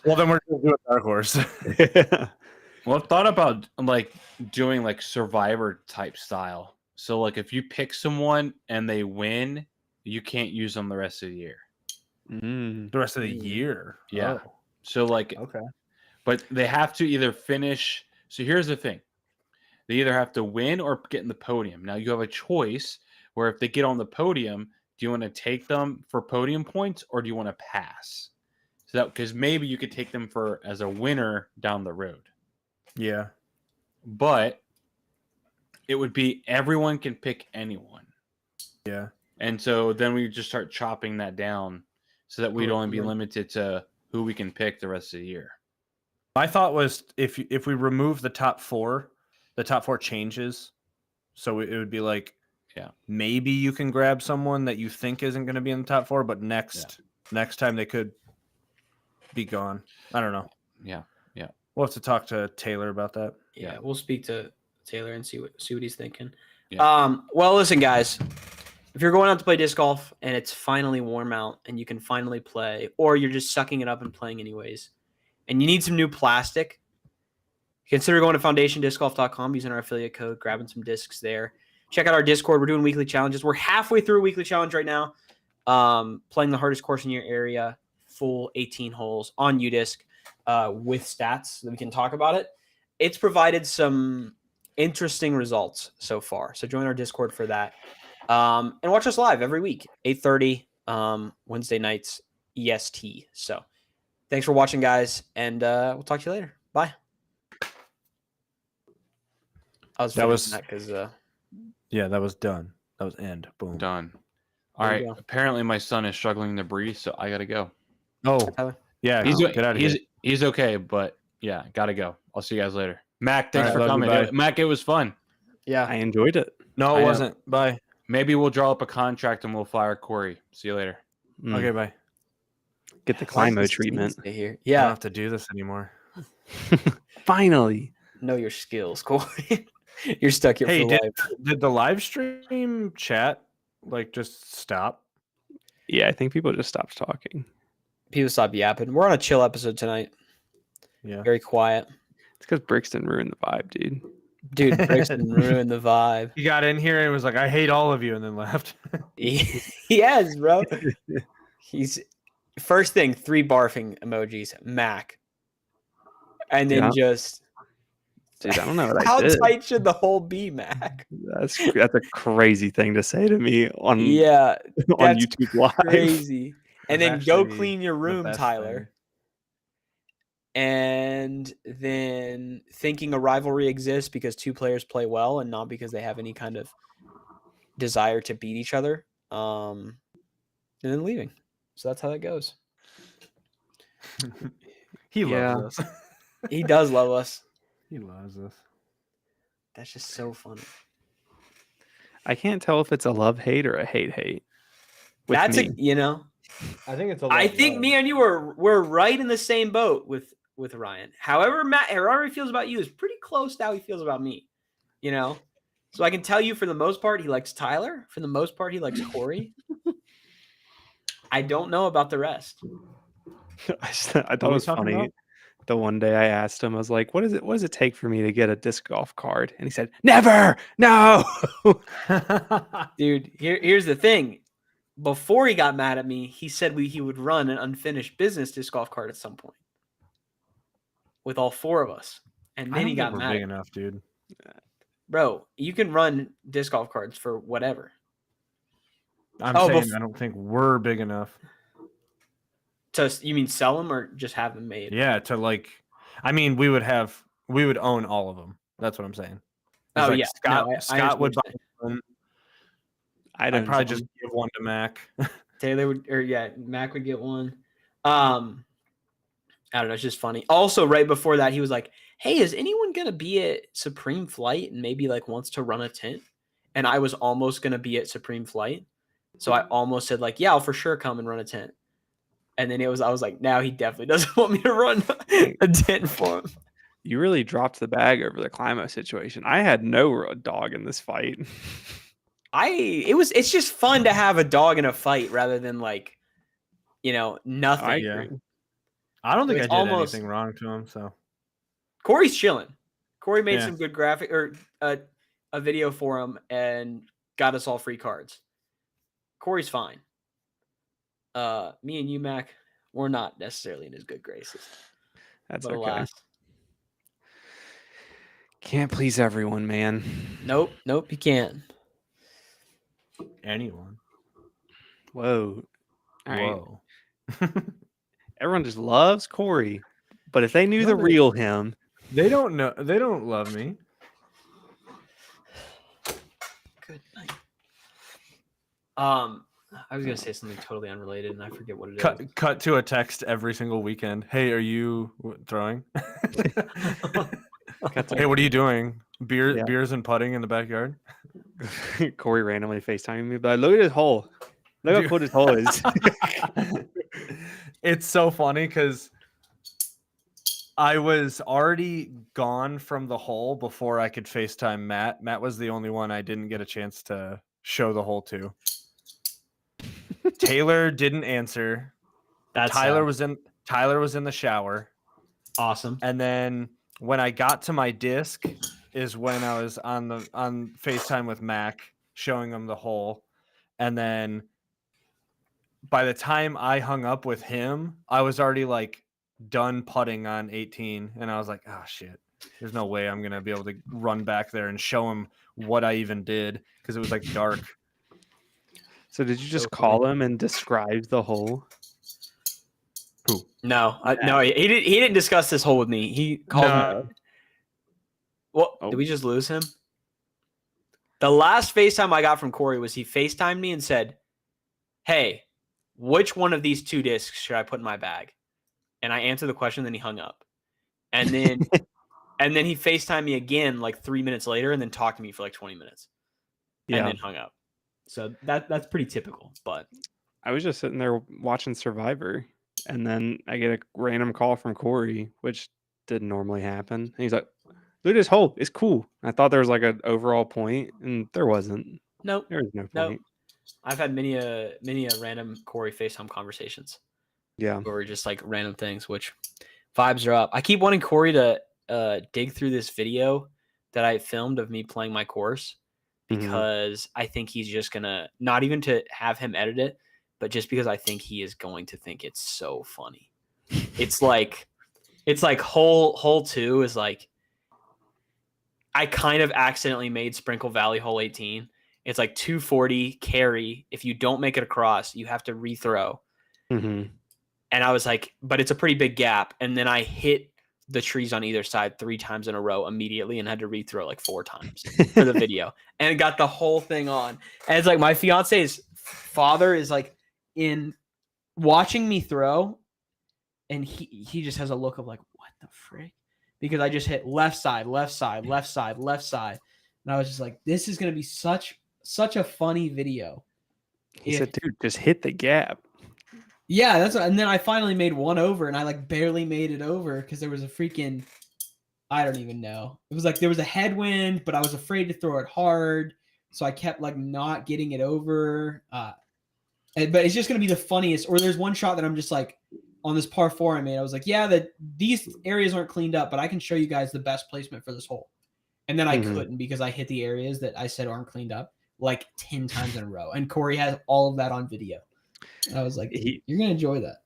Well, then we're going to do a dark horse. Well, I've thought about like doing like Survivor type style. So like if you pick someone and they win, you can't use them the rest of the year. Mm. The rest of the year. Yeah. Oh, So like okay. but they have to either finish. So here's the thing. They either have to win or get in the podium. Now you have a choice where if they get on the podium, do you want to take them for podium points or do you want to pass? So that because maybe you could take them for as a winner down the road. Yeah. But it would be everyone can pick anyone. Yeah. And so then we just start chopping that down so that we'd only be limited to who we can pick the rest of the year. My thought was if we remove the top 4, the top 4 changes. So it would be like, maybe you can grab someone that you think isn't going to be in the top 4, but next time they could be gone. I don't know. Yeah. We'll have to talk to Taylor about that. Yeah, we'll speak to Taylor and see what he's thinking. Yeah. Well, listen, guys, if you're going out to play disc golf and it's finally warm out and you can finally play, or you're just sucking it up and playing anyways, and you need some new plastic, consider going to foundationdiscgolf.com, using our affiliate code, grabbing some discs there. Check out our Discord. We're doing weekly challenges. We're halfway through a weekly challenge right now. Playing the hardest course in your area, full 18 holes on UDisc. With stats that we can talk about it. It's provided some interesting results so far. So join our Discord for that. And watch us live every week, 8:30 Wednesday nights EST. So thanks for watching, guys, and we'll talk to you later. Bye. That was- because Yeah, that was done. That was end. Boom. Done. All There right. you go. Apparently my son is struggling to breathe, so I gotta go. Oh, Tyler. yeah. Get out of here. He's okay, but yeah, gotta go. I'll see you guys later. Mac, thanks All right, for love you, coming. bye. Mac, it was fun. yeah. I enjoyed it. No, I it know. wasn't. Bye. Maybe we'll draw up a contract and we'll fire Corey. See you later. Mm. Okay, bye. Get the Why does Climo this treatment. stay here? I don't Yeah. have to do this anymore. Finally. Know your skills, Corey. You're stuck here Hey, for life. did the live stream chat like just stop? Yeah, I think people just stopped talking. People stop yapping. We're on a chill episode tonight. Yeah. Very quiet. It's because Brixton ruined the vibe, dude. Dude, Brixton ruined the vibe. He got in here and was like, "I hate all of you," and then left. Yes, bro. He's first thing, 3 barfing emojis, Mac. And then Yeah. just Dude, I don't know what I how did. tight should the hole be, Mac? That's a crazy thing to say to me on Yeah, on that's YouTube Live. crazy. And then It's go actually clean your the room, best Tyler. thing. And then thinking a rivalry exists because 2 players play well and not because they have any kind of desire to beat each other. And then leaving. So that's how that goes. He Yeah. loves us. He does love us. He loves us. That's just so funny. I can't tell if it's a love hate or a hate hate. With That's me. I think it's a. I think me and you were right in the same boat with Ryan. However, however he feels about you is pretty close to how he feels about me. You know? So I can tell you for the most part he likes Tyler. For the most part he likes Corey. I don't know about the rest. I thought it we was talking funny. about? The one day I asked him, I was like, what does it take for me to get a disc golf card? And he said, never, no. Dude, here's the thing. Before he got mad at me, he said he would run an unfinished business disc golf cart at some point with all 4 of us. And I then don't he think got we're mad. big At me. enough, dude. Bro, you can run disc golf carts for whatever. I'm Oh, saying I don't think we're big enough. You mean sell them or just have them made? Yeah, to like, I mean, we would own all of them. That's what I'm saying. It's Oh, like yeah. Scott, No, I Scott would buy understand one. I I'd don't probably know. just give one to Mac. Taylor would, or yeah, Mac would get one. I don't know. It's just funny. Also, right before that, he was like, "Hey, is anyone gonna be at Supreme Flight and maybe like wants to run a tent?" And I was almost gonna be at Supreme Flight, so I almost said like, "Yeah, I'll for sure come and run a tent." And then I was like, "Now he definitely doesn't want me to run a tent for him." You really dropped the bag over the Climo situation. I had no dog in this fight. It's just fun to have a dog in a fight rather than like, nothing. I Yeah. agree. I don't think I It's did almost- anything wrong to him. So Corey's chilling. Corey made Yeah. some good graphic or a video for him and got us all free cards. Corey's fine. Me and you, Mac, we're not necessarily in his good graces. That's But okay. alas. Can't please everyone, man. Nope, you can't. anyone. Whoa. All right. Whoa. Everyone just loves Corey. But if they knew No, the they- real him, They don't know. They don't love me. Good night. I was gonna say something totally unrelated and I forget what it is. Cut to a text every single weekend. Hey, are you throwing? Hey, what are you doing? Yeah. Beers and putting in the backyard. Corey randomly FaceTiming me, but look at his hole. Look how Dude. cool his hole is. It's so funny because I was already gone from the hole before I could FaceTime Matt. Matt was the only one I didn't get a chance to show the hole to. Taylor didn't answer. That's Tyler was in the shower. awesome. And then when I got to my disc is when I was on FaceTime with Mac showing him the hole. And then by the time I hung up with him, I was already like done putting on 18 and I was like, oh shit. There's no way I'm going to be able to run back there and show him what I even did because it was like dark. So did you just So call him and describe the hole? No, no, he didn't discuss this hole with me. He called No. me. What? Oh. Did we just lose him? The last FaceTime I got from Corey was he FaceTimed me and said, "Hey, which one of these 2 discs should I put in my bag?" And I answered the question, then he hung up. And then he FaceTimed me again like 3 minutes later and then talked to me for like 20 minutes. And Yeah. then hung up. So that's pretty typical, but I was just sitting there watching Survivor, and then I get a random call from Corey, which didn't normally happen. And he's like, look at this hole. It's cool. I thought there was like an overall point, and there wasn't. nope. There was no Nope. point. I've had many a random Corey FaceTime conversations Yeah. where we're just like random things, which vibes are up. I keep wanting Corey to dig through this video that I filmed of me playing my course Mhm. because I think he's just gonna, not even to have him edit it, but just because I think he is going to think it's so funny. It's like hole 2 is like, I kind of accidentally made Sprinkle Valley hole 18. It's like 240 carry. If you don't make it across, you have to rethrow. Mhm. And I was like, but it's a pretty big gap. And then I hit the trees on either side 3 times in a row immediately and had to rethrow like 4 times for the video and got the whole thing on. And it's like my fiance's father is like in watching me throw, and he just has a look of like, what the frick? Because I just hit left side, left side, left side, left side. And I was just like, this is going to be such a funny video. He said, dude, just hit the gap. Yeah, that's what, and then I finally made one over, and I like barely made it over because there was a freaking, I don't even know. It was like there was a headwind, but I was afraid to throw it hard, so I kept like not getting it over. But it's just gonna be the funniest. Or there's one shot that I'm just like on this par 4 I made. I was like, yeah, that these areas aren't cleaned up, but I can show you guys the best placement for this hole. And then I couldn't because I hit the areas that I said aren't cleaned up like 10 times in a row. And Corey has all of that on video. And I was like, you're gonna enjoy that.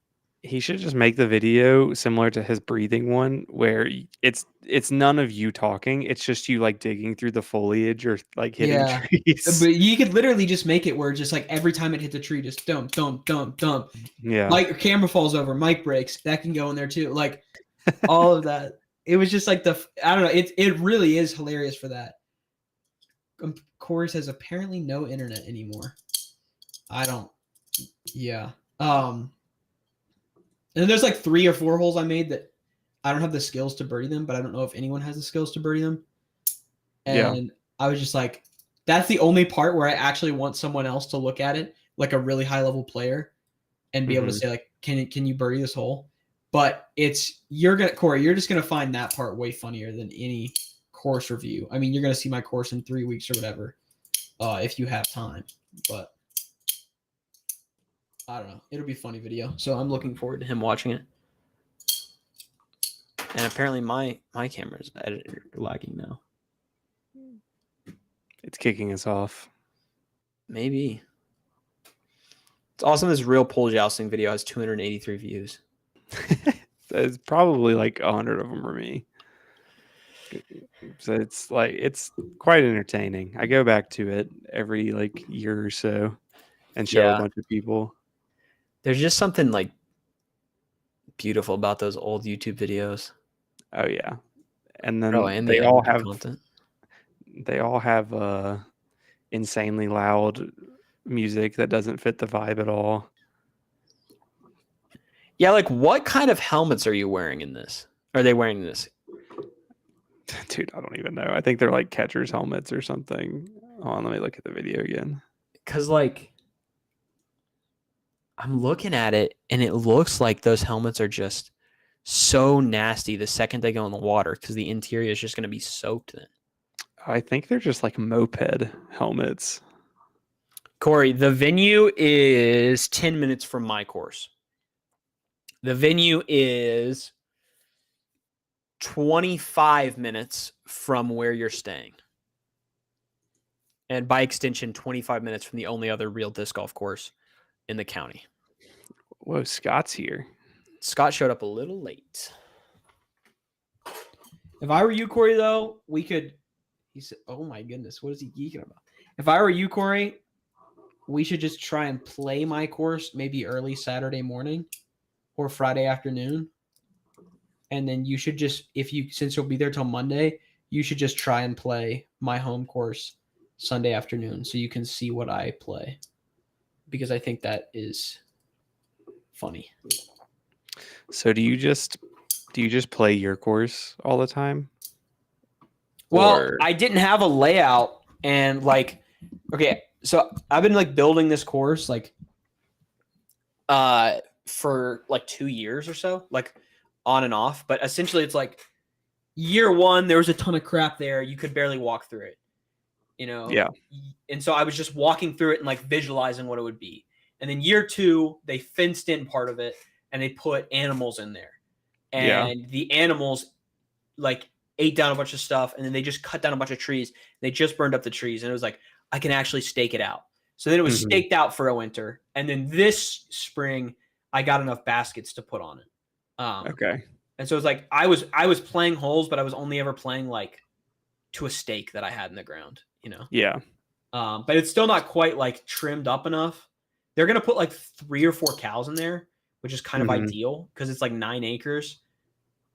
He should just make the video similar to his breathing one, where it's none of you talking. It's just you like digging through the foliage or like hitting trees. But you could literally just make it where just like every time it hits a tree, just dump, dump, dump, dump. Yeah. Like camera falls over, mic breaks. That can go in there too. Like all of that. It was just like I don't know. It really is hilarious for that. Corey says apparently no internet anymore. I don't. Yeah. And then there's like 3 or 4 holes I made that I don't have the skills to birdie them, but I don't know if anyone has the skills to birdie them. And I was just like, that's the only part where I actually want someone else to look at it, like a really high level player, and be able to say like, can you birdie this hole? But Corey, you're just gonna find that part way funnier than any course review. I mean, you're gonna see my course in 3 weeks or whatever, if you have time. But I don't know. It'll be a funny video. So I'm looking forward to him watching it. And apparently my camera's editor lagging now. It's kicking us off. Maybe. It's awesome. This real pole jousting video has 283 views. It's probably like 100 of them are me. So it's quite entertaining. I go back to it every like year or so and show a bunch of people. There's just something like beautiful about those old YouTube videos. Oh yeah. And then and they all have content. They all have insanely loud music that doesn't fit the vibe at all. Yeah, like what kind of helmets are you wearing in this? Are they wearing this? Dude, I don't even know. I think they're like catcher's helmets or something. Hold on, let me look at the video again. Because like I'm looking at it and it looks like those helmets are just so nasty the second they go in the water because the interior is just going to be soaked then. I think they're just like moped helmets. Corey, the venue is 10 minutes from my course. The venue is 25 minutes from where you're staying. And by extension, 25 minutes from the only other real disc golf course in the county. Whoa, Scott's here. Scott showed up a little late. If I were you, Corey, though, we could. He said, "Oh my goodness, what is he geeking about?" If I were you, Corey, we should just try and play my course maybe early Saturday morning or Friday afternoon, and then you should just, since you'll be there till Monday, you should just try and play my home course Sunday afternoon so you can see what I play, because I think that is funny. So do you just play your course all the time? Well, I didn't have a layout, and like, okay, so I've been like building this course like for like 2 years or so, like on and off, but essentially it's like year 1 there was a ton of crap there, you could barely walk through it. you know. Yeah. And so I was just walking through it and like visualizing what it would be. And then year 2, they fenced in part of it and they put animals in there. Yeah. And the animals like ate down a bunch of stuff, and then they just cut down a bunch of trees. They just burned up the trees, and it was like, I can actually stake it out. So then it was Mhm. staked out for a winter. And then this spring, I got enough baskets to put on it. Okay. And so it was like I was playing holes, but I was only ever playing like to a stake that I had in the ground, you know. Yeah. But it's still not quite like trimmed up enough. They're gonna put like 3 or 4 cows in there, which is kind of Mhm. ideal because it's like 9 acres,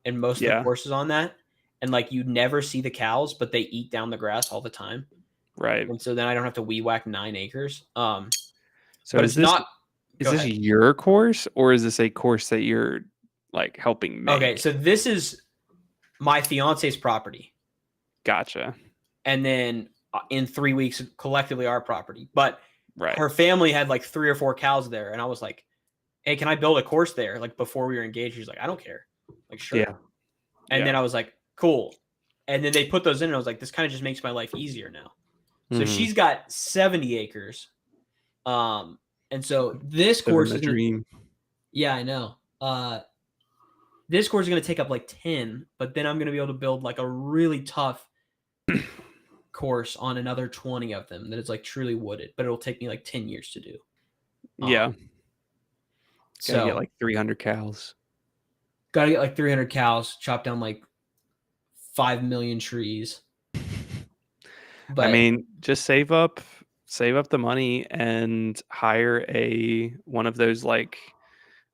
and most of Yeah. the course is on that. And like you never see the cows, but they eat down the grass all the time, Right. and so then I don't have to weed whack 9 acres. So But is it's this not. is Go this ahead. your course, or is this a course that you're like helping make? Okay, so this is my fiance's property, Gotcha. and then in 3 weeks, collectively our property. But Right. her family had like 3 or 4 cows there, and I was like, "Hey, can I build a course there?" Like before we were engaged, she's like, "I don't care." Like, sure. Yeah. And Yeah. then I was like, "Cool." And then they put those in, and I was like, "This kind of just makes my life easier now." So Mhm. she's got 70 acres. And so this Living course the is gonna, dream. yeah, I know. This course is gonna take up like 10, but then I'm gonna be able to build like a really tough course on another 20 of them that is like truly wooded, but it'll take me like 10 years to do. Yeah. Gotta So get like 300 cows. gotta get like 300 cows, chop down like 5 million trees. But I mean, just save up the money and hire one of those like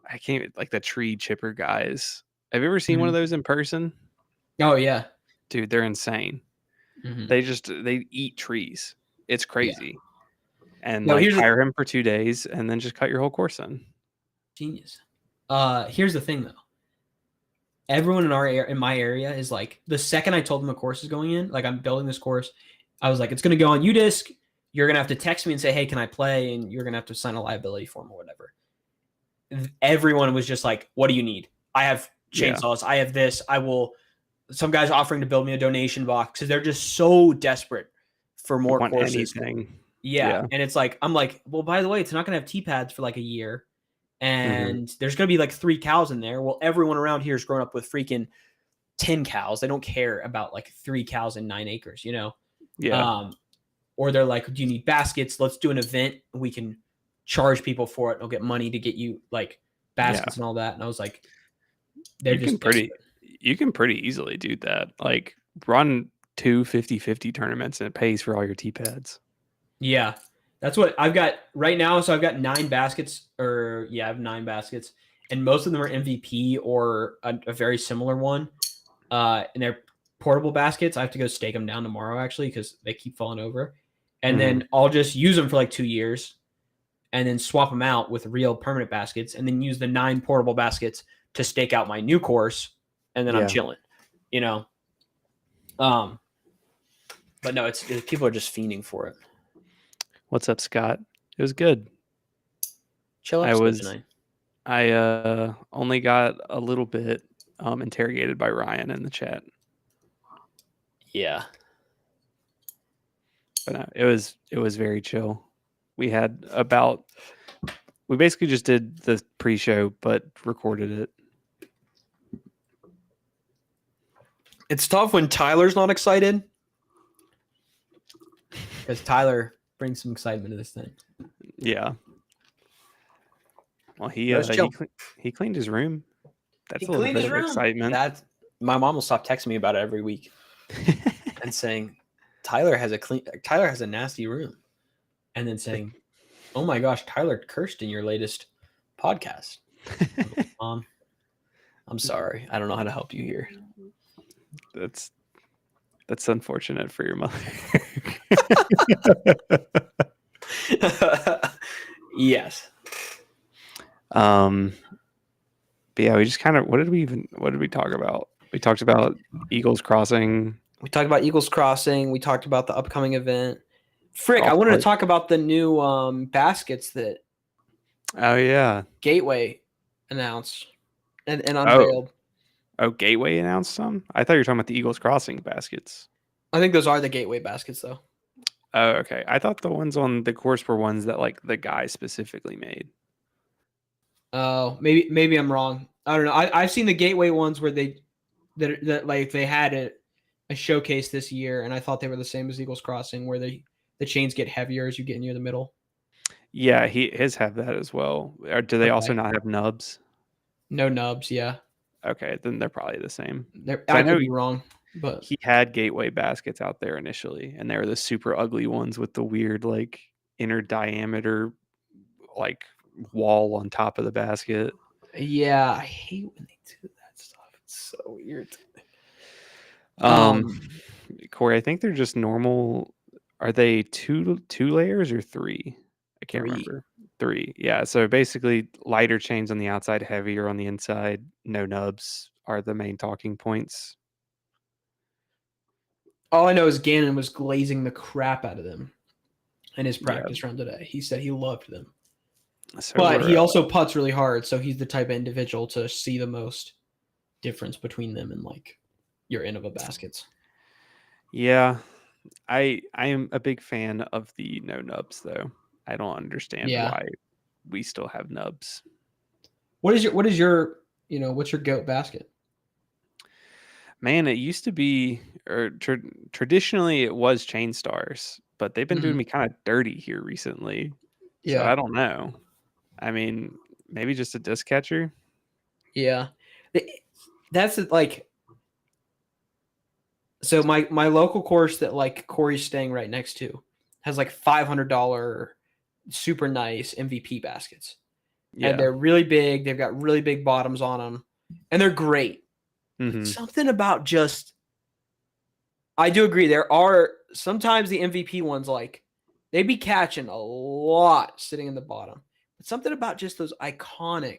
I can't like the tree chipper guys. Have you ever seen one of those in person? oh yeah. Dude, they're insane. Mhm. They eat trees. It's crazy. And No, like here's the- hire him for 2 days and then just cut your whole course in. Genius. Here's the thing though. Everyone in my area is like, the second I told them a course is going in, like I'm building this course, I was like, it's gonna go on UDisc. You're gonna have to text me and say, hey, can I play? And you're gonna have to sign a liability form or whatever. Everyone was just like, what do you need? I have Yeah. chainsaws. I have this. Some guys offering to build me a donation box because they're just so desperate for more Want courses. anything. Yeah. Yeah. And it's like, I'm like, well, by the way, it's not going to have T-pads for like a year. Mm-hmm. And there's going to be like 3 cows in there. Well, everyone around here is grown up with freaking 10 cows. They don't care about like 3 cows in 9 acres, you know? Yeah. Or they're like, do you need baskets? Let's do an event. We can charge people for it. They'll get money to get you like baskets and all that. And I was like, they're You just can pretty easily do that. Like run 2 50-50 tournaments and it pays for all your T-pads. Yeah, that's what I've got right now. So I've got 9 baskets, I have 9 baskets, and most of them are MVP or a very similar one. And they're portable baskets. I have to go stake them down tomorrow actually because they keep falling over, and then I'll just use them for like 2 years, and then swap them out with real permanent baskets, and then use the 9 portable baskets to stake out my new course, and then I'm chilling, you know. But no, people are just fiending for it. What's up, Scott? It was good. Chill I episode was- tonight. I only got a little bit interrogated by Ryan in the chat, Yeah. but no, it was very chill. We basically just did the pre-show but recorded it. It's tough when Tyler's not excited because Tyler brings some excitement to this thing. Yeah. Well, he Let's chill. he cleaned his room. That's He a little cleaned bit his of room. excitement. That my mom will stop texting me about it every week and saying Tyler has a nasty room, and then saying, "Oh my gosh, Tyler cursed in your latest podcast." Mom, I'm sorry. I don't know how to help you here. That's unfortunate for your mother. Yes. But yeah, we just kind of what did we talk about? We talked about Eagles Crossing. We talked about Eagles Crossing. We talked about the upcoming event. Frick, I Golf wanted to cart. talk about the new baskets that Oh yeah. Gateway announced and unveiled. Oh, Gateway announced some? I thought you were talking about the Eagles Crossing baskets. I think those are the Gateway baskets, though. Oh, okay. I thought the ones on the course were ones that like the guy specifically made. Oh, maybe I'm wrong. I don't know. I've seen the gateway ones where that like they had a showcase this year, and I thought they were the same as Eagles Crossing, where the chains get heavier as you get near the middle. Yeah, his have that as well. Or do they also Okay. not have nubs? No nubs, yeah. Okay, then they're probably the same. I I know could be wrong, but He had gateway baskets out there initially, and they were the super ugly ones with the weird like inner diameter like wall on top of the basket. yeah, I hate when they do that stuff. It's so weird. Corey, I think they're just normal. Are they two layers or three? I can't Three. remember. Three. Yeah. So basically lighter chains on the outside, heavier on the inside, no nubs are the main talking points. All I know is Gannon was glazing the crap out of them in his Yeah. practice round today. He said he loved them. So But he we're, also putts really hard, so he's the type of individual to see the most difference between them and like your Innova baskets. yeah. I am a big fan of the no nubs though. I don't understand Yeah. why we still have nubs. What is your what's your goat basket? Man, it used to be, or traditionally it was Chain Stars, but they've been doing me kind of dirty here recently. So I don't know. I mean, maybe just a disc catcher. Yeah. That's like so my local course that like Corey's staying right next to has like $500 super nice MVP baskets. Yeah. And they're really big. They've got really big bottoms on them. And they're great. Mhm. Something about just I do agree. There are sometimes the MVP ones like they be catching a lot sitting in the bottom. But something about just those iconic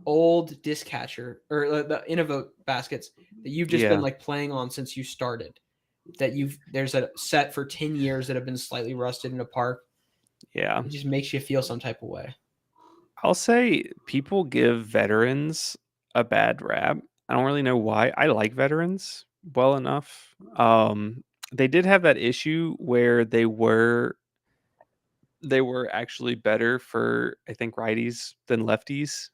old disc catcher or the Innova baskets that you've just Yeah. been like playing on since you started. That there's a set for 10 years that have been slightly rusted in a park. Yeah. It just makes you feel some type of way. I'll say people give veterans a bad rap. I don't really know why. I like veterans well enough. They did have that issue where they were actually better for I think righties than lefties.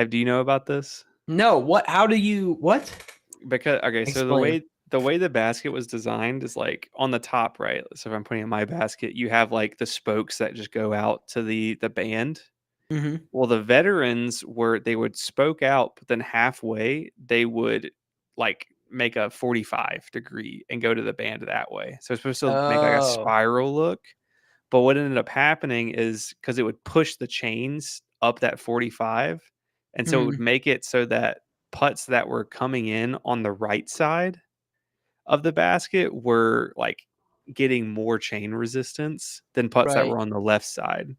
Do you know about this? No, what? How do you what? Because okay, so Explain. the way the basket was designed is like on the top, right? So if I'm putting in my basket, you have like the spokes that just go out to the band. Mm-hmm. Well, the veterans they would spoke out, but then halfway they would like make a 45-degree and go to the band that way. So it's supposed to make like a Oh. spiral look. But what ended up happening is because it would push the chains up that 45. And so it would make it so that putts that were coming in on the right side of the basket were like getting more chain resistance than putts that Right. were on the left side.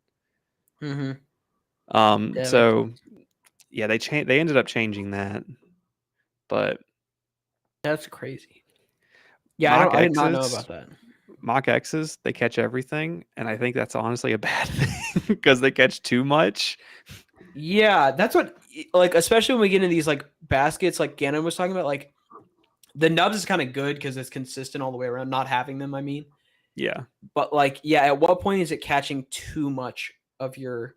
Mm-hmm. Yeah, So yeah, they ended up changing that. But that's crazy. Yeah, Mach I did not know X's- about that. Mach X's, they catch everything, and I think that's honestly a bad thing because they catch too much. Yeah, that's what like especially when we get into these like baskets like Gannon was talking about, like the nubs is kind of good because it's consistent all the way around, not having them, I mean. Yeah. But like, yeah, at what point is it catching too much of your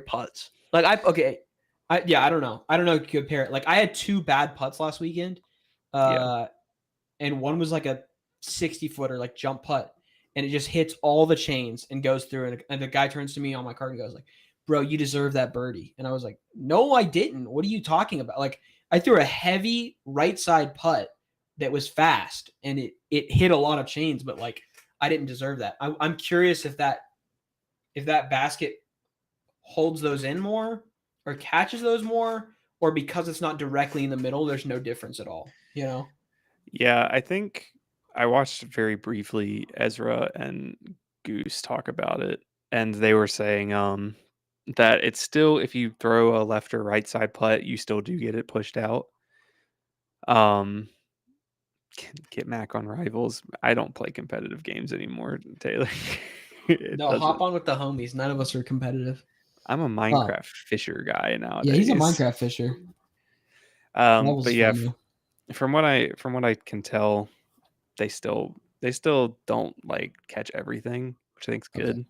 putts? Like I don't know. I don't know if you could compare it. Like I had 2 bad putts last weekend. And one was like a 60-footer, like jump putt, and it just hits all the chains and goes through. And the guy turns to me on my cart and goes like, "Bro, you deserve that birdie." And I was like, "No, I didn't. What are you talking about?" Like I threw a heavy right side putt that was fast, and it hit a lot of chains, but like I didn't deserve that. I'm curious if that basket holds those in more or catches those more, or because it's not directly in the middle, there's no difference at all. You know? Yeah, I think I watched very briefly Ezra and Goose talk about it, and they were saying that it's still if you throw a left or right side putt, you still do get it pushed out. Get Mac on Rivals. I don't play competitive games anymore, Taylor. No, hop on with the homies. None of us are competitive. I'm a Minecraft fisher guy nowadays. Yeah, he's a Minecraft fisher. But yeah, from what I can tell, they still They still don't like catch everything, which I think's Okay. good.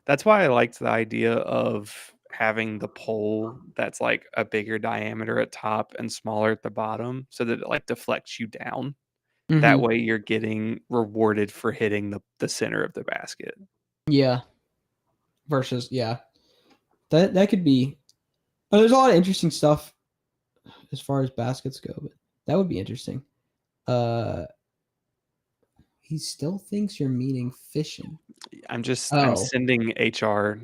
That's why I liked the idea of having the pole that's like a bigger diameter at top and smaller at the bottom so that it like deflects you down. That Mhm. way you're getting rewarded for hitting the center of the basket. Yeah. Versus, yeah. That could be. Oh, there's a lot of interesting stuff as far as baskets go, but that would be interesting. He still thinks you're meaning fishing. I'm Oh. sending HR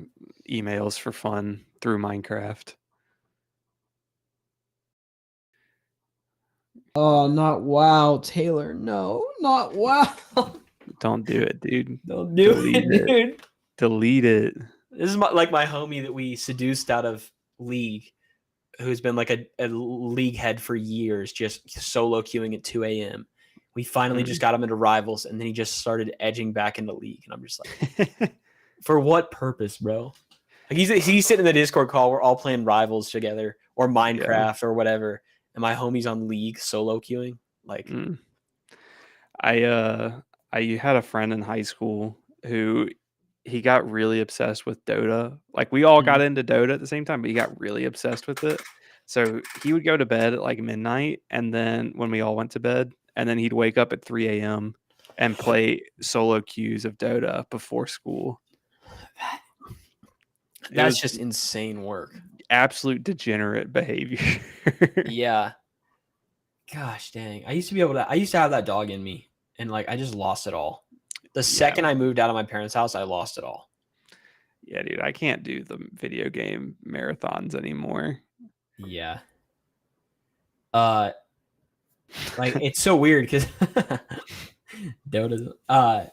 emails for fun through Minecraft. Oh, not wow, Taylor. No, not wow. Don't do it, dude. Don't do Delete it, it. dude. Delete it. This is like my homie that we seduced out of League, who's been like a league head for years, just solo queuing at 2 a.m. We finally just got him into Rivals, and then he just started edging back into League. And I'm just like, for what purpose, bro? Like he's sitting in the Discord call. We're all playing Rivals together, or Minecraft, or whatever. And my homie's on League solo queuing. Like, Mm. I had a friend in high school who he got really obsessed with Dota. Like we all got into Dota at the same time, but he got really obsessed with it. So he would go to bed at like midnight, and then when we all went to bed, and then he'd wake up at 3 a.m. and play solo queues of Dota before school. It that's was just insane work. absolute degenerate behavior. Yeah. Gosh dang. I used to have that dog in me, and like I just lost it all. The second I moved out of my parents' house, I lost it all. Yeah, dude, I can't do the video game marathons anymore. Yeah. Like it's so weird because Dota.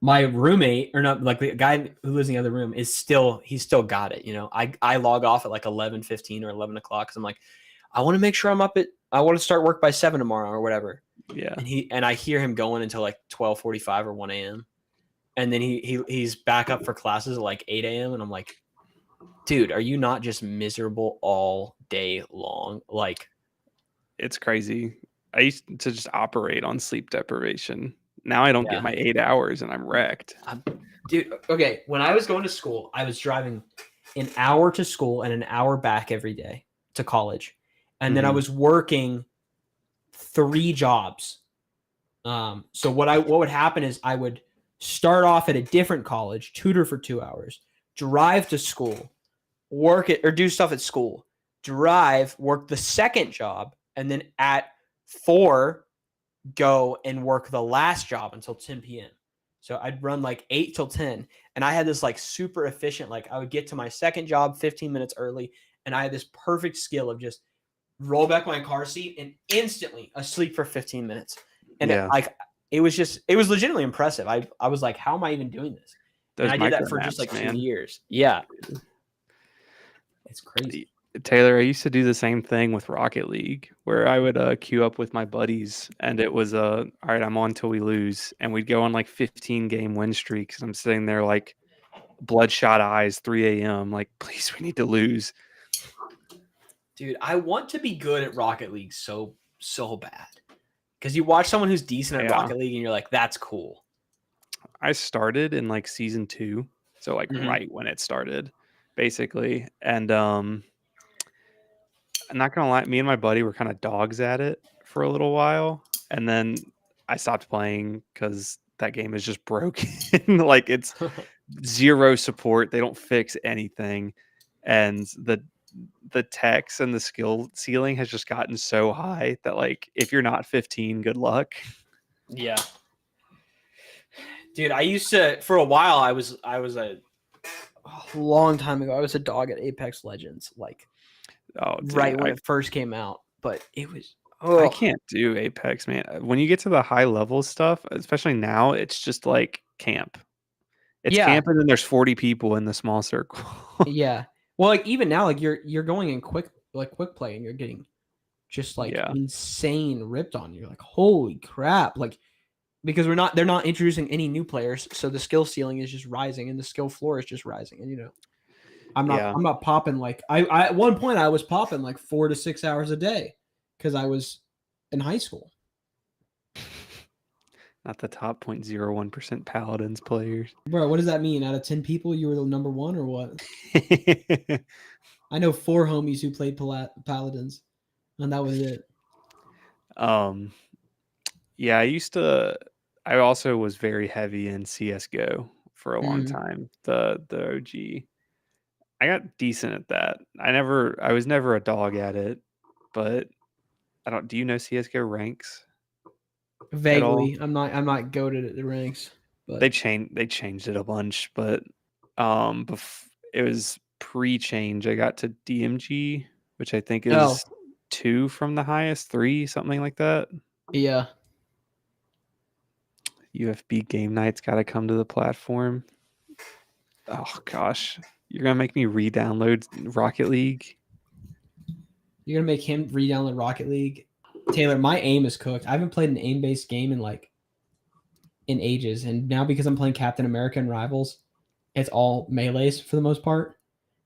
My roommate, or not, like the guy who lives in the other room, he's still got it. You know, I log off at like 11:15 or 11 o'clock because I'm like, I want to make sure I want to start work by 7 tomorrow or whatever. Yeah. And I hear him going until like 12:45 or 1 a.m. And then he's back up for classes at like 8 a.m. And I'm like, dude, are you not just miserable all day long? Like, It's crazy. I used to just operate on sleep deprivation. Now I don't Yeah. get my 8 hours and I'm wrecked. dude, okay. When I was going to school, I was driving an hour to school and an hour back every day to college. And then I Mhm. was working 3 jobs. So what would happen is I would start off at a different college, tutor for 2 hours, drive to school, work it or do stuff at school, drive, work the second job, and then at 4 go and work the last job until 10 p.m. So I'd run like 8 till 10, and I had this like super efficient, like I would get to my second job 15 minutes early, and I had this perfect skill of just roll back my car seat and instantly asleep for 15 minutes. And Yeah. it was legitimately impressive. I was like, how am I even doing this? Those And I did that for micro just like naps, 2 man. years. Yeah. It's crazy. Taylor, I used to do the same thing with Rocket League where I would queue up with my buddies and it was all right, I'm on till we lose. And we'd go on like 15 game win streaks. I'm sitting there like bloodshot eyes, 3 a.m. Like, please, we need to lose. Dude, I want to be good at Rocket League so bad. Because you watch someone who's decent at Yeah. Rocket League and you're like, that's cool. I started in like season 2. So like Mhm. right when it started, basically. And I'm not gonna lie, me and my buddy were kind of dogs at it for a little while, and then I stopped playing because that game is just broken. Like it's zero support. They don't fix anything, and the techs and the skill ceiling has just gotten so high that like if you're not 15, good luck. Yeah. Dude, I used to for a while I was a long time ago. I was a dog at Apex Legends, like Oh, dude, right when it first came out. But it was I can't do Apex, man. When you get to the high level stuff, especially now, it's just like camp. It's Yeah. camp, and then there's 40 people in the small circle. Yeah. Well, like even now, like you're going in quick play and you're getting just like Yeah. insane ripped on. You're like, holy crap. Like because they're not introducing any new players, so the skill ceiling is just rising and the skill floor is just rising. And you know, I'm not popping like I at one point I was popping like 4 to 6 hours a day because I was in high school. Not the top 0.01% Paladins players. Bro, what does that mean? Out of 10 people, you were the number one or what? I know 4 homies who played Paladins, and that was it. Yeah, I also was very heavy in CS:GO for a long time. The OG. I got decent at that. I was never a dog at it, but do you know CS:GO ranks? Vaguely. I'm not goated at the ranks, but They changed it a bunch, but it was pre-change. I got to DMG, which I think is 2 from the highest, 3, something like that. yeah. UFB game night's got to come to the platform. Oh gosh, you're gonna make me re-download Rocket League. You're gonna make him re-download Rocket League. Taylor, my aim is cooked. I haven't played an aim-based game in ages, and now because I'm playing Captain America and Rivals, it's all melees for the most part.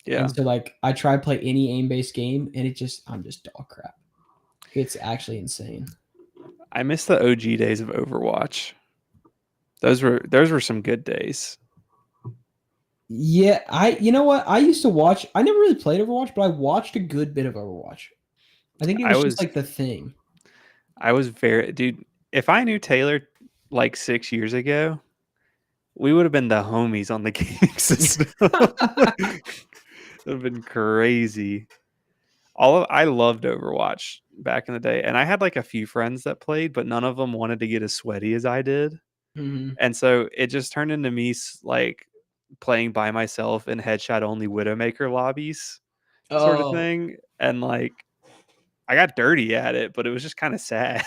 Yeah. And so I try to play any aim-based game, and I'm just dog crap. It's actually insane. I miss the OG days of Overwatch. Those were some good days. Yeah, you know what? I used to watch. I never really played Overwatch, but I watched a good bit of Overwatch. I think it was just like the thing. I was dude. If I knew Taylor like 6 years ago, we would have been the homies on the gaming system. It would have been crazy. I loved Overwatch back in the day, and I had like a few friends that played, but none of them wanted to get as sweaty as I did. Mm-hmm. And so it just turned into me like playing by myself in headshot only Widowmaker lobbies sort of thing. And like I got dirty at it, but it was just kind of sad.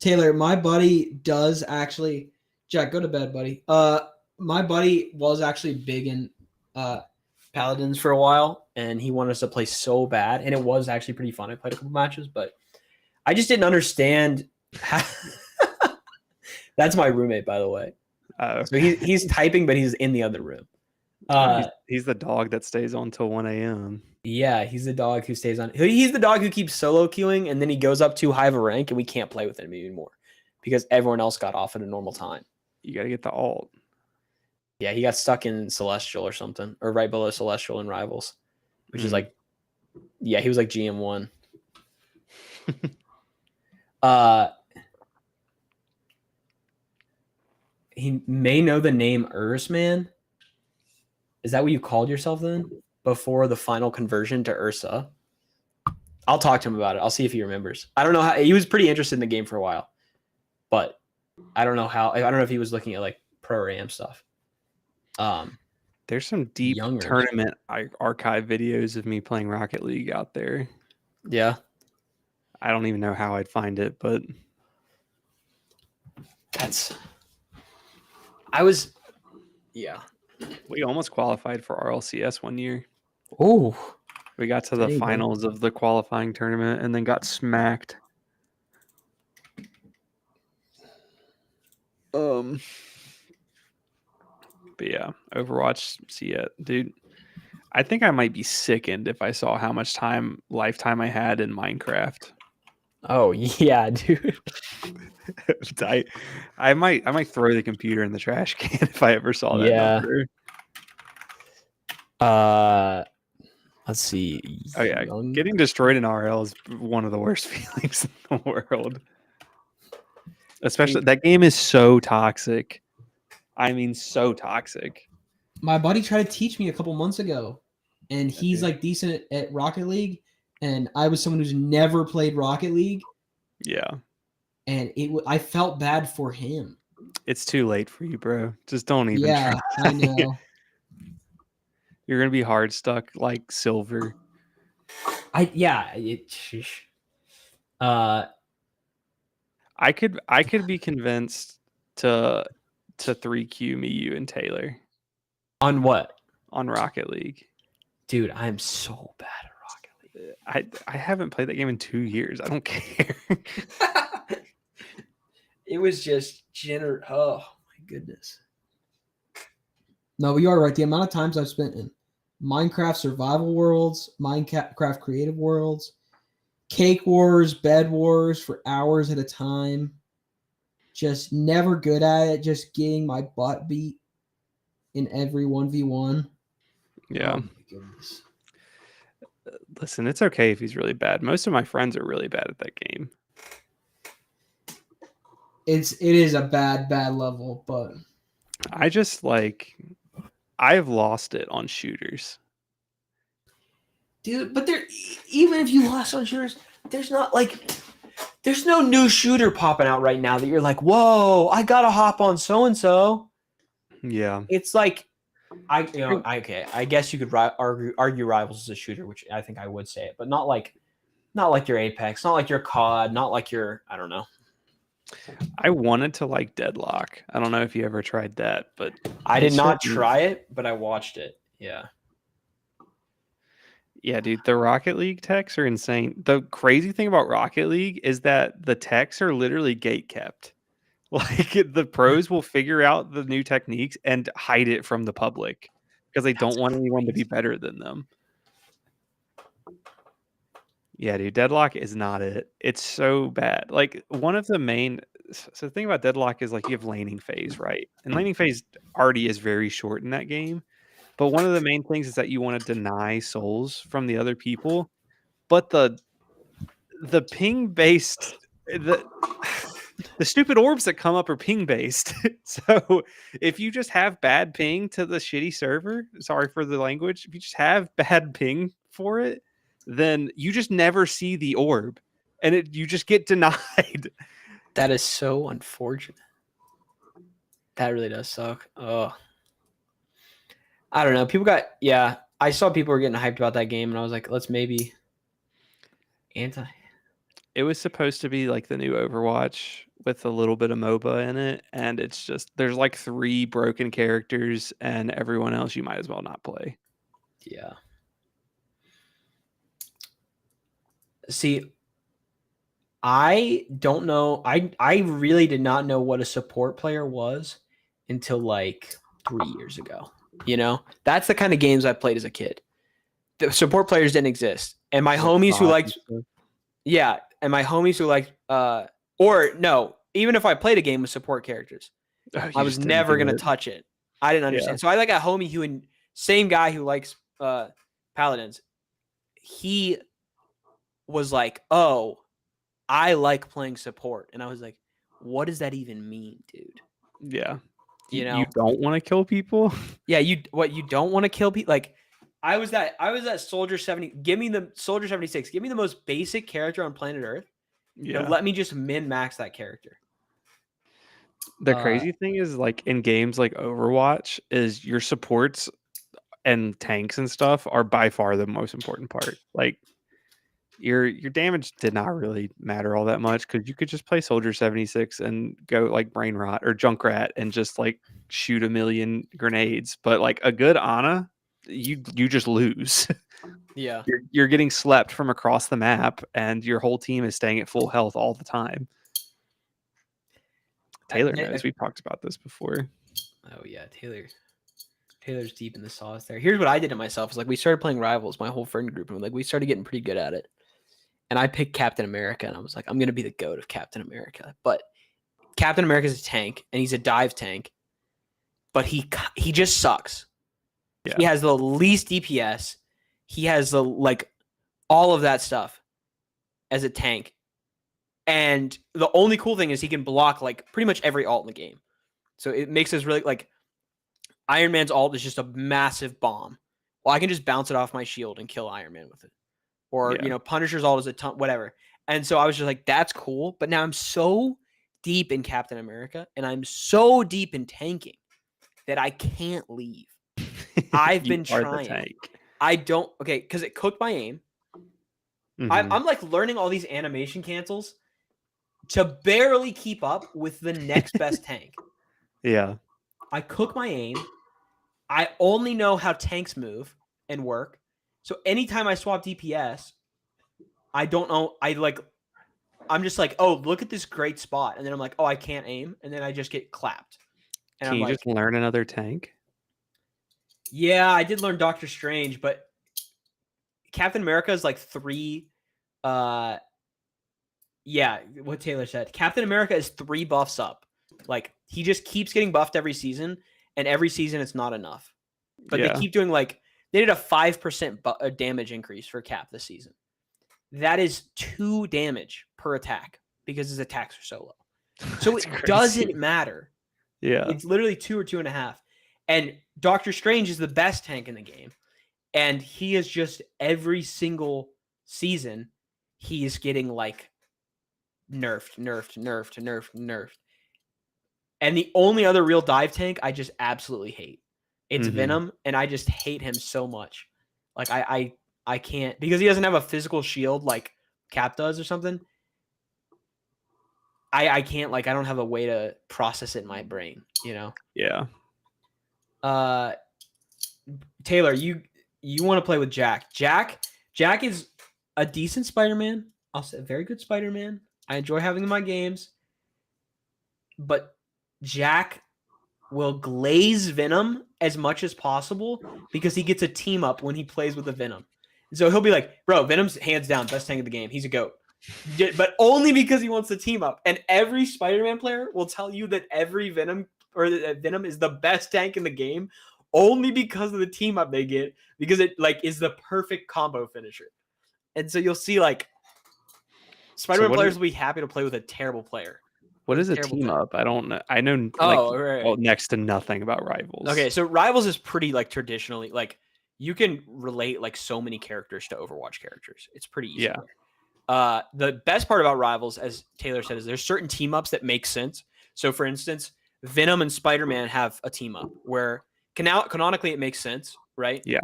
Taylor, my buddy does actually. Jack, go to bed, buddy. My buddy was actually big in Paladins for a while, and he wanted us to play so bad, and it was actually pretty fun. I played a couple matches, but I just didn't understand how. That's my roommate, by the way. So he's typing, but he's in the other room. He's the dog that stays on till 1 a.m. Yeah, he's the dog who stays on. He's the dog who keeps solo queuing, and then he goes up too high of a rank, and we can't play with him anymore because everyone else got off at a normal time. You got to get the alt. Yeah, he got stuck in Celestial or something, or right below Celestial in Rivals, which is like, yeah, he was like GM1. He may know the name Ursman. Is that what you called yourself then? Before the final conversion to Ursa? I'll talk to him about it. I'll see if he remembers. I don't know how he was pretty interested in the game for a while, but I don't know if he was looking at like pro RAM stuff. There's some deep tournament archive videos of me playing Rocket League out there. Yeah. I don't even know how I'd find it, but yeah. We almost qualified for RLCS one year. Oh. We got to the finals of the qualifying tournament and then got smacked. But yeah, Overwatch, see it, dude. I think I might be sickened if I saw how much lifetime I had in Minecraft. Oh yeah, dude. I might throw the computer in the trash can if I ever saw that number. Let's see. Oh yeah, getting destroyed in RL is one of the worst feelings in the world. Especially that game is so toxic. I mean, so toxic. My buddy tried to teach me a couple months ago, and he's like decent at Rocket League, and I was someone who's never played Rocket League. Yeah. And I felt bad for him. It's too late for you, bro. Just don't even try. I know. You're gonna be hard stuck like Silver. I could be convinced to 3Q me, you, and Taylor. On what? On Rocket League. Dude, I'm so bad at Rocket League. I haven't played that game in 2 years. I don't care. It was just oh my goodness. No, but you are right. The amount of times I've spent in Minecraft Survival Worlds, Minecraft Creative Worlds, cake wars, bed wars for hours at a time. Just never good at it. Just getting my butt beat in every 1v1. Yeah. Oh my goodness. Listen, it's okay if he's really bad. Most of my friends are really bad at that game. It is a bad level, but I just I've lost it on shooters. Dude, but even if you lost on shooters, there's no new shooter popping out right now that you're like, whoa, I gotta hop on so and so. Yeah. It's like, I guess you could argue Rivals as a shooter, which I think I would say it, but not like your Apex, not like your COD, not like your, I don't know. I wanted to like Deadlock. I don't know if you ever tried that, but I did not certainly- try it, but I watched it. Yeah. Yeah, dude, the Rocket League techs are insane. The crazy thing about Rocket League is that the techs are literally gate kept. Like the pros will figure out the new techniques and hide it from the public because they don't want anyone to be better than them. Yeah, dude, Deadlock is not it. It's so bad. Like one of the main so the thing about Deadlock is like you have laning phase, right? And laning phase already is very short in that game. But one of the main things is that you want to deny souls from the other people. But the ping based the stupid orbs that come up are ping based. So if you just have bad ping to the shitty server, sorry for the language, if you just have bad ping for it, then you just never see the orb and you just get denied. That is so unfortunate. That really does suck. Oh, I don't know. I saw people were getting hyped about that game, and I was like, let's maybe anti. It was supposed to be like the new Overwatch with a little bit of MOBA in it, and it's just there's like 3 broken characters, and everyone else you might as well not play. Yeah. See, I don't know. I really did not know what a support player was until like 3 years ago. You know, that's the kind of games I played as a kid. The support players didn't exist. And my homies who liked, yeah, and my homies who liked, or no, even if I played a game with support characters, I was never going to touch it. I didn't understand. Yeah. So I like a homie who, same guy who likes Paladins. He was like, oh, I like playing support. And I was like, what does that even mean, dude? Yeah. You know, you don't want to kill people. yeah, you don't want to kill people. Like I was that Soldier 70. Give me the Soldier 76. Give me the most basic character on planet Earth. Yeah. And let me just min max that character. The crazy thing is like in games like Overwatch is your supports and tanks and stuff are by far the most important part. Like your damage did not really matter all that much because you could just play Soldier 76 and go like Brain Rot or Junkrat and just like shoot a million grenades. But like a good Ana, you just lose. Yeah. You're getting slept from across the map and your whole team is staying at full health all the time. Taylor knows. We've talked about this before. Oh yeah, Taylor's deep in the sauce there. Here's what I did to myself. Is like we started playing Rivals, my whole friend group, and like we started getting pretty good at it. And I picked Captain America, and I was like, I'm gonna be the GOAT of Captain America. But Captain America's a tank, and he's a dive tank. But he just sucks. Yeah. He has the least DPS. He has the like all of that stuff as a tank. And the only cool thing is he can block like pretty much every ult in the game. So it makes us really like Iron Man's ult is just a massive bomb. Well, I can just bounce it off my shield and kill Iron Man with it. Or, Yeah. Punisher's ult is a ton, whatever. And so I was just like, that's cool. But now I'm so deep in Captain America and I'm so deep in tanking that I can't leave. I've You been are the trying. tank. I don't, okay, because it cooked my aim. Mhm. I'm like learning all these animation cancels to barely keep up with the next best tank. Yeah. I cook my aim. I only know how tanks move and work. So anytime I swap DPS, I don't know. I'm just like, oh, look at this great spot. And then I'm like, oh, I can't aim. And then I just get clapped. And Can I'm you like, just learn another tank? yeah, I did learn Doctor Strange, but Captain America is like 3 Yeah, what Taylor said. Captain America is 3 buffs up. Like he just keeps getting buffed every season, and every season it's not enough. But they keep doing like they did a 5% damage increase for Cap this season. That is 2 damage per attack because his attacks are so low. So it doesn't matter. Yeah. It's literally 2 or 2.5. And Doctor Strange is the best tank in the game. And he is just every single season, he is getting like nerfed. And the only other real dive tank I just absolutely hate. It's Venom, and I just hate him so much. Like I can't, because he doesn't have a physical shield like Cap does or something. I can't, like, I don't have a way to process it in my brain, you know? Yeah. Taylor, you want to play with Jack. Jack is a decent Spider-Man. I'll say a very good Spider-Man. I enjoy having him in my games. But Jack will glaze Venom as much as possible because he gets a team up when he plays with a Venom. So he'll be like, bro, Venom's hands down best tank of the game. He's a GOAT. But only because he wants to team up. And every Spider-Man player will tell you that every Venom or that Venom is the best tank in the game only because of the team up they get, because it like is the perfect combo finisher. And so you'll see like Spider-Man players will be happy to play with a terrible player. What is a team up? I don't know. I know right. Next to nothing about Rivals. Okay, so Rivals is pretty like traditionally like you can relate like so many characters to Overwatch characters. It's pretty easy. Yeah. The best part about Rivals, as Taylor said, is there's certain team ups that make sense. So for instance, Venom and Spider-Man have a team up where canonically it makes sense, right? Yeah.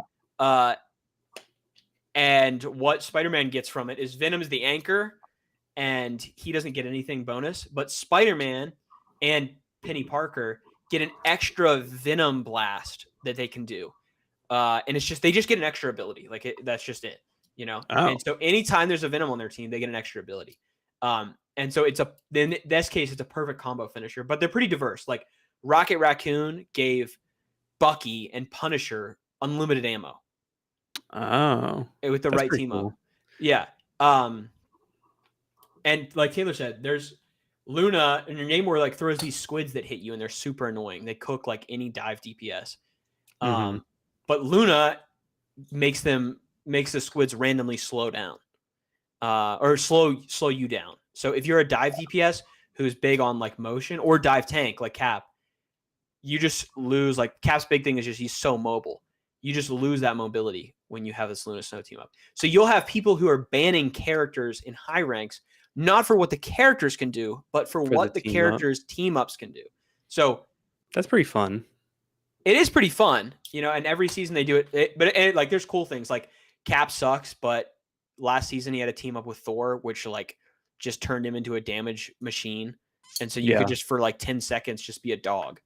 And what Spider-Man gets from it is Venom is the anchor and he doesn't get anything bonus, but Spider-Man and Penny Parker get an extra Venom blast that they can do. And it's just, they just get an extra ability. Like that's just it, you know? Oh. And so anytime there's a Venom on their team, they get an extra ability. And so in this case, it's a perfect combo finisher, but they're pretty diverse. Like Rocket Raccoon gave Bucky and Punisher unlimited ammo. Oh. With the right team up. Yeah. And like Taylor said, there's Luna, and your Namor like throws these squids that hit you, and they're super annoying. They cook like any dive DPS. But Luna makes the squids randomly slow down, or slow you down. So if you're a dive DPS who's big on like motion, or dive tank like Cap, you just lose. Like Cap's big thing is just he's so mobile. You just lose that mobility when you have this Luna Snow team up. So you'll have people who are banning characters in high ranks, not for what the characters can do, but for what the characters' team ups can do. So that's pretty fun. It is pretty fun, you know, and every season they do it. But like there's cool things like Cap sucks, but last season he had a team up with Thor, which like just turned him into a damage machine. And so you could just for like 10 seconds just be a dog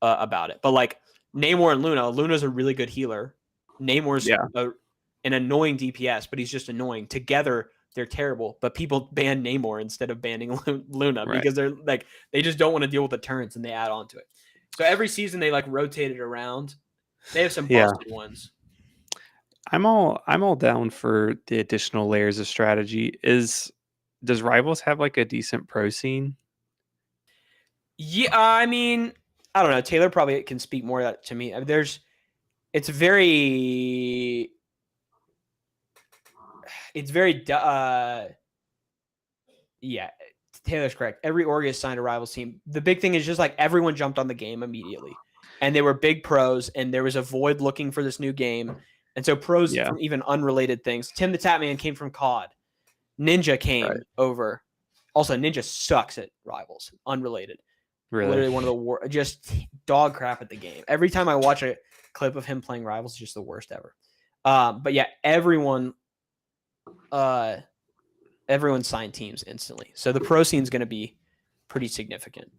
about it. But like Namor and Luna's a really good healer. Namor's an annoying DPS, but he's just annoying. Together, they're terrible. But people ban Namor instead of banning Luna because they're like they just don't want to deal with the turns and they add on to it. So every season they like rotate it around. They have some busted ones. I'm all down for the additional layers of strategy. Does Rivals have like a decent pro scene? Yeah, I mean, I don't know. Taylor probably can speak more of that to me. It's very yeah, Taylor's correct. Every org is signed a Rivals team. The big thing is just like everyone jumped on the game immediately. And they were big pros, and there was a void looking for this new game. And so pros from even unrelated things. Tim the Tatman came from COD. Ninja came over. Also, Ninja sucks at Rivals. Unrelated. Really? Literally one of the just dog crap at the game. Every time I watch a clip of him playing Rivals, it's just the worst ever. But yeah, everyone signed teams instantly. So the pro scene is going to be pretty significant.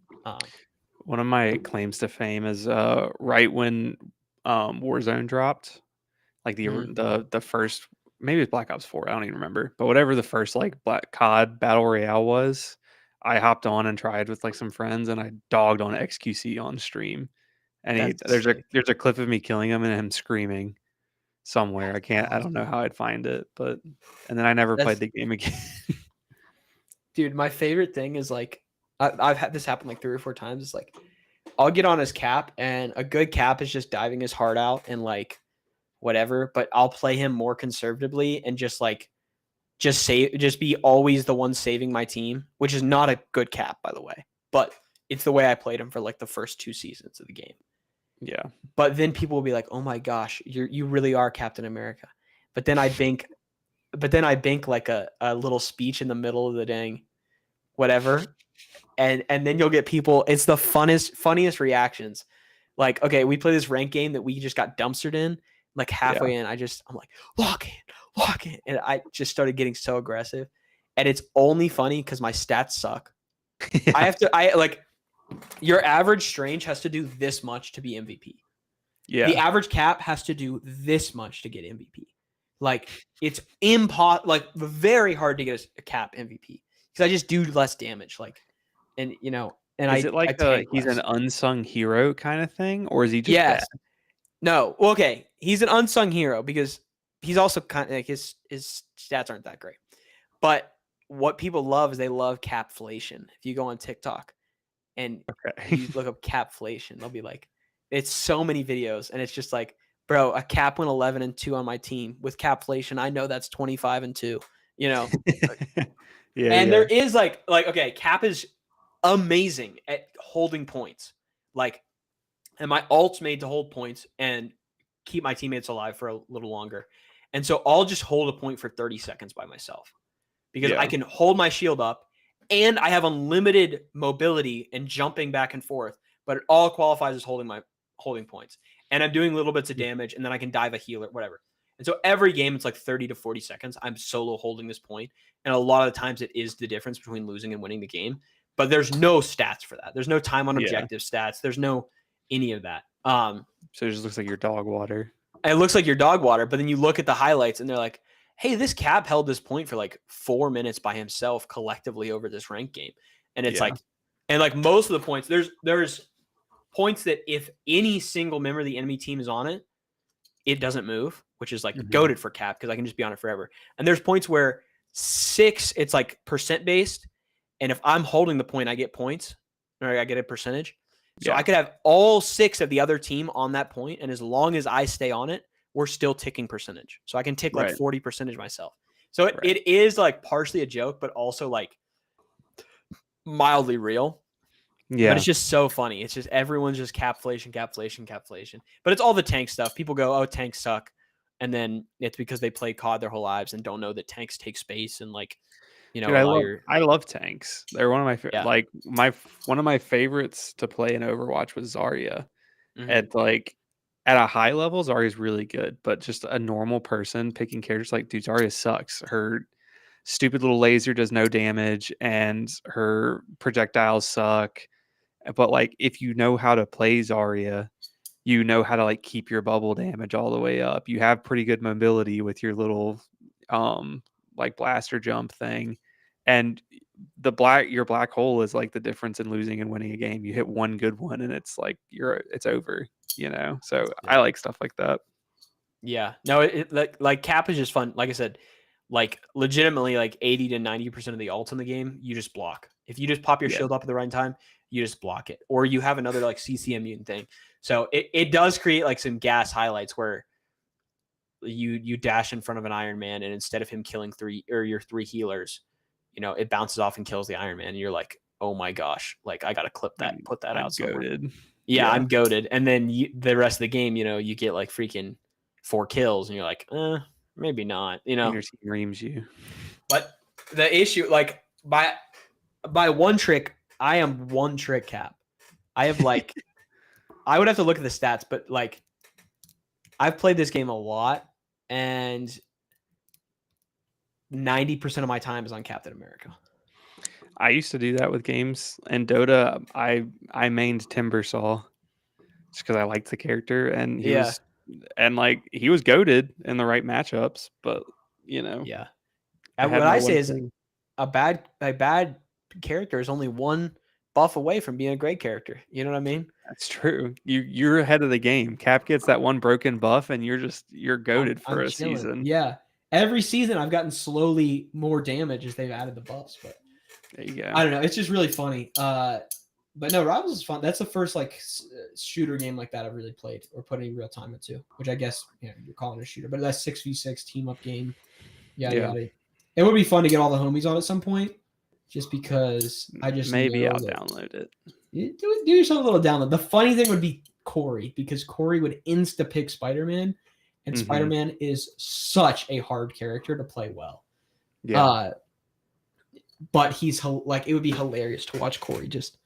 One of my claims to fame is right when Warzone dropped, like the first, maybe it's Black Ops 4, I don't even remember, but whatever the first like Black COD Battle Royale was, I hopped on and tried with like some friends, and I dogged on XQC on stream. And there's a clip of me killing him and him screaming. somewhere. I don't know how I'd find it, but and then I never That's- played the game again. Dude, my favorite thing is like I've had this happen like 3 or 4 times. It's like I'll get on his cap, and a good cap is just diving his heart out and like whatever. But I'll play him more conservatively and just be always the one saving my team, which is not a good cap, by the way. But it's the way I played him for like the first 2 seasons of the game. Yeah. But then people will be like, "Oh my gosh, you really are Captain America." But then I bank like a little speech in the middle of the dang whatever. And then you'll get people, it's the funniest reactions. Like, okay, we play this rank game that we just got dumpstered in, like halfway in, I'm like, lock it. And I just started getting so aggressive. And it's only funny because my stats suck. Your average Strange has to do this much to be MVP. Yeah. The average cap has to do this much to get MVP. Like, it's very hard to get a cap MVP because I just do less damage. Like, and you know, and is it like he's an unsung hero kind of thing, or is he just bad? No. Well, okay, he's an unsung hero because he's also kind of like his stats aren't that great. But what people love is they love capflation. If you go on TikTok and you look up capflation, they'll be like, it's so many videos, and it's just like, bro, a cap went 11-2 on my team with capflation. I know that's 25-2. You know, there is like okay, cap is amazing at holding points. Like, and my ult's made to hold points and keep my teammates alive for a little longer. And so I'll just hold a point for 30 seconds by myself because I can hold my shield up and I have unlimited mobility and jumping back and forth, but it all qualifies as holding points. And I'm doing little bits of damage, and then I can dive a healer, whatever. And so every game, it's like 30 to 40 seconds. I'm solo holding this point. And a lot of the times it is the difference between losing and winning the game. But there's no stats for that. There's no time on objective stats. There's no any of that. So it just looks like your dog water. It looks like your dog water, but then you look at the highlights and they're like, hey, this cap held this point for like 4 minutes by himself collectively over this rank game. And it's like most of the points, there's points that if any single member of the enemy team is on it, it doesn't move, which is like goated for cap because I can just be on it forever. And there's points where 6, it's like percent based. And if I'm holding the point, I get points or I get a percentage. So I could have all 6 of the other team on that point, and as long as I stay on it, we're still ticking percentage. So I can tick like 40% myself. So it is like partially a joke, but also like mildly real. Yeah. But it's just so funny. It's just everyone's just capflation. But it's all the tank stuff. People go, oh, tanks suck. And then it's because they play COD their whole lives and don't know that tanks take space and like, you know, dude, I love tanks. They're one of my one of my favorites to play in Overwatch was Zarya. At a high level, Zarya's really good, but just a normal person picking characters like, dude, Zarya sucks. Her stupid little laser does no damage, and her projectiles suck. But like, if you know how to play Zarya, you know how to like keep your bubble damage all the way up. You have pretty good mobility with your little like blaster jump thing. And your black hole is like the difference in losing and winning a game. You hit one good one and it's like it's over, you know. So I like stuff like that. Yeah. No, like cap is just fun. Like I said, like legitimately like 80 to 90% of the ults in the game, you just block. If you just pop your shield up at the right time, you just block it. Or you have another like CCM mutant thing. So it does create like some gas highlights where you dash in front of an Iron Man, and instead of him killing your 3 healers, you know, it bounces off and kills the Iron Man. And you're like, oh my gosh, like I got to clip that and put that out. Goated. Yeah, I'm goated. And then the rest of the game, you know, you get like freaking 4 kills and you're like, maybe not, you know. And your team reams you. But the issue, like by one trick, I am one trick cap. I have like, I would have to look at the stats, but like I've played this game a lot, and 90% of my time is on Captain America. I used to do that with games. And Dota, I mained Timbersaw just because I liked the character, and he was goated in the right matchups. But you know, And what I say is a bad character is only one buff away from being a great character. You know what I mean? That's true. You're ahead of the game. Cap gets that one broken buff, and you're goaded for I'm a chilling. season. Yeah. Every season I've gotten slowly more damage as they've added the buffs, but There you go. I don't know. It's just really funny. But no, Rivals is fun. That's the first like shooter game like that I've really played or put any real time into, which I guess you're calling it a shooter, but that's 6v6 team up game. Yeah. It would be fun to get all the homies on at some point, just because I just Maybe know I'll that- download it. do yourself a little download. The funny thing would be Corey, because Corey would insta pick Spider-Man, and Mhm. Spider-Man is such a hard character to play well. Yeah. But like it would be hilarious to watch Corey just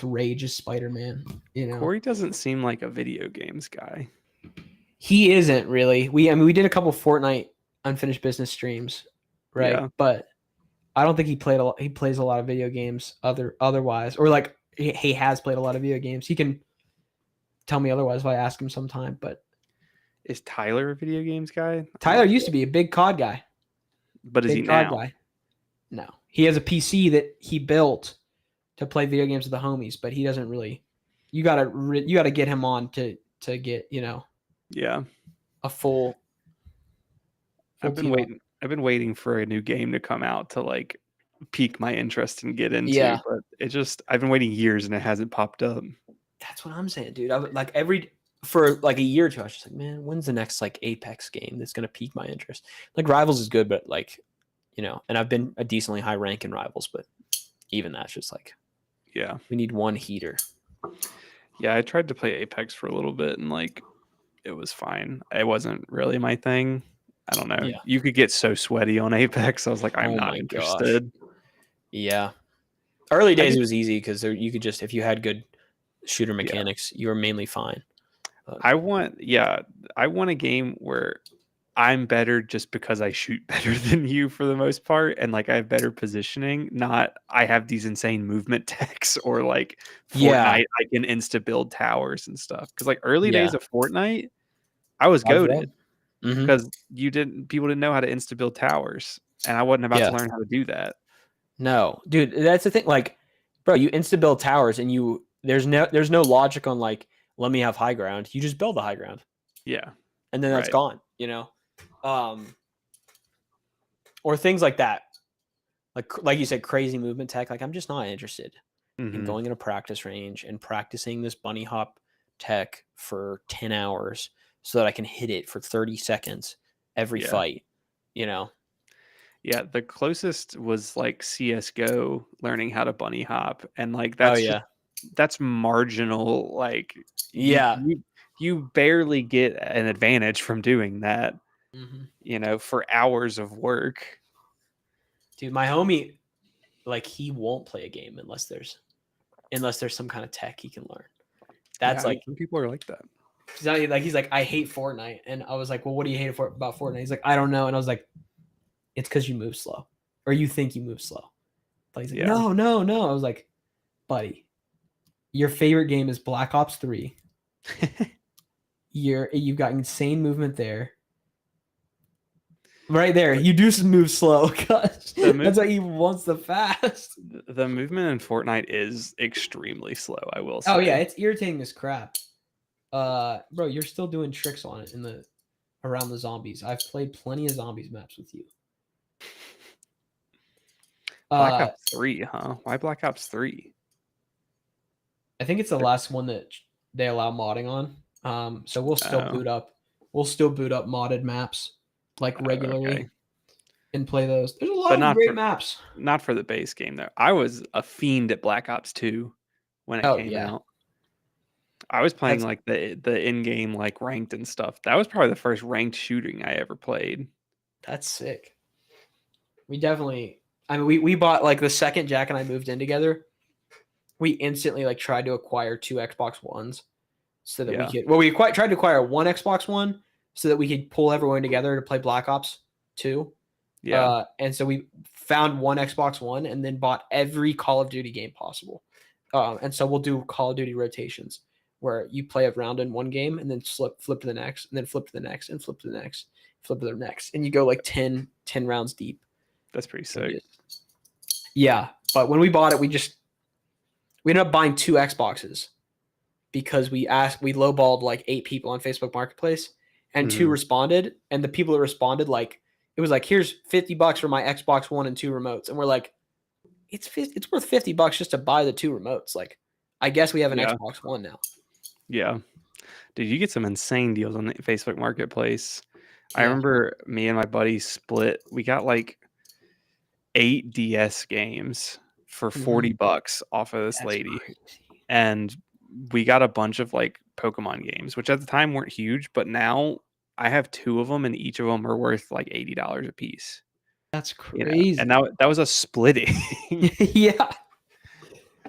rage as Spider-Man. You know, Corey doesn't seem like a video games guy. He isn't really. We did a couple Fortnite unfinished business streams, right? Yeah. But I don't think he played a lot. He plays a lot of video games otherwise, or like he has played a lot of video games. He can tell me otherwise if I ask him sometime. But Is Tyler a video games guy? Tyler used to be a big COD guy. But is he Big COD now? guy. No, he has a PC that he built to play video games with the homies, but he doesn't really. You gotta get him on to get Yeah. a full. I've been team up. waiting. I've been waiting for a new game to come out to like pique my interest and get into. Yeah. But I've been waiting years and it hasn't popped up. That's what I'm saying, dude. I would like for like a year or two. I was just like, man, when's the next like Apex game that's gonna pique my interest? Like Rivals is good, but like, and I've been a decently high rank in Rivals, but even that's just like Yeah. we need one heater. Yeah. I tried to play Apex for a little bit and like it was fine. It wasn't really my thing. I don't know. Yeah. You could get so sweaty on Apex. I was like, I'm Oh not my gosh. interested. Yeah. Early days did- it was easy because you could just if you had good shooter mechanics, you were mainly fine. I want a game where I'm better just because I shoot better than you for the most part, and like I have better positioning. Not I have these insane movement techs or like Fortnite. Yeah. I can insta build towers and stuff. Because like early Yeah. days of Fortnite, I was I've read. goated Mhm. because people didn't know how to insta build towers, and I wasn't about Yeah. to learn how to do that. No, dude, that's the thing. Like, bro, you insta build towers and there's no logic on like let me have high ground. You just build the high ground. Yeah, And then that's Right. gone, or things like that. Like you said, crazy movement tech. Like I'm just not interested in Mhm. going in a practice range and practicing this bunny hop tech for 10 hours so that I can hit it for 30 seconds every Yeah. fight. Yeah, the closest was like CS:GO learning how to bunny hop, and like Oh that's yeah, that's marginal. Like yeah. you barely get an advantage from doing that. Mhm. For hours of work. Dude, my homie, like he won't play a game unless there's some kind of tech he can learn. That's Yeah, like some people are like that. he's like, I hate Fortnite. And I was like, well, what do you hate about Fortnite? He's like, I don't know. And I was like, it's because you move slow. Or you think you move slow. But he's like, Yeah. no. I was like, buddy, your favorite game is Black Ops 3. You've got insane movement there. Right there. You do move slow. Gosh. The move- That's why he wants the fast. The movement in Fortnite is extremely slow, I will say. Oh yeah, it's irritating as crap. Bro, you're still doing tricks on it around the zombies. I've played plenty of zombies maps with you. Black Ops 3, huh? Why Black Ops 3? I think it's the last one that they allow modding on. So we'll still Oh. boot up. We'll still boot up modded maps like regularly okay. and play those. There's a lot But of not great for- maps. Not for the base game though. I was a fiend at Black Ops 2 when it Oh, came yeah. out. I was playing That's- like the in-game like ranked and stuff. That was probably the first ranked shooting I ever played. That's sick. We definitely. I mean, we bought like the second Jack and I moved in together. We instantly like tried to acquire 2 Xbox Ones so that Yeah. we could. Well, tried to acquire 1 Xbox One so that we could pull everyone together to play Black Ops 2. Yeah. And so we found 1 Xbox One and then bought every Call of Duty game possible. And so we'll do Call of Duty rotations where you play a round in one game and then flip to the next, and then flip to the next, and flip to the next, flip to the next, and you go like 10 rounds deep. That's pretty And sick. yeah, but when we bought it, we just We ended up buying 2 Xboxes because we lowballed like 8 people on Facebook Marketplace, and 2 responded. And the people that responded, like, it was like, here's $50 for my Xbox One and 2 remotes, and we're like, it's worth $50 just to buy the 2 remotes. Like, I guess we have an Xbox One now. Yeah. Dude, you get some insane deals on the Facebook Marketplace. I Yeah. remember me and my buddy split. We got like 8 DS games for $40 off of this That's lady. crazy. And we got a bunch of like Pokemon games, which at the time weren't huge, but now I have 2 of them and each of them are worth like $80 a piece. That's You know? crazy. And that was a splitting. Yeah.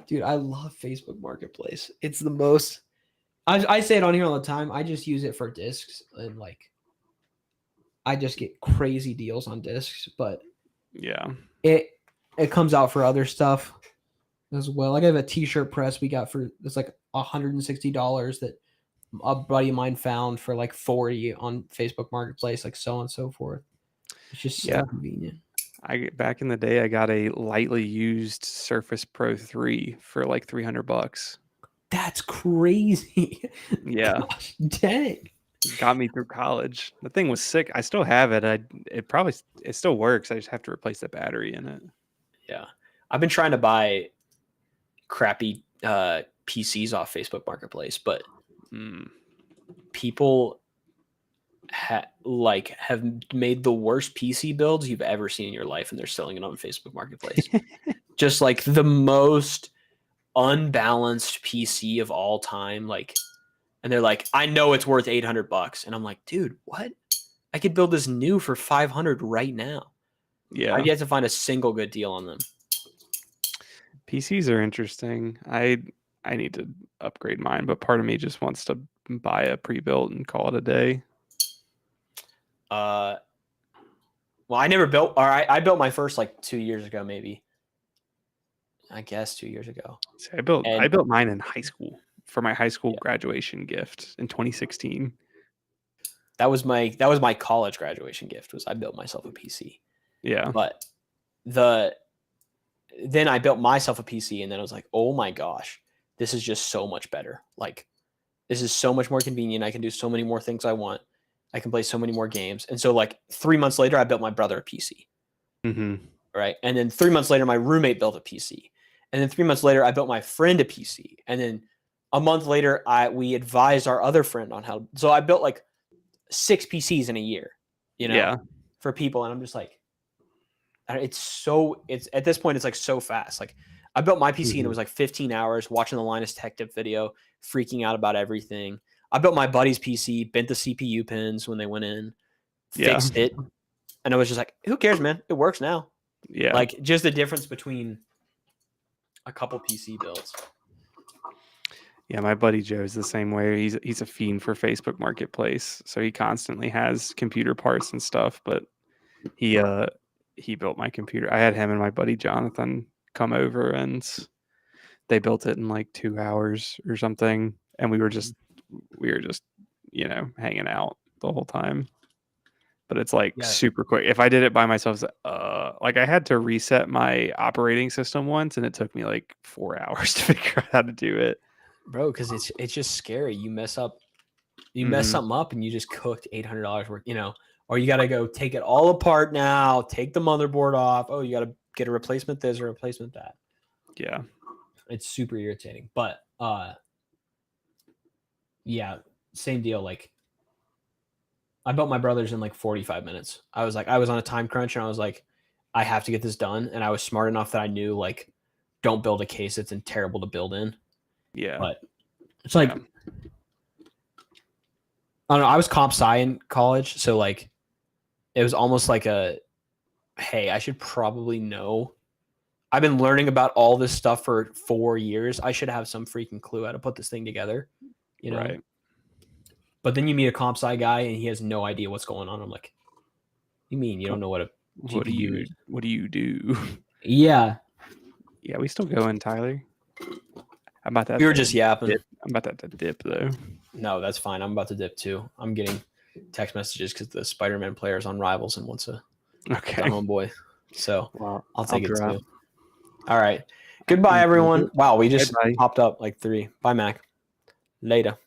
Dude, I love Facebook Marketplace. It's the most. I say it on here all the time. I just use it for discs, and like I just get crazy deals on discs, but Yeah. it comes out for other stuff as well. Like I have a t-shirt press we got for it's like $160 that a buddy of mine found for like 40 on Facebook Marketplace, like so on and so forth. It's just so convenient. Back in the day, I got a lightly used Surface Pro 3 for like $300. That's crazy. Yeah. Gosh, dang. Got me through college. The thing was sick. I still have it. It still works. I just have to replace the battery in it. Yeah. I've been trying to buy crappy PCs off Facebook Marketplace, but people have made the worst PC builds you've ever seen in your life, and they're selling it on Facebook Marketplace. Just like the most unbalanced PC of all time. Like, and they're like, I know it's worth $800. And I'm like, dude, what? I could build this new for $500 right now. Yeah. I've yet to find a single good deal on them. PCs are interesting. I need to upgrade mine, but part of me just wants to buy a pre-built and call it a day. Well, I never built, or I built my first like 2 years ago, maybe. I guess 2 years ago. See, I built mine in high school for my high school graduation gift in 2016. That was my college graduation gift. Was I built myself a PC. Yeah. But then I built myself a PC, and then I was like, oh my gosh, this is just so much better. Like, this is so much more convenient. I can do so many more things I want. I can play so many more games. And so like 3 months later, I built my brother a PC. Right. And then 3 months later, my roommate built a PC. And then 3 months later, I built my friend a PC. And then a month later, we advised our other friend on how. So I built like 6 PCs in a year, for people. And I'm just like, it's at this point, it's like so fast. Like I built my PC and it was like 15 hours watching the Linus Tech Tip video, freaking out about everything. I built my buddy's PC, bent the CPU pins when they went in, fixed it. And I was just like, who cares, man? It works now. Yeah. Like just the difference between a couple PC builds. Yeah, my buddy Joe's the same way. He's a fiend for Facebook Marketplace, so he constantly has computer parts and stuff. But he built my computer. I had him and my buddy Jonathan come over, and they built it in like 2 hours or something. And we were just hanging out the whole time. But it's like super quick. If I did it by myself, like I had to reset my operating system once, and it took me like 4 hours to figure out how to do it. Bro, because it's just scary. You mess something up, and you just cooked $800 worth, or you got to go take it all apart now, take the motherboard off. Oh, you got to get a replacement this or a replacement that. Yeah. It's super irritating. But yeah, same deal. Like I built my brother's in like 45 minutes. I was on a time crunch, and I was like, I have to get this done. And I was smart enough that I knew like, don't build a case that's terrible to build in. Yeah. But it's like, I don't know. I was comp sci in college. So like, it was almost like hey, I should probably know. I've been learning about all this stuff for 4 years. I should have some freaking clue how to put this thing together, Right. But then you meet a comp sci guy and he has no idea what's going on. I'm like, you mean you don't know what a GPU is? What do you do? Yeah. Yeah, we still going, Tyler. How about that? We were just yapping. I'm about to dip though. No, that's fine. I'm about to dip too. I'm getting text messages because the Spider-Man player is on Rivals and wants a Okay. homeboy. So Well, I'll take it drop. too. All right. Goodbye, everyone. Wow, we just Bye-bye. popped up like 3. Bye, Mac. Later.